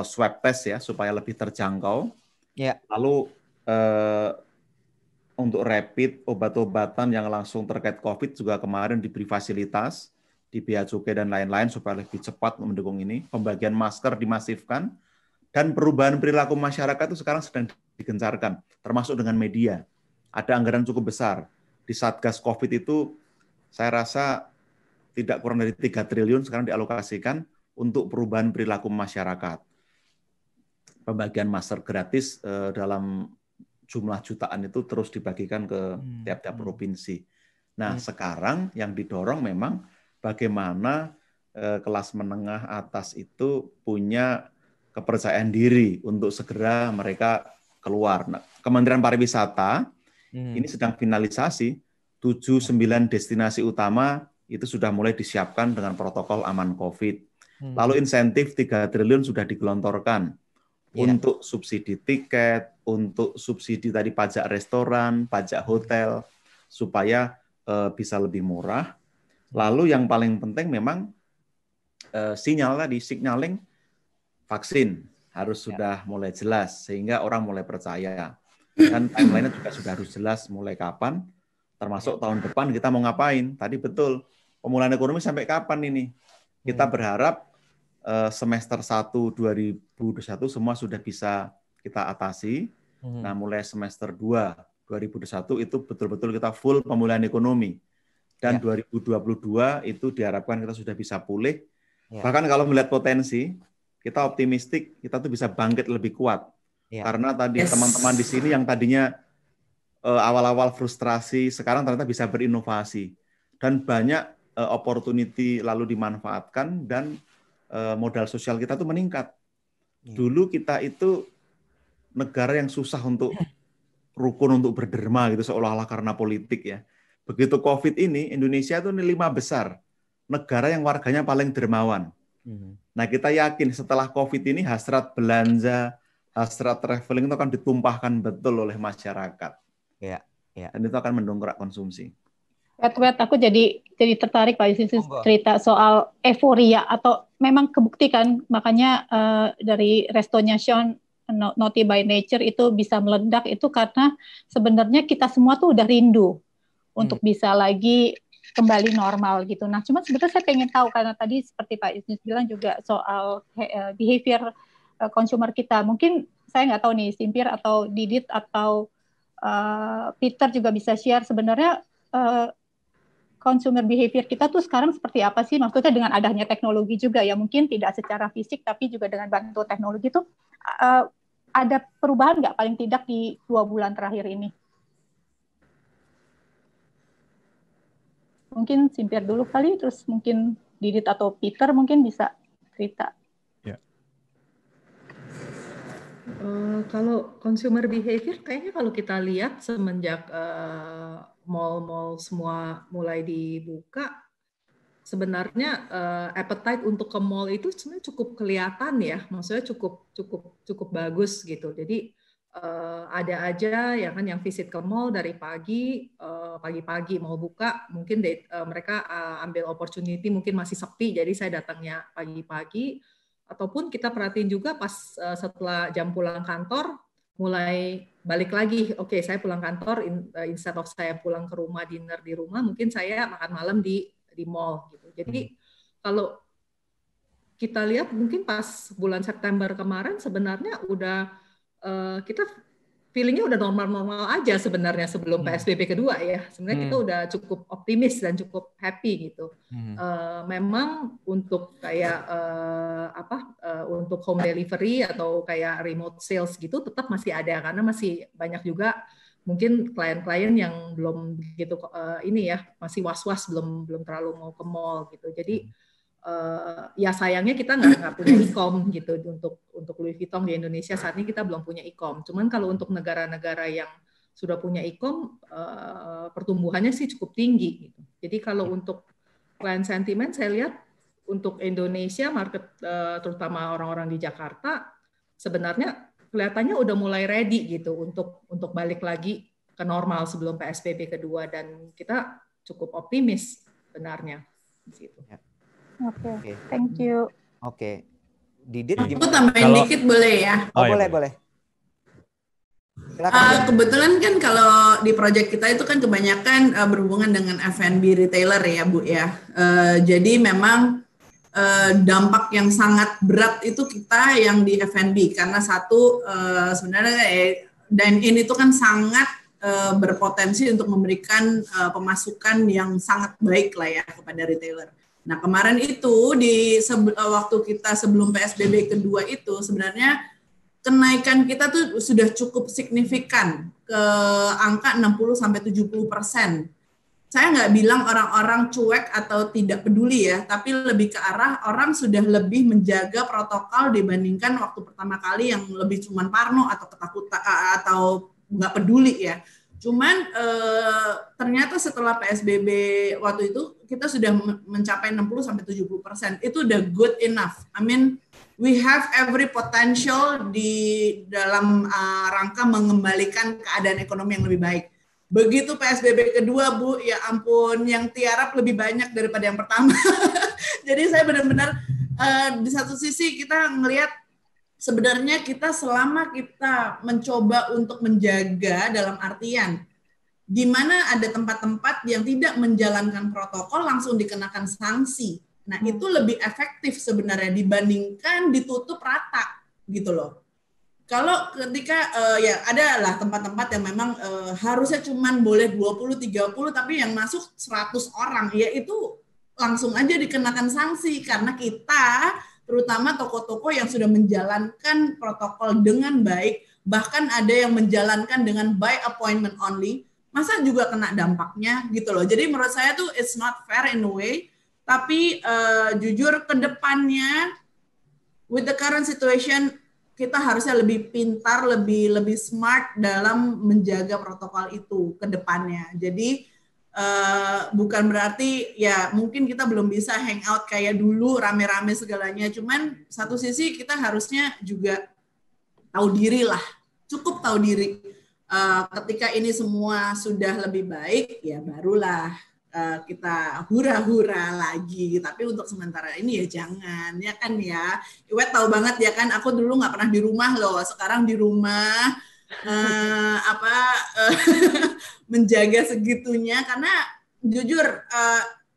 swab test ya supaya lebih terjangkau. Ya. Lalu untuk rapid obat-obatan yang langsung terkait COVID juga kemarin diberi fasilitas di Bea Cukai dan lain-lain supaya lebih cepat mendukung ini. Pembagian masker dimasifkan dan perubahan perilaku masyarakat itu sekarang sedang digencarkan, termasuk dengan media. Ada anggaran cukup besar di Satgas COVID itu. Saya rasa tidak kurang dari 3 triliun sekarang dialokasikan untuk perubahan perilaku masyarakat. Pembagian masker gratis dalam jumlah jutaan itu terus dibagikan ke tiap-tiap provinsi. Nah, sekarang yang didorong memang bagaimana kelas menengah atas itu punya kepercayaan diri untuk segera mereka keluar. Nah, Kementerian Pariwisata ini sedang finalisasi 7-9 destinasi utama itu sudah mulai disiapkan dengan protokol aman COVID. Lalu insentif 3 triliun sudah digelontorkan untuk subsidi tiket, untuk subsidi tadi pajak restoran, pajak hotel, supaya bisa lebih murah. Lalu yang paling penting memang signaling vaksin harus sudah mulai jelas, sehingga orang mulai percaya. Dan timeline-nya juga sudah harus jelas mulai kapan, termasuk tahun depan kita mau ngapain. Tadi betul, pemulihan ekonomi sampai kapan ini? Kita berharap semester 1 2021 semua sudah bisa kita atasi. Nah, mulai semester 2 2021 itu betul-betul kita full pemulihan ekonomi. Dan 2022 itu diharapkan kita sudah bisa pulih. Bahkan kalau melihat potensi, kita optimistik kita tuh bisa bangkit lebih kuat. Karena tadi teman-teman di sini yang tadinya awal-awal frustrasi, sekarang ternyata bisa berinovasi. Dan banyak opportunity lalu dimanfaatkan dan modal sosial kita tuh meningkat. Dulu kita itu negara yang susah untuk rukun, untuk berderma gitu, seolah-olah karena politik ya. Begitu COVID ini, Indonesia itu 5 besar negara yang warganya paling dermawan. Nah, kita yakin setelah COVID ini hasrat belanja, hasrat traveling itu akan ditumpahkan betul oleh masyarakat. Ya, ya. Dan itu akan mendongkrak konsumsi. Aku jadi tertarik Pak Yusinus cerita soal euforia atau memang kebuktikan, makanya dari Restonation Naughty by Nature itu bisa meledak itu karena sebenarnya kita semua tuh udah rindu untuk bisa lagi kembali normal gitu. Nah, cuma sebetulnya saya pengen tahu karena tadi seperti Pak Yusinus bilang juga soal behavior consumer kita. Mungkin saya nggak tahu nih, Simpir atau Didit atau Peter juga bisa share sebenarnya consumer behavior kita tuh sekarang seperti apa sih? Maksudnya dengan adanya teknologi juga ya, mungkin tidak secara fisik tapi juga dengan bantu teknologi tuh ada perubahan nggak paling tidak di 2 bulan terakhir ini? Mungkin Simpir dulu kali, terus mungkin Didit atau Peter mungkin bisa cerita. Kalau consumer behavior, kayaknya kalau kita lihat semenjak mall-mall semua mulai dibuka, sebenarnya appetite untuk ke mall itu sebenarnya cukup kelihatan ya, maksudnya cukup bagus gitu. Jadi ada aja ya kan yang visit ke mall dari pagi-pagi mau buka, mungkin mereka ambil opportunity, mungkin masih sepi, jadi saya datangnya pagi-pagi. Ataupun kita perhatiin juga pas setelah jam pulang kantor, mulai balik lagi, oke, saya pulang kantor, instead of saya pulang ke rumah, dinner di rumah, mungkin saya makan malam di mall gitu. Jadi kalau kita lihat mungkin pas bulan September kemarin sebenarnya udah kita feelingnya udah normal-normal aja sebenarnya sebelum PSBB kedua ya. Sebenarnya kita udah cukup optimis dan cukup happy gitu. Memang untuk kayak untuk home delivery atau kayak remote sales gitu tetap masih ada karena masih banyak juga mungkin klien-klien yang belum gitu masih was-was, belum terlalu mau ke mall gitu. Jadi ya sayangnya kita nggak punya e-com gitu untuk Louis Vuitton di Indonesia saat ini kita belum punya e-com. Cuman kalau untuk negara-negara yang sudah punya e-com pertumbuhannya sih cukup tinggi gitu. Jadi kalau untuk client sentiment saya lihat untuk Indonesia market terutama orang-orang di Jakarta sebenarnya kelihatannya udah mulai ready gitu untuk balik lagi ke normal sebelum PSBB kedua dan kita cukup optimis sebenarnya gitu. Oke, thank you. Oke, Didit gimana? Aku tambahin dikit boleh ya? Boleh. Kebetulan kan kalau di project kita itu kan kebanyakan berhubungan dengan F&B retailer ya Bu ya. Jadi memang dampak yang sangat berat itu kita yang di F&B karena satu sebenarnya dine-in itu kan sangat berpotensi untuk memberikan pemasukan yang sangat baik lah ya kepada retailer. Nah kemarin itu waktu kita sebelum PSBB kedua itu sebenarnya kenaikan kita tuh sudah cukup signifikan ke angka 60-70%. Saya nggak bilang orang-orang cuek atau tidak peduli ya, tapi lebih ke arah orang sudah lebih menjaga protokol dibandingkan waktu pertama kali yang lebih cuman parno atau ketakutan atau nggak peduli ya. Cuman ternyata setelah PSBB waktu itu kita sudah mencapai 60-70%. Itu udah good enough. I mean, we have every potential di dalam rangka mengembalikan keadaan ekonomi yang lebih baik. Begitu PSBB kedua, Bu, ya ampun, yang tiarap lebih banyak daripada yang pertama. Jadi saya benar-benar di satu sisi kita ngelihat sebenarnya kita selama kita mencoba untuk menjaga dalam artian di mana ada tempat-tempat yang tidak menjalankan protokol langsung dikenakan sanksi. Nah, itu lebih efektif sebenarnya dibandingkan ditutup rata gitu loh. Kalau ketika ya ada lah tempat-tempat yang memang harusnya cuman boleh 20-30 tapi yang masuk 100 orang ya itu langsung aja dikenakan sanksi karena kita terutama toko-toko yang sudah menjalankan protokol dengan baik bahkan ada yang menjalankan dengan by appointment only, masa juga kena dampaknya gitu loh. Jadi menurut saya tuh it's not fair in a way, tapi jujur ke depannya with the current situation kita harusnya lebih pintar, lebih smart dalam menjaga protokol itu ke depannya. Jadi bukan berarti ya mungkin kita belum bisa hangout kayak dulu rame-rame segalanya, cuman satu sisi kita harusnya juga tahu diri lah, cukup tahu diri. Ketika ini semua sudah lebih baik ya barulah kita hura-hura lagi, tapi untuk sementara ini ya jangan, ya kan ya. Iwet tahu banget ya kan, aku dulu nggak pernah di rumah loh, sekarang di rumah menjaga segitunya karena jujur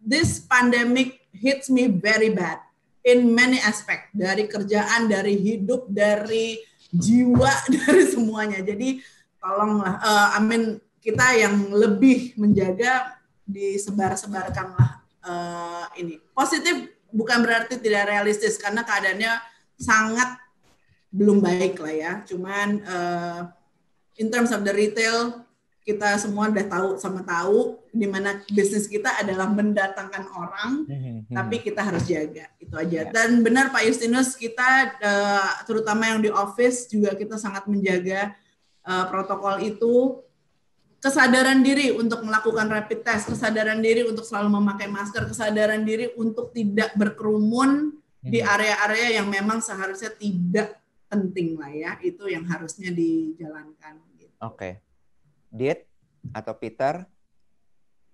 this pandemic hits me very bad in many aspect, dari kerjaan, dari hidup, dari jiwa, dari semuanya. Jadi tolonglah kita yang lebih menjaga, disebar-sebarkanlah ini. Positif bukan berarti tidak realistis karena keadaannya sangat belum baik lah ya. Cuman in terms of the retail, kita semua udah tahu di mana bisnis kita adalah mendatangkan orang, tapi kita harus jaga itu aja. Dan benar Pak Justinus, kita terutama yang di office juga kita sangat menjaga protokol itu, kesadaran diri untuk melakukan rapid test, kesadaran diri untuk selalu memakai masker, kesadaran diri untuk tidak berkerumun di area-area yang memang seharusnya tidak penting lah ya, itu yang harusnya dijalankan. Oke. Dit atau Peter?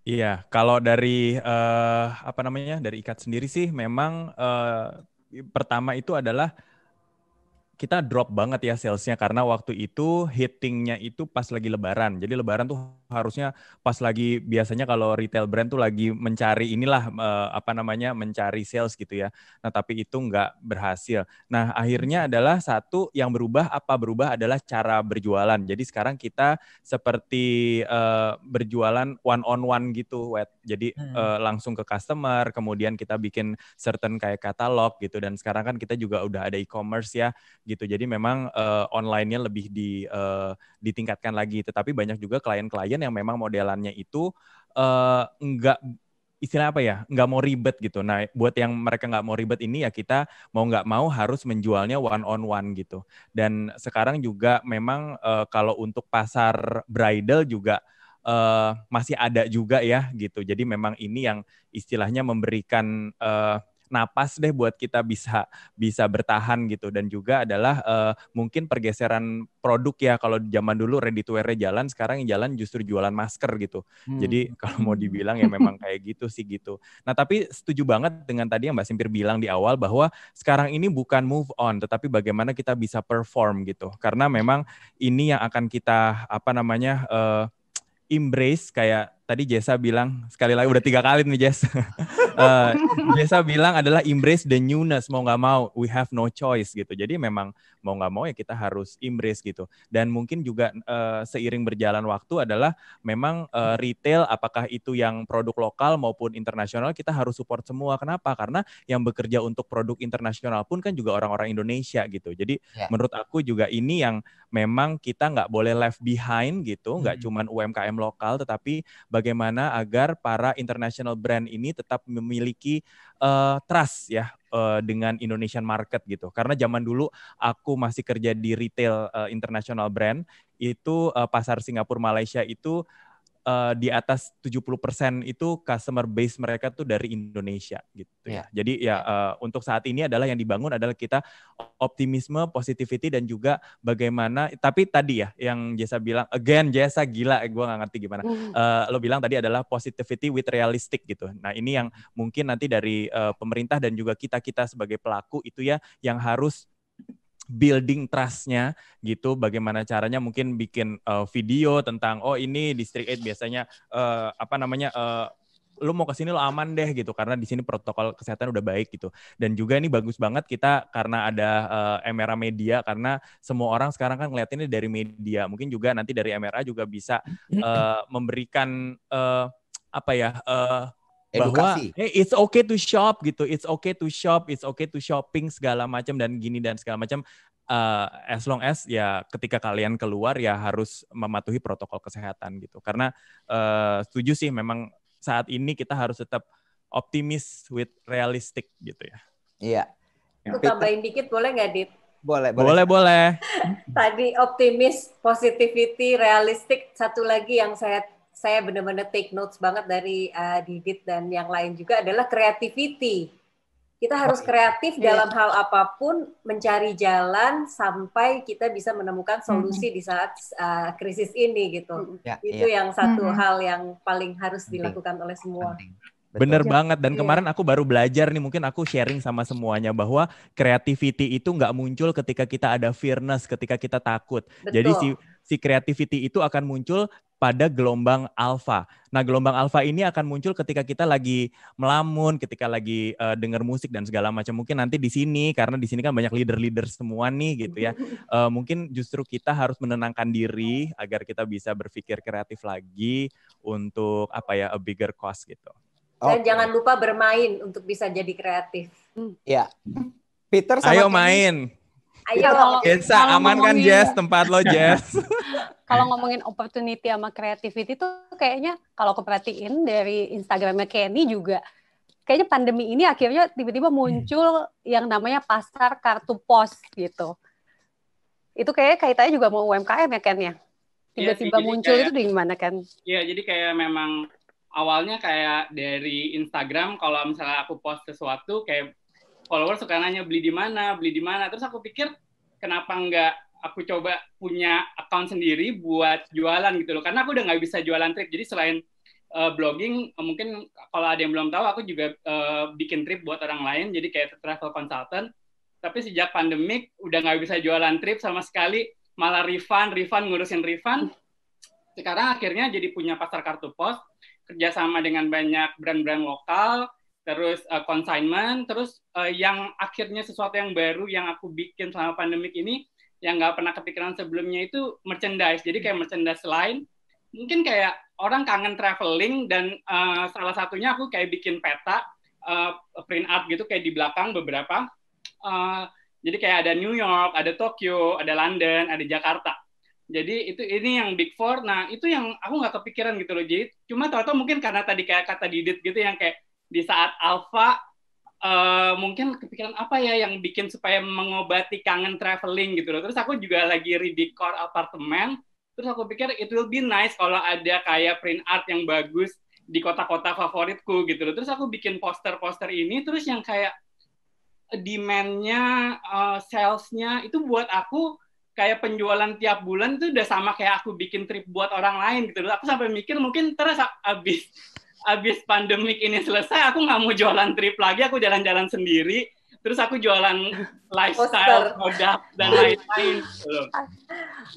Iya, kalau dari dari IKAT sendiri sih memang pertama itu adalah kita drop banget ya salesnya karena waktu itu hittingnya itu pas lagi lebaran. Jadi lebaran tuh harusnya pas lagi, biasanya kalau retail brand tuh lagi mencari mencari sales gitu ya. Nah tapi itu nggak berhasil. Nah akhirnya adalah satu yang berubah adalah cara berjualan. Jadi sekarang kita seperti berjualan one on one gitu, Wet. Jadi langsung ke customer, kemudian kita bikin certain kayak katalog gitu. Dan sekarang kan kita juga udah ada e-commerce ya gitu. Jadi memang online-nya lebih ditingkatkan lagi. Tetapi banyak juga klien-klien yang memang modelannya itu nggak, istilahnya apa ya, nggak mau ribet gitu. Nah, buat yang mereka nggak mau ribet ini ya kita mau nggak mau harus menjualnya one on one gitu. Dan sekarang juga memang kalau untuk pasar bridal juga masih ada juga ya gitu. Jadi memang ini yang istilahnya memberikan napas deh buat kita bisa bertahan gitu. Dan juga adalah mungkin pergeseran produk ya, kalau zaman dulu ready to wear-nya jalan, sekarang yang jalan justru jualan masker gitu. Jadi kalau mau dibilang ya memang kayak gitu sih gitu. Nah tapi setuju banget dengan tadi yang Mbak Simpir bilang di awal bahwa sekarang ini bukan move on, tetapi bagaimana kita bisa perform gitu. Karena memang ini yang akan kita embrace, kayak tadi Jessa bilang, sekali lagi udah 3 kali nih Jess. Jessa bilang adalah embrace the newness, mau nggak mau, we have no choice gitu. Jadi memang mau nggak mau ya kita harus embrace gitu. Dan mungkin juga seiring berjalan waktu adalah memang retail, apakah itu yang produk lokal maupun internasional, kita harus support semua. Kenapa? Karena yang bekerja untuk produk internasional pun kan juga orang-orang Indonesia gitu. Jadi menurut aku juga ini yang memang kita nggak boleh left behind gitu, nggak cuman UMKM lokal, tetapi bagaimana agar para international brand ini tetap memiliki trust ya dengan Indonesian market gitu. Karena zaman dulu aku masih kerja di retail international brand, itu pasar Singapura, Malaysia itu di atas 70% itu customer base mereka tuh dari Indonesia gitu ya. Jadi ya untuk saat ini adalah yang dibangun adalah kita optimisme, positivity, dan juga bagaimana, tapi tadi ya yang Jessa bilang, again Jessa gila, gue gak ngerti gimana. Lo bilang tadi adalah positivity with realistic gitu. Nah ini yang mungkin nanti dari pemerintah dan juga kita sebagai pelaku itu ya yang harus building trust-nya gitu, bagaimana caranya mungkin bikin video tentang ini District 8 biasanya lu mau ke sini lo aman deh gitu karena di sini protokol kesehatan udah baik gitu. Dan juga ini bagus banget kita karena ada MRA Media, karena semua orang sekarang kan ngeliatinnya dari media. Mungkin juga nanti dari MRA juga bisa memberikan edukasi. Bahwa it's okay to shop gitu, it's okay to shop, it's okay to shopping segala macam dan gini dan segala macam. as long as ya ketika kalian keluar ya harus mematuhi protokol kesehatan gitu. Karena setuju sih memang saat ini kita harus tetap optimis with realistic gitu ya. Iya. Aku tambahin dikit boleh nggak, Dit? Boleh. Tadi optimis, positivity, realistic. Satu lagi yang saya benar-benar take notes banget dari Didit dan yang lain juga adalah creativity. Kita harus kreatif dalam hal apapun, mencari jalan sampai kita bisa menemukan solusi di saat krisis ini gitu. Itu yang satu hal yang paling harus dilakukan oleh semua. Bener banget, dan kemarin aku baru belajar nih, mungkin aku sharing sama semuanya bahwa creativity itu nggak muncul ketika kita ada fearness, ketika kita takut. Betul. Jadi si creativity itu akan muncul pada gelombang alpha. Nah, gelombang alpha ini akan muncul ketika kita lagi melamun, ketika lagi denger musik dan segala macam. Mungkin nanti di sini, karena di sini kan banyak leader-leader semua nih gitu ya. Mungkin justru kita harus menenangkan diri agar kita bisa berpikir kreatif lagi untuk a bigger cause gitu. Dan jangan lupa bermain untuk bisa jadi kreatif. Ya, Peter sama Ayo main. Ayo. Jessa, aman kan Jess, tempat lo Jess. Kalau ngomongin opportunity sama creativity tuh kayaknya kalau aku perhatiin dari Instagramnya Kenny juga, kayaknya pandemi ini akhirnya tiba-tiba muncul yang namanya pasar kartu pos gitu. Itu kayaknya kaitannya juga mau UMKM ya Ken ya? Tiba-tiba muncul kayak, itu di mana kan? Iya, jadi kayak memang awalnya kayak dari Instagram, kalau misalnya aku post sesuatu, kayak follower suka nanya beli di mana, terus aku pikir kenapa nggak aku coba punya account sendiri buat jualan gitu loh, karena aku udah nggak bisa jualan trip, jadi selain blogging, mungkin kalau ada yang belum tahu, aku juga bikin trip buat orang lain, jadi kayak travel consultant, tapi sejak pandemik udah nggak bisa jualan trip sama sekali, malah refund, ngurusin refund, sekarang akhirnya jadi punya pasar kartu pos, kerjasama dengan banyak brand-brand lokal, terus consignment, terus yang akhirnya sesuatu yang baru yang aku bikin selama pandemik ini, yang nggak pernah kepikiran sebelumnya itu merchandise. Jadi kayak merchandise lain, mungkin kayak orang kangen traveling, dan salah satunya aku kayak bikin peta, print art gitu kayak di belakang beberapa. Jadi kayak ada New York, ada Tokyo, ada London, ada Jakarta. Jadi ini yang Big Four. Nah, itu yang aku nggak kepikiran gitu loh. Jadi cuma tahu-tahu mungkin karena tadi kayak kata Didit gitu yang kayak di saat alpha mungkin kepikiran apa ya yang bikin supaya mengobati kangen traveling gitu loh. Terus aku juga lagi redecor apartemen. Terus aku pikir it will be nice kalau ada kayak print art yang bagus di kota-kota favoritku gitu loh. Terus aku bikin poster-poster ini, terus yang kayak demand-nya, sales-nya itu buat aku kayak penjualan tiap bulan itu udah sama kayak aku bikin trip buat orang lain gitu. Aku sampai mikir mungkin terus abis pandemik ini selesai, aku nggak mau jualan trip lagi, aku jalan-jalan sendiri, terus aku jualan lifestyle, produk, dan lain-lain.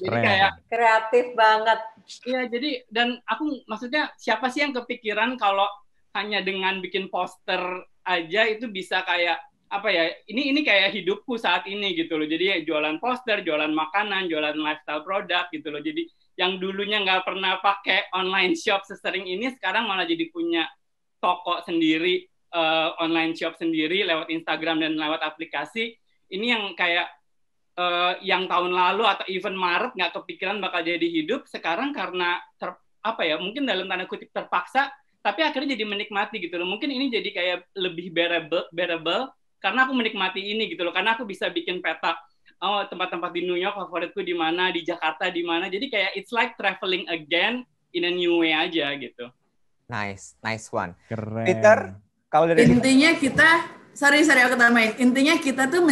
Jadi kayak kreatif banget. Iya, jadi dan aku maksudnya siapa sih yang kepikiran kalau hanya dengan bikin poster aja itu bisa kayak apa ya, ini kayak hidupku saat ini gitu loh. Jadi jualan poster, jualan makanan, jualan lifestyle produk gitu loh. Jadi yang dulunya nggak pernah pakai online shop sesering ini, sekarang malah jadi punya toko sendiri, online shop sendiri lewat Instagram dan lewat aplikasi. Ini yang kayak yang tahun lalu atau even Maret nggak kepikiran bakal jadi hidup, sekarang karena mungkin dalam tanda kutip terpaksa, tapi akhirnya jadi menikmati gitu loh. Mungkin ini jadi kayak lebih bearable karena aku menikmati ini gitu loh, karena aku bisa bikin peta, tempat-tempat di New York favoritku di mana, di Jakarta di mana, jadi kayak it's like traveling again in a new way aja gitu. Nice one. Keren. Peter, kalau dari intinya kita, sorry aku tambahin, intinya kita tuh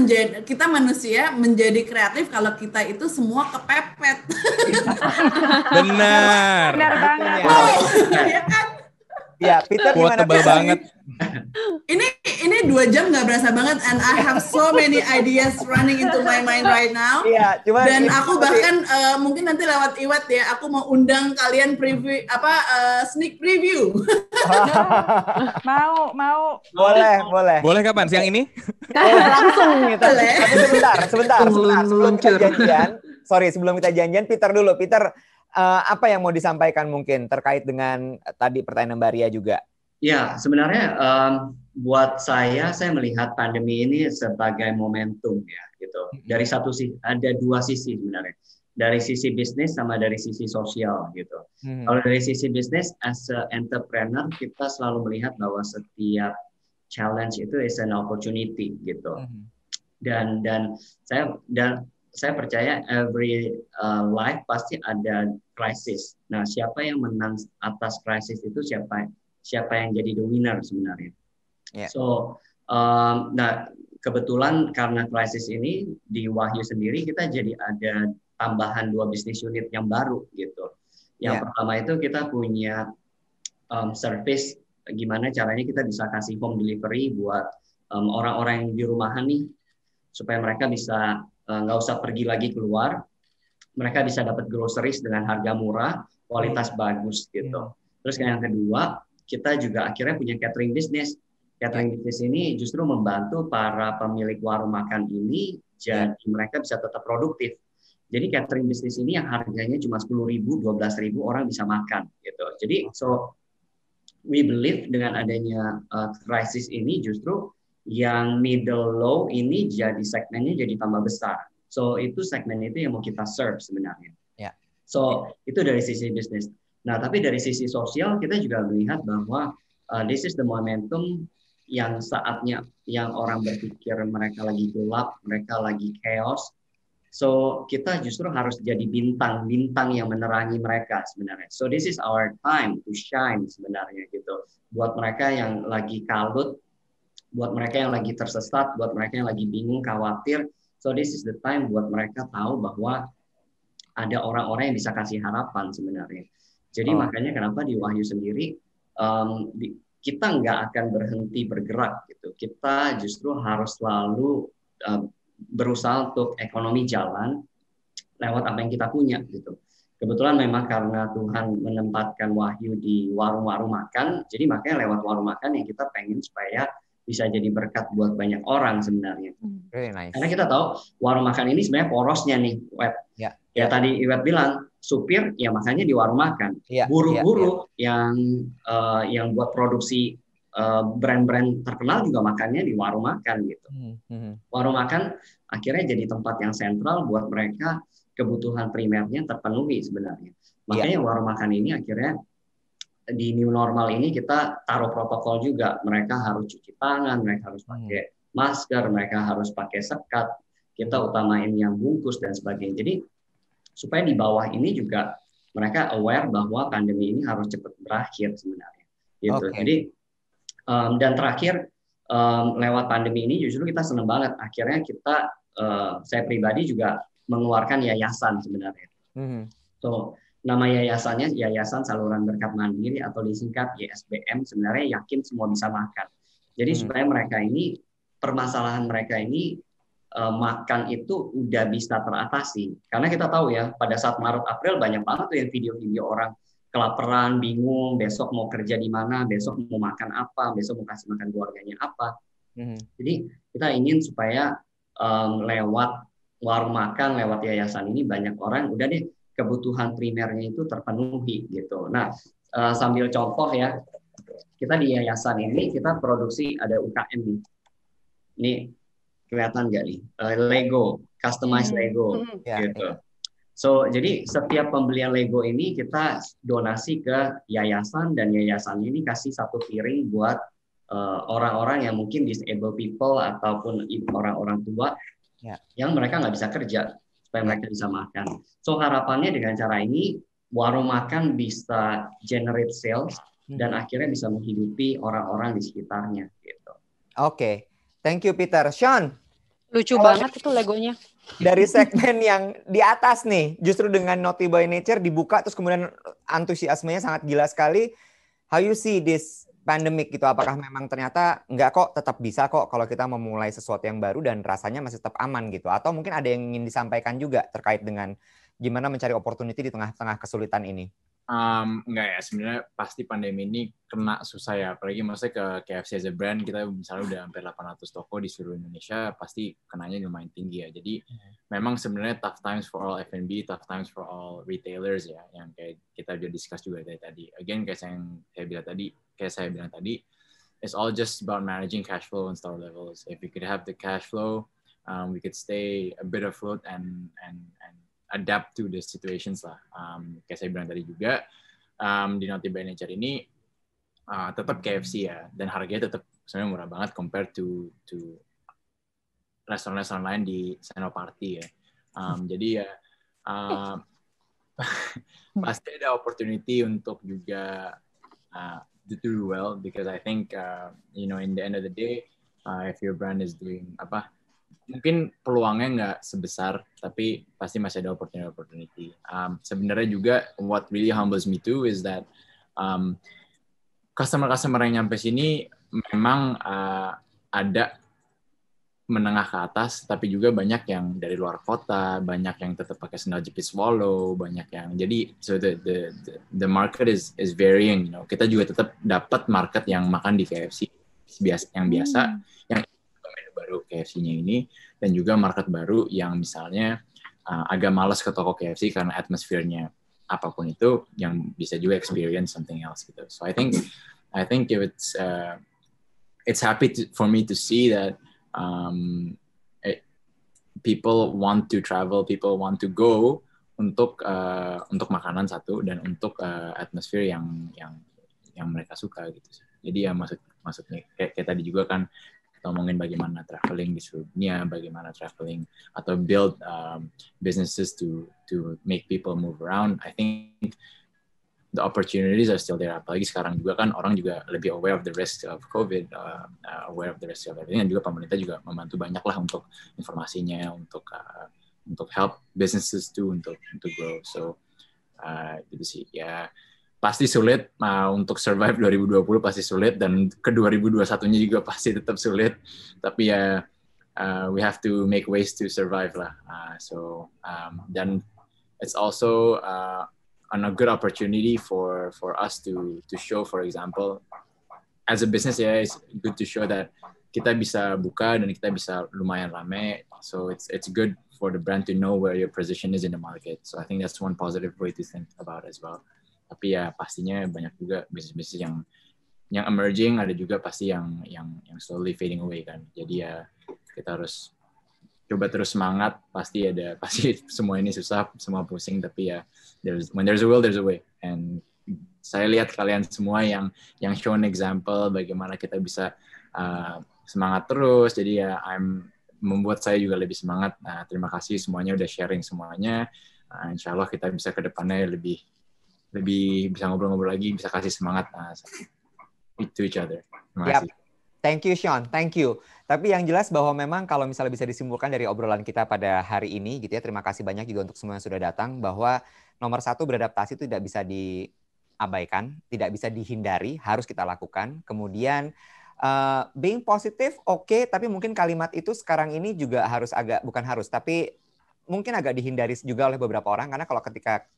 kita manusia menjadi kreatif kalau kita itu semua kepepet. Benar. Benar banget. Ya kan? Ya, Peter gimana? Tebal banget. Ini 2 jam nggak berasa banget, and I have so many ideas running into my mind right now. Iya, dan aku bahkan mungkin nanti lewat Iwat ya, aku mau undang kalian preview sneak preview. Mau. Boleh. Boleh kapan? Siang ini? Langsung gitu. Tapi sebentar. Sebelum kita janjian, Peter dulu. Peter, apa yang mau disampaikan mungkin terkait dengan tadi pertanyaan Mbak Ria juga? Ya, sebenarnya buat saya melihat pandemi ini sebagai momentum ya, gitu. Dari satu sisi ada dua sisi sebenarnya, dari sisi bisnis sama dari sisi sosial gitu. Kalau dari sisi bisnis, as a entrepreneur kita selalu melihat bahwa setiap challenge itu is an opportunity gitu. Dan saya percaya every life pasti ada crisis. Nah, siapa yang menang atas crisis itu siapa yang jadi the winner sebenarnya. So, nah kebetulan karena krisis ini di Wahyu sendiri kita jadi ada tambahan 2 bisnis unit yang baru gitu. Yang pertama itu kita punya service gimana caranya kita bisa kasih home delivery buat orang-orang yang di rumahan nih, supaya mereka bisa nggak usah pergi lagi keluar, mereka bisa dapat groceries dengan harga murah, kualitas bagus gitu. Terus yang kedua, kita juga akhirnya punya catering business. Catering business ini justru membantu para pemilik warung makan ini jadi mereka bisa tetap produktif. Jadi catering business ini yang harganya cuma 10.000, 12.000 orang bisa makan gitu. Jadi so we believe dengan adanya krisis ini justru yang middle low ini jadi segmennya jadi tambah besar. So itu segmen itu yang mau kita serve sebenarnya. So itu dari sisi bisnis. Nah, tapi dari sisi sosial kita juga melihat bahwa this is the momentum yang saatnya yang orang berpikir mereka lagi gelap, mereka lagi chaos. So kita justru harus jadi bintang-bintang yang menerangi mereka sebenarnya. So this is our time to shine sebenarnya gitu. Buat mereka yang lagi kalut, buat mereka yang lagi tersesat, buat mereka yang lagi bingung, khawatir. So this is the time buat mereka tahu bahwa ada orang-orang yang bisa kasih harapan sebenarnya. Jadi makanya kenapa di Wahyu sendiri kita nggak akan berhenti bergerak gitu. Kita justru harus selalu berusaha untuk ekonomi jalan lewat apa yang kita punya gitu. Kebetulan memang karena Tuhan menempatkan Wahyu di warung-warung makan, jadi makanya lewat warung makan yang kita pengen supaya bisa jadi berkat buat banyak orang sebenarnya. Very nice. Karena kita tahu warung makan ini sebenarnya porosnya nih, Web. Ya tadi Iwet bilang, supir ya makannya di warung makan. Buru-buru yang buat produksi brand-brand terkenal juga makannya di warung makan gitu. Warung makan akhirnya jadi tempat yang sentral buat mereka, kebutuhan primernya terpenuhi sebenarnya. Makanya warung makan ini akhirnya di new normal ini kita taruh protokol juga. Mereka harus cuci tangan, mereka harus pakai masker, mereka harus pakai sekat. Kita utamain yang bungkus dan sebagainya. Jadi supaya di bawah ini juga mereka aware bahwa pandemi ini harus cepat berakhir sebenarnya. Gitu. Jadi dan terakhir lewat pandemi ini justru kita senang banget. Akhirnya kita saya pribadi juga mengeluarkan yayasan sebenarnya. So nama yayasannya Yayasan Saluran Berkat Mandiri atau disingkat YSBM. Sebenarnya yakin semua bisa makan. Jadi supaya mereka ini permasalahan mereka ini makan itu udah bisa teratasi. Karena kita tahu ya pada saat Maret April banyak banget tuh yang video-video orang kelaparan, bingung, besok mau kerja di mana, besok mau makan apa, besok mau kasih makan keluarganya apa. Jadi kita ingin supaya lewat warung makan, lewat yayasan ini banyak orang udah deh kebutuhan primernya itu terpenuhi gitu. Nah, sambil contoh ya, kita di yayasan ini kita produksi ada UKM nih. Ini kelihatan nggak nih? Lego, customized Lego gitu. So, jadi setiap pembelian Lego ini kita donasi ke yayasan dan yayasan ini kasih 1 piring buat orang-orang yang mungkin disabled people ataupun orang-orang tua yang mereka nggak bisa kerja supaya mereka bisa makan. So harapannya dengan cara ini warung makan bisa generate sales dan akhirnya bisa menghidupi orang-orang di sekitarnya gitu. Oke. Thank you Peter. Sean. Lucu banget itu Legonya. Dari segmen yang di atas nih, justru dengan Naughty by Nature dibuka terus kemudian antusiasmenya sangat gila sekali. How you see this pandemic gitu? Apakah memang ternyata enggak kok, tetap bisa kok kalau kita memulai sesuatu yang baru dan rasanya masih tetap aman gitu? Atau mungkin ada yang ingin disampaikan juga terkait dengan gimana mencari opportunity di tengah-tengah kesulitan ini? Enggak ya, sebenarnya pasti pandemi ini kena susah ya, apalagi maksudnya ke KFC as a brand, kita misalnya udah hampir 800 toko di seluruh Indonesia, pasti kenanya lumayan tinggi ya. Jadi memang sebenarnya tough times for all F&B, tough times for all retailers ya, yang kayak kita udah discuss juga dari tadi. Again, kayak saya bilang tadi, it's all just about managing cash flow on store levels. If we could have the cash flow, we could stay a bit afloat and adapt to the situations lah. Kayak saya bilang tadi juga, di Naughty by Nature ini tetap KFC ya, dan harganya tetap sebenarnya murah banget compared to restoran-restoran lain di Senopati ya. Jadi ya pasti ada opportunity untuk juga to do well, because I think in the end of the day, if your brand is doing mungkin peluangnya nggak sebesar, tapi pasti masih ada opportunity. Sebenarnya juga what really humbles me too is that customer yang nyampe sini memang ada menengah ke atas, tapi juga banyak yang dari luar kota, banyak yang tetap pakai sandal jepit swallow, banyak yang jadi so the market is varying. Kita juga tetap dapat market yang makan di KFC yang biasa, yang baru KFC-nya ini, dan juga market baru yang misalnya agak malas ke toko KFC karena atmosfernya apapun itu, yang bisa juga experience something else gitu. So I think it's happy for me to see that people want to travel, people want to go untuk makanan satu, dan untuk atmosfer yang mereka suka gitu. Jadi ya maksudnya kayak tadi juga kan kita ngomongin bagaimana traveling di seluruh dunia, bagaimana traveling atau build businesses to make people move around. I think the opportunities are still there. Apalagi sekarang juga kan orang juga lebih aware of the risk of COVID, aware of the risk of everything, dan juga pemerintah juga membantu banyak lah untuk informasinya, untuk help businesses too untuk grow. So gitu sih ya. Pasti sulit untuk survive 2020, pasti sulit, dan ke 2021-nya juga pasti tetap sulit. Tapi ya we have to make ways to survive lah. Dan it's also a good opportunity for us to show, for example, as a business ya, it's good to show that kita bisa buka dan kita bisa lumayan rame. So it's good for the brand to know where your position is in the market. So I think that's one positive way to think about it as well. Tapi ya pastinya banyak juga bisnis yang emerging, ada juga pasti yang slowly fading away kan. Jadi ya kita harus coba terus semangat. Pasti semua ini susah, semua pusing, tapi ya when there's a will there's a way. And saya lihat kalian semua yang show an example bagaimana kita bisa semangat terus. Jadi ya membuat saya juga lebih semangat. Terima kasih semuanya udah sharing semuanya. Insya Allah kita bisa ke depannya lebih bisa ngobrol-ngobrol lagi, bisa kasih semangat to each other. Terima kasih. Thank you, Sean. Thank you. Tapi yang jelas bahwa memang kalau misalnya bisa disimpulkan dari obrolan kita pada hari ini, gitu ya, terima kasih banyak juga untuk semua yang sudah datang, bahwa nomor satu, beradaptasi itu tidak bisa diabaikan, tidak bisa dihindari, harus kita lakukan. Kemudian being positive, oke, tapi mungkin kalimat itu sekarang ini juga tapi mungkin agak dihindari juga oleh beberapa orang, karena kalau ketika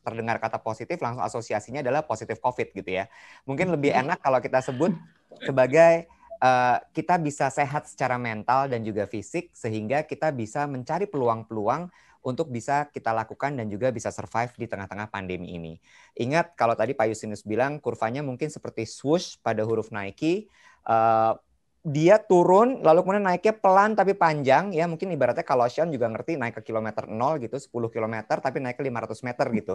terdengar kata positif, langsung asosiasinya adalah positif COVID gitu ya. Mungkin lebih enak kalau kita sebut sebagai kita bisa sehat secara mental dan juga fisik, sehingga kita bisa mencari peluang-peluang untuk bisa kita lakukan dan juga bisa survive di tengah-tengah pandemi ini. Ingat kalau tadi Pak Yusinus bilang kurvanya mungkin seperti swoosh pada huruf Nike, dia turun lalu kemudian naiknya pelan tapi panjang ya, mungkin ibaratnya kalau Sean juga ngerti naik ke kilometer 0 gitu, 10 kilometer tapi naik ke 500 meter gitu.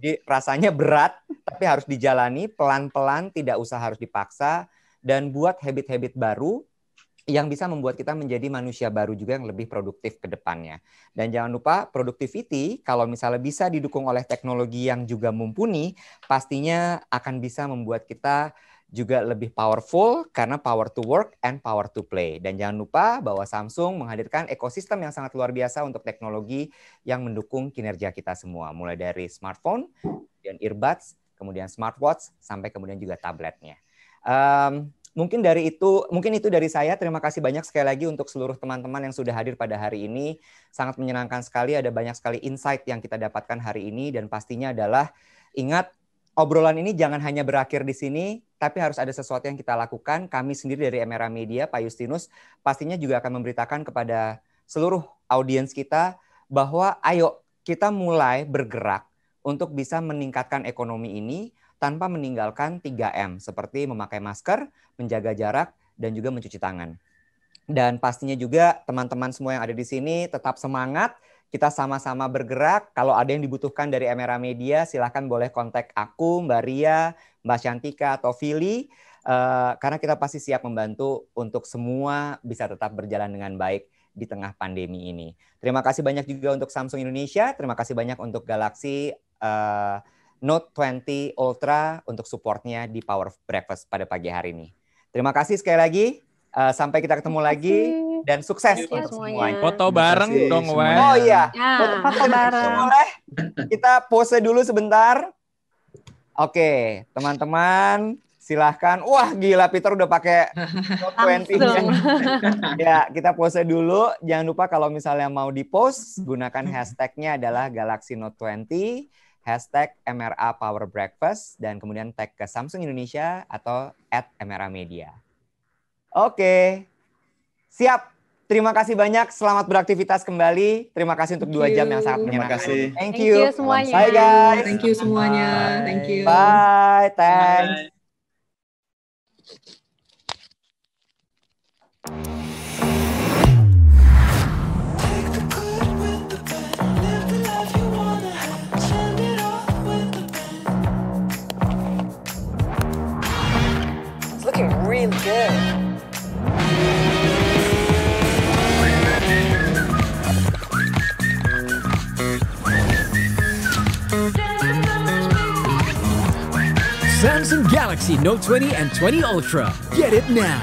Jadi rasanya berat tapi harus dijalani pelan-pelan, tidak usah harus dipaksa, dan buat habit-habit baru yang bisa membuat kita menjadi manusia baru juga yang lebih produktif ke depannya. Dan jangan lupa productivity kalau misalnya bisa didukung oleh teknologi yang juga mumpuni, pastinya akan bisa membuat kita juga lebih powerful, karena power to work and power to play. Dan jangan lupa bahwa Samsung menghadirkan ekosistem yang sangat luar biasa untuk teknologi yang mendukung kinerja kita semua. Mulai dari smartphone, kemudian earbuds, kemudian smartwatch, sampai kemudian juga tabletnya. Mungkin itu dari saya. Terima kasih banyak sekali lagi untuk seluruh teman-teman yang sudah hadir pada hari ini. Sangat menyenangkan sekali, ada banyak sekali insight yang kita dapatkan hari ini, dan pastinya adalah ingat obrolan ini jangan hanya berakhir di sini, tapi harus ada sesuatu yang kita lakukan. Kami sendiri dari Emera Media, Pak Justinus, pastinya juga akan memberitakan kepada seluruh audiens kita bahwa ayo kita mulai bergerak untuk bisa meningkatkan ekonomi ini tanpa meninggalkan 3M, seperti memakai masker, menjaga jarak, dan juga mencuci tangan. Dan pastinya juga teman-teman semua yang ada di sini tetap semangat, kita sama-sama bergerak. Kalau ada yang dibutuhkan dari Emera Media, silahkan boleh kontak aku, Mbak Ria, Mbak Shantika, atau Vili, karena kita pasti siap membantu untuk semua bisa tetap berjalan dengan baik di tengah pandemi ini. Terima kasih banyak juga untuk Samsung Indonesia, terima kasih banyak untuk Galaxy Note 20 Ultra untuk supportnya di Power Breakfast pada pagi hari ini. Terima kasih sekali lagi. Sampai kita ketemu lagi dan sukses untuk semuanya. Foto bareng dong, Wes. Oh iya, foto bareng. Boleh? Kita pose dulu sebentar. Oke, teman-teman, silahkan. Wah, gila Peter udah pakai Note 20. Ya, kita pose dulu. Jangan lupa kalau misalnya mau di-post, gunakan hashtagnya adalah Galaxy Note 20, hashtag MRA Power Breakfast, dan kemudian tag ke Samsung Indonesia atau @emeramedia. Oke, siap. Terima kasih banyak. Selamat beraktivitas kembali. Terima kasih untuk 2 jam yang sangat menyenangkan. Thank you. Thank you semuanya. Bye guys. Thank you semuanya. Thank you. Bye. Thanks. It's looking real good. Samsung Galaxy Note 20 and 20 Ultra. Get it now.